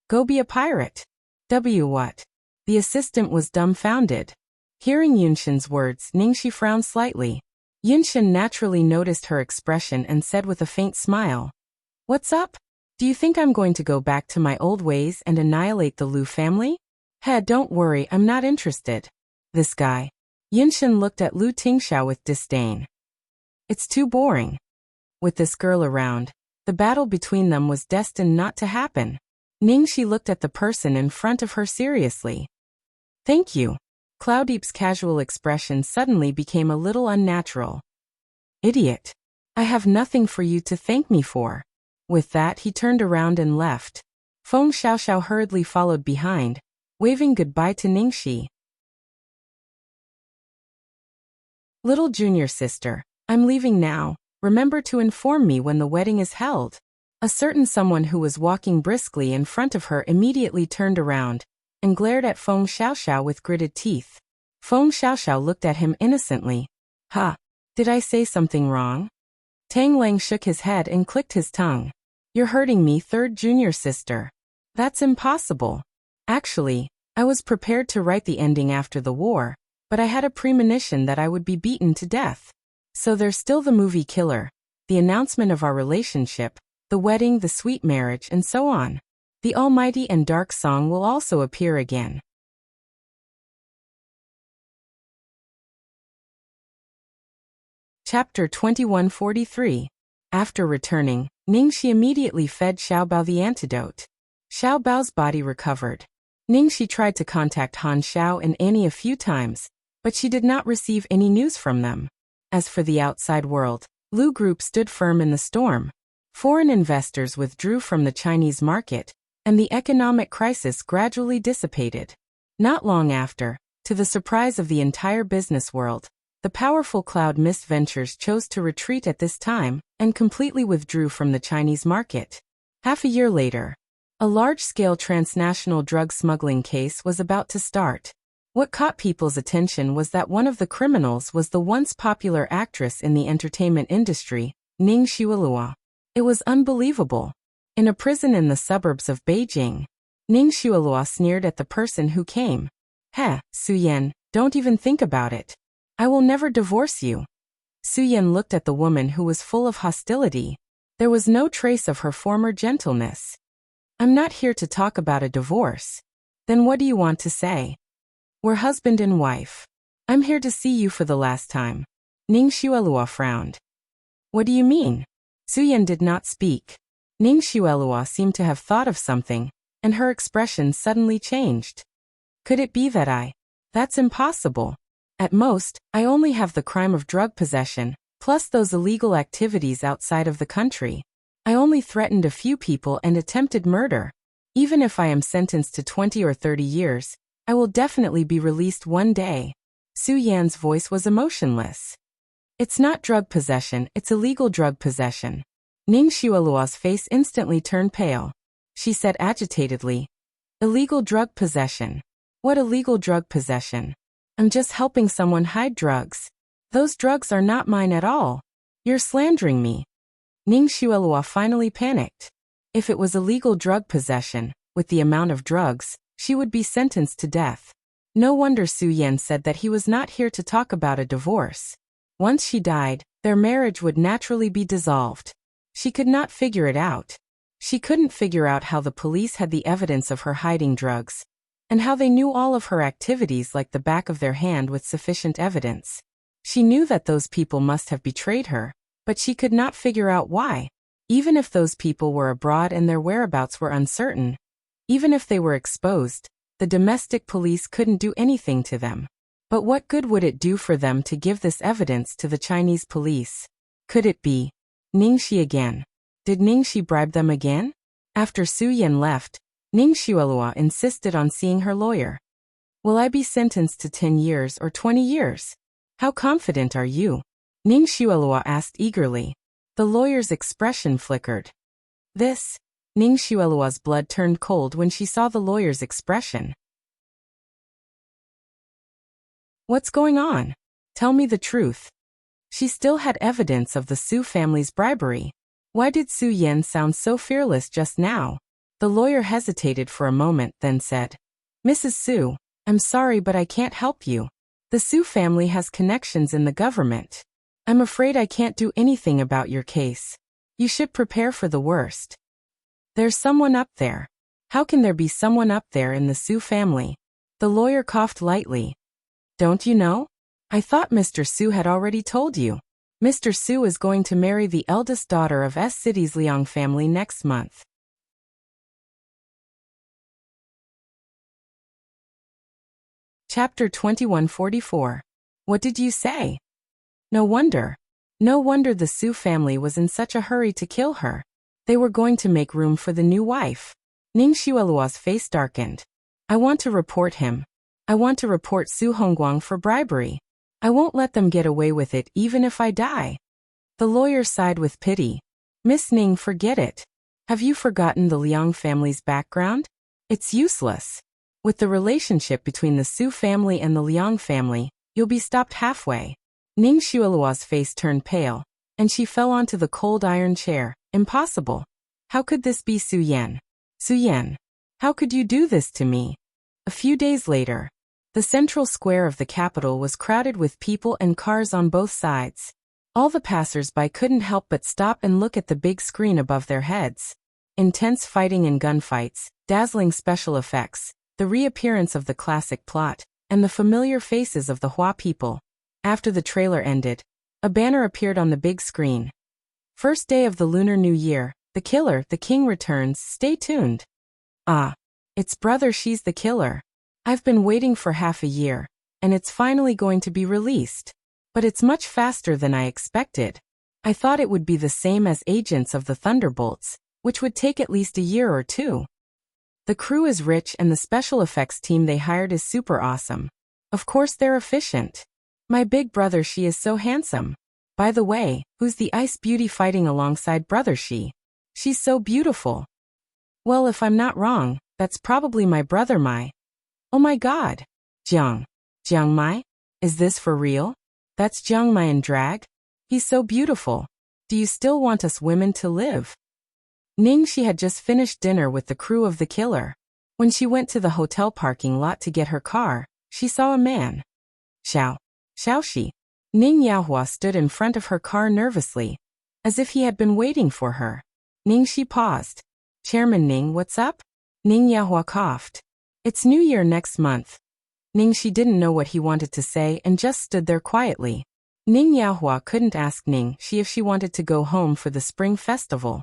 "Go be a pirate." What? The assistant was dumbfounded. Hearing Yunshin's words, Ningxi frowned slightly. Yunshin naturally noticed her expression and said with a faint smile, "What's up? Do you think I'm going to go back to my old ways and annihilate the Liu family?" Don't worry, I'm not interested." This guy. Yunshin looked at Lu Tingxiao with disdain. "It's too boring." With this girl around, the battle between them was destined not to happen. Ningxi looked at the person in front of her seriously. "Thank you." Clouddeep's casual expression suddenly became a little unnatural. "Idiot. I have nothing for you to thank me for." With that, he turned around and left. Feng Xiaoxiao hurriedly followed behind, waving goodbye to Ningxi. "Little junior sister, I'm leaving now. Remember to inform me when the wedding is held." A certain someone who was walking briskly in front of her immediately turned around and glared at Feng Xiaoxiao with gritted teeth. Feng Xiaoxiao looked at him innocently. Did I say something wrong?" Tang Lang shook his head and clicked his tongue. "You're hurting me, third junior sister." "That's impossible. Actually, I was prepared to write the ending after the war, but I had a premonition that I would be beaten to death. So there's still the movie killer, the announcement of our relationship, the wedding, the sweet marriage, and so on. The almighty and dark song will also appear again." Chapter 2143. After returning, Ningxi immediately fed Xiaobao the antidote. Xiaobao's body recovered. Ningxi tried to contact Han Xiao and Annie a few times, but she did not receive any news from them. As for the outside world, Lu Group stood firm in the storm. Foreign investors withdrew from the Chinese market, and the economic crisis gradually dissipated. Not long after, to the surprise of the entire business world, the powerful Cloud Mist Ventures chose to retreat at this time and completely withdrew from the Chinese market. Half a year later, a large-scale transnational drug smuggling case was about to start. What caught people's attention was that one of the criminals was the once popular actress in the entertainment industry, Ning Xuelua. It was unbelievable. In a prison in the suburbs of Beijing, Ning Xuelua sneered at the person who came. Su Yan, don't even think about it. I will never divorce you." Su Yan looked at the woman who was full of hostility. There was no trace of her former gentleness. "I'm not here to talk about a divorce." "Then what do you want to say?" "We're husband and wife. I'm here to see you for the last time." Ning Xuelua frowned. "What do you mean?" Su Yan did not speak. Ning Xuelua seemed to have thought of something, and her expression suddenly changed. "Could it be that That's impossible. At most, I only have the crime of drug possession, plus those illegal activities outside of the country. I only threatened a few people and attempted murder. Even if I am sentenced to 20 or 30 years, I will definitely be released one day." Su Yan's voice was emotionless. "It's not drug possession, it's illegal drug possession." Ning Xuelua's face instantly turned pale. She said agitatedly, "Illegal drug possession? What illegal drug possession? I'm just helping someone hide drugs. Those drugs are not mine at all. You're slandering me." Ning Xuelua finally panicked. If it was illegal drug possession, with the amount of drugs, she would be sentenced to death. No wonder Su Yan said that he was not here to talk about a divorce. Once she died, their marriage would naturally be dissolved. She could not figure it out. She couldn't figure out how the police had the evidence of her hiding drugs, and how they knew all of her activities like the back of their hand with sufficient evidence. She knew that those people must have betrayed her, but she could not figure out why. Even if those people were abroad and their whereabouts were uncertain, even if they were exposed, the domestic police couldn't do anything to them. But what good would it do for them to give this evidence to the Chinese police? Could it be Ningxi again? Did Ningxi bribe them again? After Su Yan left, Ning Xuelua insisted on seeing her lawyer. "Will I be sentenced to 10 years or 20 years?" How confident are you? Ning Xuelua asked eagerly. The lawyer's expression flickered. Ning Xuelua's blood turned cold when she saw the lawyer's expression. What's going on? Tell me the truth. She still had evidence of the Su family's bribery. Why did Su Yan sound so fearless just now? The lawyer hesitated for a moment, then said, Mrs. Su, I'm sorry but I can't help you. The Su family has connections in the government. I'm afraid I can't do anything about your case. You should prepare for the worst. There's someone up there. How can there be someone up there in the Su family? The lawyer coughed lightly. Don't you know? I thought Mr. Su had already told you. Mr. Su is going to marry the eldest daughter of S City's Liang family next month. Chapter 2144. What did you say? No wonder. No wonder the Su family was in such a hurry to kill her. They were going to make room for the new wife. Ning Xuelua's face darkened. I want to report him. I want to report Su Hongguang for bribery. I won't let them get away with it even if I die. The lawyer sighed with pity. Miss Ning, forget it. Have you forgotten the Liang family's background? It's useless. With the relationship between the Su family and the Liang family, you'll be stopped halfway. Ning Xuelua's face turned pale, and she fell onto the cold iron chair. Impossible. How could this be Su Yan? Su Yan, how could you do this to me? A few days later, the central square of the capital was crowded with people and cars on both sides. All the passers-by couldn't help but stop and look at the big screen above their heads. Intense fighting and gunfights, dazzling special effects, the reappearance of the classic plot, and the familiar faces of the Hua people. After the trailer ended, a banner appeared on the big screen. First day of the Lunar New Year, the killer, the king returns, stay tuned. Ah, it's brother, she's the killer. I've been waiting for half a year, and it's finally going to be released. But it's much faster than I expected. I thought it would be the same as Agents of the Thunderbolts, which would take at least a year or two. The crew is rich and the special effects team they hired is super awesome. Of course they're efficient. My big brother, she is so handsome. By the way, who's the ice beauty fighting alongside brother she? She's so beautiful. Well, if I'm not wrong, that's probably my brother Mai. Oh my god. Jiang Mai? Is this for real? That's Jiang Mai in drag? He's so beautiful. Do you still want us women to live? Ning, she had just finished dinner with the crew of the killer. When she went to the hotel parking lot to get her car, she saw a man. Xiaoxi. Ning Yaohua stood in front of her car nervously, as if he had been waiting for her. Ning, she paused. Chairman Ning, what's up? Ning Yaohua coughed. It's New Year next month. Ning, she didn't know what he wanted to say and just stood there quietly. Ning Yaohua couldn't ask Ning if she wanted to go home for the spring festival.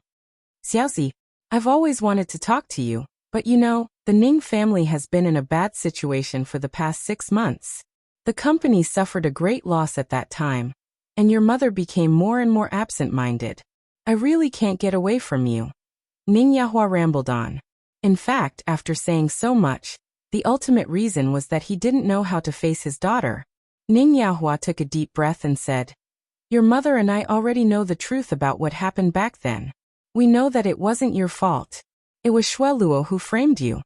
Xiaoxi, I've always wanted to talk to you, but you know, the Ning family has been in a bad situation for the past 6 months. The company suffered a great loss at that time, and your mother became more and more absent-minded. I really can't get away from you. Ning Yaohua rambled on. In fact, after saying so much, the ultimate reason was that he didn't know how to face his daughter. Ning Yaohua took a deep breath and said, Your mother and I already know the truth about what happened back then. We know that it wasn't your fault. It was Xueluo who framed you.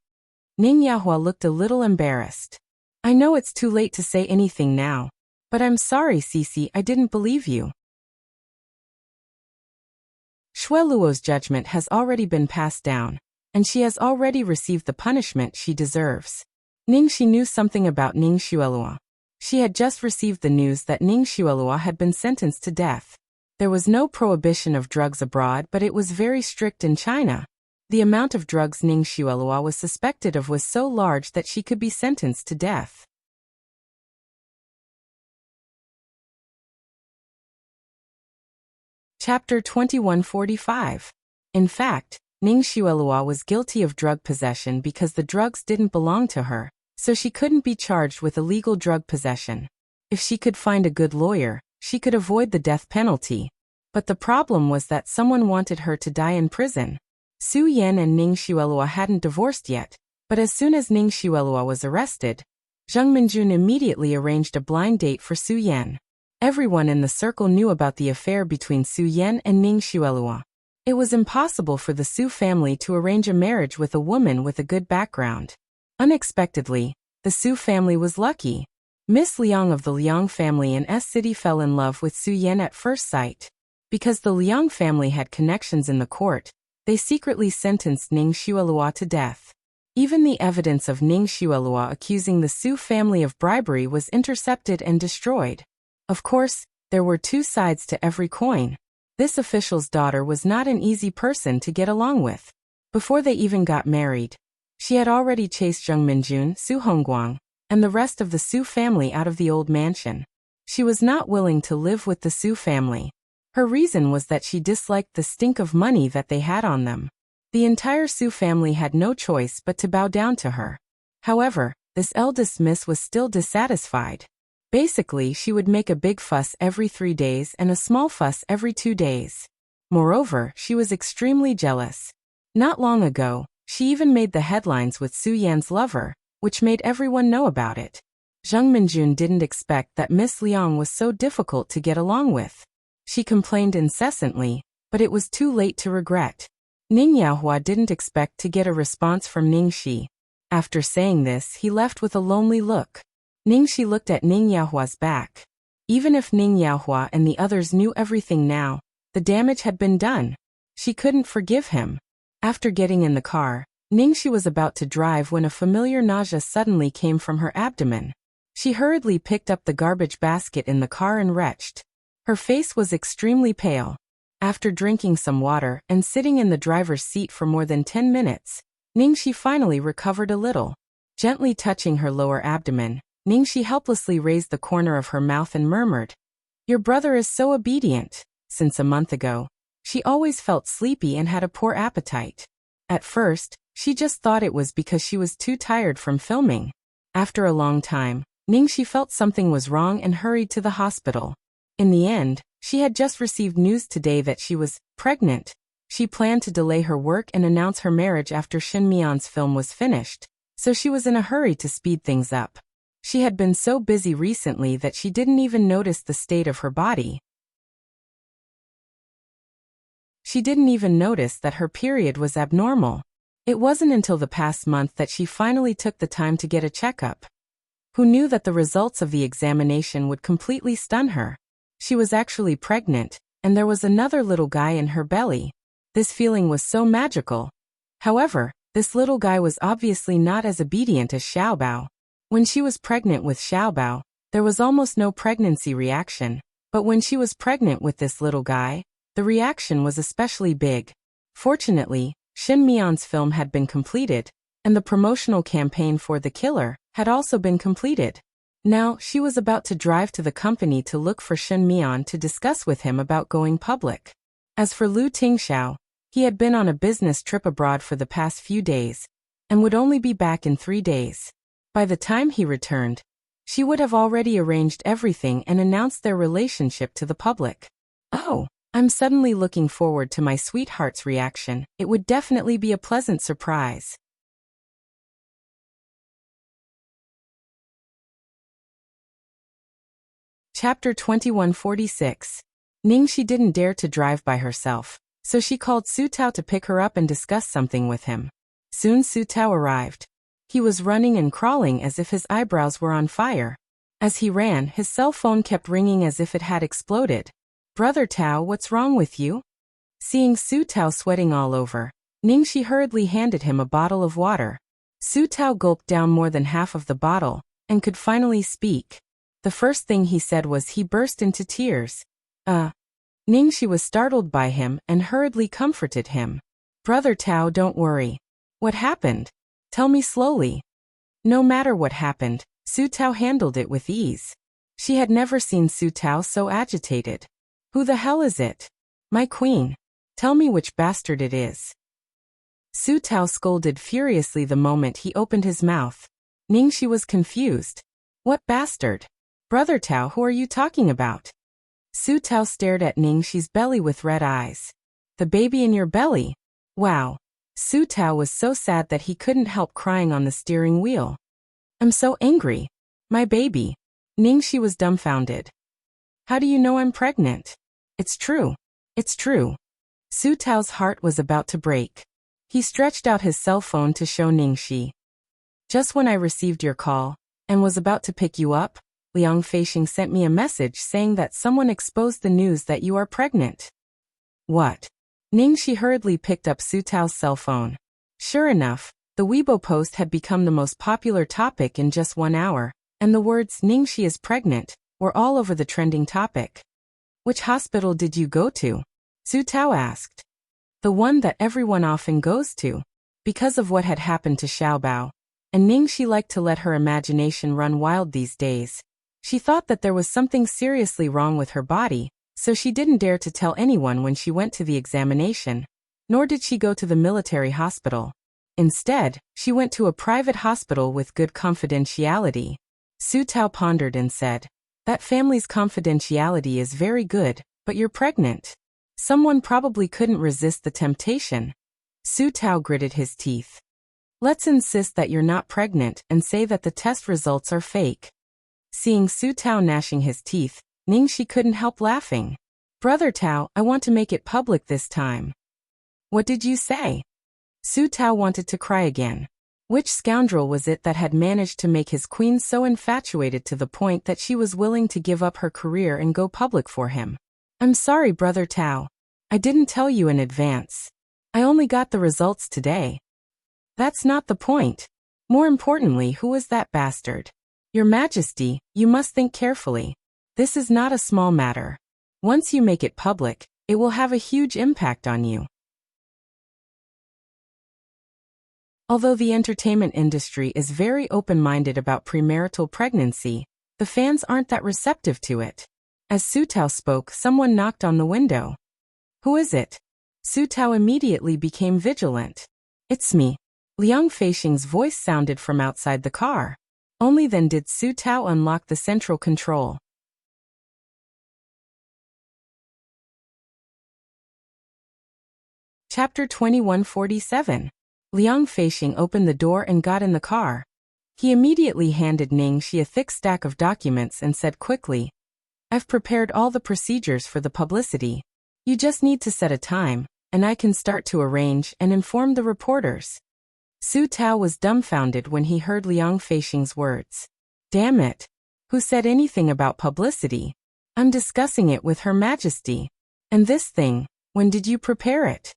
Ning Yaohua looked a little embarrassed. I know it's too late to say anything now, but I'm sorry, Cici, I didn't believe you. Xueluo's judgment has already been passed down, and she has already received the punishment she deserves. Ning, she knew something about Ning Xuelua. She had just received the news that Ning Xuelua had been sentenced to death. There was no prohibition of drugs abroad, but it was very strict in China. The amount of drugs Ning Xuelua was suspected of was so large that she could be sentenced to death. Chapter 2145. In fact, Ning Xuelua was guilty of drug possession because the drugs didn't belong to her, so she couldn't be charged with illegal drug possession. If she could find a good lawyer, she could avoid the death penalty. But the problem was that someone wanted her to die in prison. Su Yan and Ning Xuelua hadn't divorced yet, but as soon as Ning Xuelua was arrested, Zhang Minjun immediately arranged a blind date for Su Yan. Everyone in the circle knew about the affair between Su Yan and Ning Xuelua. It was impossible for the Su family to arrange a marriage with a woman with a good background. Unexpectedly, the Su family was lucky. Miss Liang of the Liang family in S City fell in love with Su Yan at first sight. Because the Liang family had connections in the court, they secretly sentenced Ning Xuelua to death. Even the evidence of Ning Xuelua accusing the Su family of bribery was intercepted and destroyed. Of course, there were two sides to every coin. This official's daughter was not an easy person to get along with. Before they even got married, she had already chased Zheng Minjun, Su Hongguang, and the rest of the Su family out of the old mansion. She was not willing to live with the Su family. Her reason was that she disliked the stink of money that they had on them. The entire Su family had no choice but to bow down to her. However, this eldest miss was still dissatisfied. Basically, she would make a big fuss every 3 days and a small fuss every 2 days. Moreover, she was extremely jealous. Not long ago, she even made the headlines with Su Yan's lover, which made everyone know about it. Zheng Minjun didn't expect that Miss Liang was so difficult to get along with. She complained incessantly, but it was too late to regret. Ning Yaohua didn't expect to get a response from Ning Shi. After saying this, he left with a lonely look. Ning Shi looked at Ning Yaohua's back. Even if Ning Yaohua and the others knew everything now, the damage had been done. She couldn't forgive him. After getting in the car, Ning Shi was about to drive when a familiar nausea suddenly came from her abdomen. She hurriedly picked up the garbage basket in the car and retched. Her face was extremely pale. After drinking some water and sitting in the driver's seat for more than 10 minutes, Ning Shi finally recovered a little. Gently touching her lower abdomen, Ning Shi helplessly raised the corner of her mouth and murmured, "Your brother is so obedient." Since a month ago, she always felt sleepy and had a poor appetite. At first, she just thought it was because she was too tired from filming. After a long time, Ning Shi felt something was wrong and hurried to the hospital. In the end, she had just received news today that she was pregnant. She planned to delay her work and announce her marriage after Shin Mian's film was finished, so she was in a hurry to speed things up. She had been so busy recently that she didn't even notice the state of her body. She didn't even notice that her period was abnormal. It wasn't until the past month that she finally took the time to get a checkup. Who knew that the results of the examination would completely stun her? She was actually pregnant, and there was another little guy in her belly. This feeling was so magical. However, this little guy was obviously not as obedient as Xiaobao. When she was pregnant with Xiaobao, there was almost no pregnancy reaction, but when she was pregnant with this little guy, the reaction was especially big. Fortunately, Shin Mian's film had been completed, and the promotional campaign for The Killer had also been completed. Now, she was about to drive to the company to look for Shin Mian to discuss with him about going public. As for Lu Tingxiao, he had been on a business trip abroad for the past few days, and would only be back in 3 days. By the time he returned, she would have already arranged everything and announced their relationship to the public. Oh, I'm suddenly looking forward to my sweetheart's reaction. It would definitely be a pleasant surprise. Chapter 2146. Ning Shi didn't dare to drive by herself, so she called Su Tao to pick her up and discuss something with him. Soon Su Tao arrived. He was running and crawling as if his eyebrows were on fire. As he ran, his cell phone kept ringing as if it had exploded. "Brother Tao, what's wrong with you?" Seeing Su Tao sweating all over, Ning Shi hurriedly handed him a bottle of water. Su Tao gulped down more than half of the bottle, and could finally speak. The first thing he said was he burst into tears. Ning Shi was startled by him and hurriedly comforted him. "Brother Tao, don't worry. What happened? Tell me slowly." No matter what happened, Su Tao handled it with ease. She had never seen Su Tao so agitated. "Who the hell is it?" "My queen. Tell me which bastard it is." Su Tao scolded furiously the moment he opened his mouth. Ning Shi was confused. "What bastard? Brother Tao, who are you talking about?" Su Tao stared at Ning Shi's belly with red eyes. "The baby in your belly? Wow." Su Tao was so sad that he couldn't help crying on the steering wheel. "I'm so angry. My baby. Ningxi was dumbfounded. How do you know I'm pregnant? It's true. It's true. Su Tao's heart was about to break. He stretched out his cell phone to show Ningxi. Just when I received your call, and was about to pick you up, Liang Feixing sent me a message saying that someone exposed the news that you are pregnant. What? Ningxi hurriedly picked up Su Tao's cell phone. Sure enough, the Weibo post had become the most popular topic in just 1 hour, and the words Ningxi is pregnant were all over the trending topic. Which hospital did you go to? Su Tao asked. The one that everyone often goes to, because of what had happened to Xiaobao. And Ningxi liked to let her imagination run wild these days. She thought that there was something seriously wrong with her body, so she didn't dare to tell anyone when she went to the examination, nor did she go to the military hospital. Instead, she went to a private hospital with good confidentiality. Su Tao pondered and said, that family's confidentiality is very good, but you're pregnant. Someone probably couldn't resist the temptation. Su Tao gritted his teeth. Let's insist that you're not pregnant and say that the test results are fake. Seeing Su Tao gnashing his teeth, Ningxi couldn't help laughing. Brother Tao, I want to make it public this time. What did you say? Su Tao wanted to cry again. Which scoundrel was it that had managed to make his queen so infatuated to the point that she was willing to give up her career and go public for him? I'm sorry, Brother Tao. I didn't tell you in advance. I only got the results today. That's not the point. More importantly, who was that bastard? Your Majesty, you must think carefully. This is not a small matter. Once you make it public, it will have a huge impact on you. Although the entertainment industry is very open-minded about premarital pregnancy, the fans aren't that receptive to it. As Su Tao spoke, someone knocked on the window. Who is it? Su Tao immediately became vigilant. It's me. Liang Feixing's voice sounded from outside the car. Only then did Su Tao unlock the central control. Chapter 2147. Liang Feixing opened the door and got in the car. He immediately handed Ningxi a thick stack of documents and said quickly, I've prepared all the procedures for the publicity. You just need to set a time, and I can start to arrange and inform the reporters. Su Tao was dumbfounded when he heard Liang Feixing's words. Damn it! Who said anything about publicity? I'm discussing it with Her Majesty. And this thing, when did you prepare it?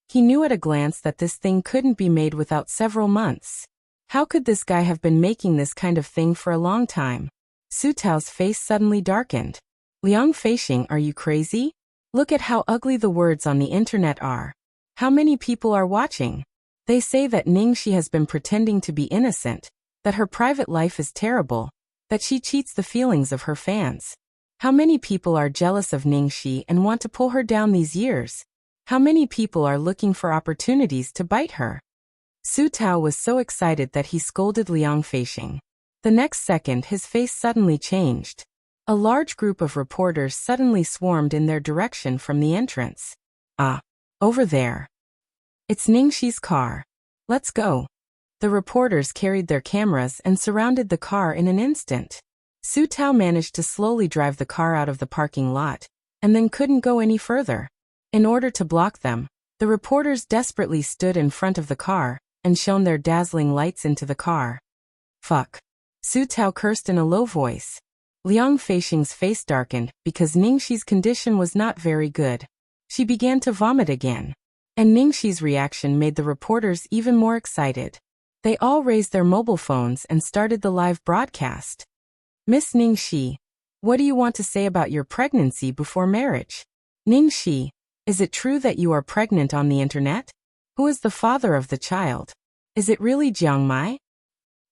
He knew at a glance that this thing couldn't be made without several months. How could this guy have been making this kind of thing for a long time? Su Tao's face suddenly darkened. Liang Feixing, are you crazy? Look at how ugly the words on the internet are. How many people are watching? They say that Ningxi has been pretending to be innocent, that her private life is terrible, that she cheats the feelings of her fans. How many people are jealous of Ningxi and want to pull her down these years? How many people are looking for opportunities to bite her? Su Tao was so excited that he scolded Liang Feixing. The next second his face suddenly changed. A large group of reporters suddenly swarmed in their direction from the entrance. Ah, over there. It's Ningxi's car. Let's go. The reporters carried their cameras and surrounded the car in an instant. Su Tao managed to slowly drive the car out of the parking lot, and then couldn't go any further. In order to block them, the reporters desperately stood in front of the car and shone their dazzling lights into the car. Fuck. Su Tao cursed in a low voice. Liang Feixing's face darkened because Ningxi's condition was not very good. She began to vomit again. And Ningxi's reaction made the reporters even more excited. They all raised their mobile phones and started the live broadcast. Miss Ningxi, what do you want to say about your pregnancy before marriage? Ningxi, is it true that you are pregnant on the internet? Who is the father of the child? Is it really Jiang Mai?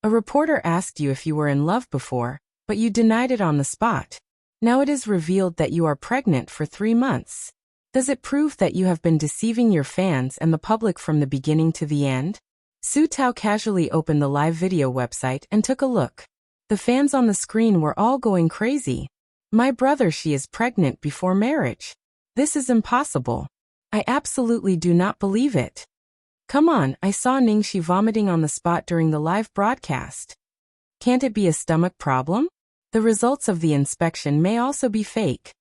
A reporter asked you if you were in love before, but you denied it on the spot. Now it is revealed that you are pregnant for 3 months. Does it prove that you have been deceiving your fans and the public from the beginning to the end? Su Tao casually opened the live video website and took a look. The fans on the screen were all going crazy. My brother, she is pregnant before marriage. This is impossible. I absolutely do not believe it. Come on, I saw Ningxi vomiting on the spot during the live broadcast. Can't it be a stomach problem? The results of the inspection may also be fake.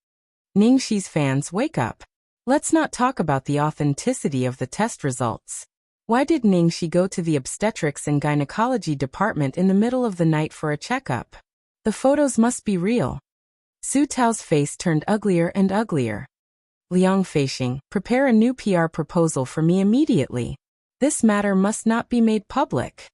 Ningxi's fans, wake up. Let's not talk about the authenticity of the test results. Why did Ningxi go to the obstetrics and gynecology department in the middle of the night for a checkup? The photos must be real. Su Tao's face turned uglier and uglier. Liang Feixing, prepare a new PR proposal for me immediately. This matter must not be made public.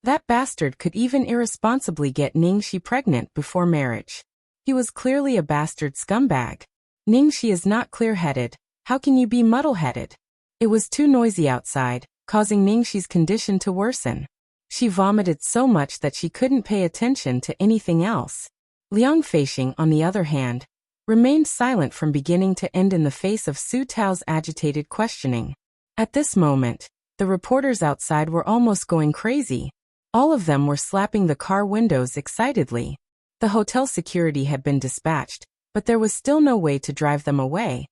That bastard could even irresponsibly get Ningxi pregnant before marriage. He was clearly a bastard scumbag. Ningxi is not clear-headed. How can you be muddle-headed? It was too noisy outside, causing Ningxi's condition to worsen. She vomited so much that she couldn't pay attention to anything else. Liang Feixing, on the other hand, remained silent from beginning to end in the face of Su Tao's agitated questioning. At this moment, the reporters outside were almost going crazy. All of them were slapping the car windows excitedly. The hotel security had been dispatched, but there was still no way to drive them away.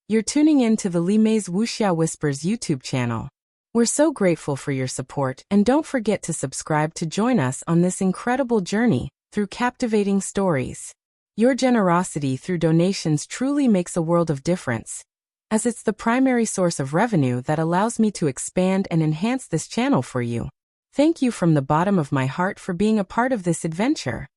You're tuning in to the Li Mei's Wuxia Whispers YouTube channel. We're so grateful for your support, and don't forget to subscribe to join us on this incredible journey through captivating stories. Your generosity through donations truly makes a world of difference, as it's the primary source of revenue that allows me to expand and enhance this channel for you. Thank you from the bottom of my heart for being a part of this adventure.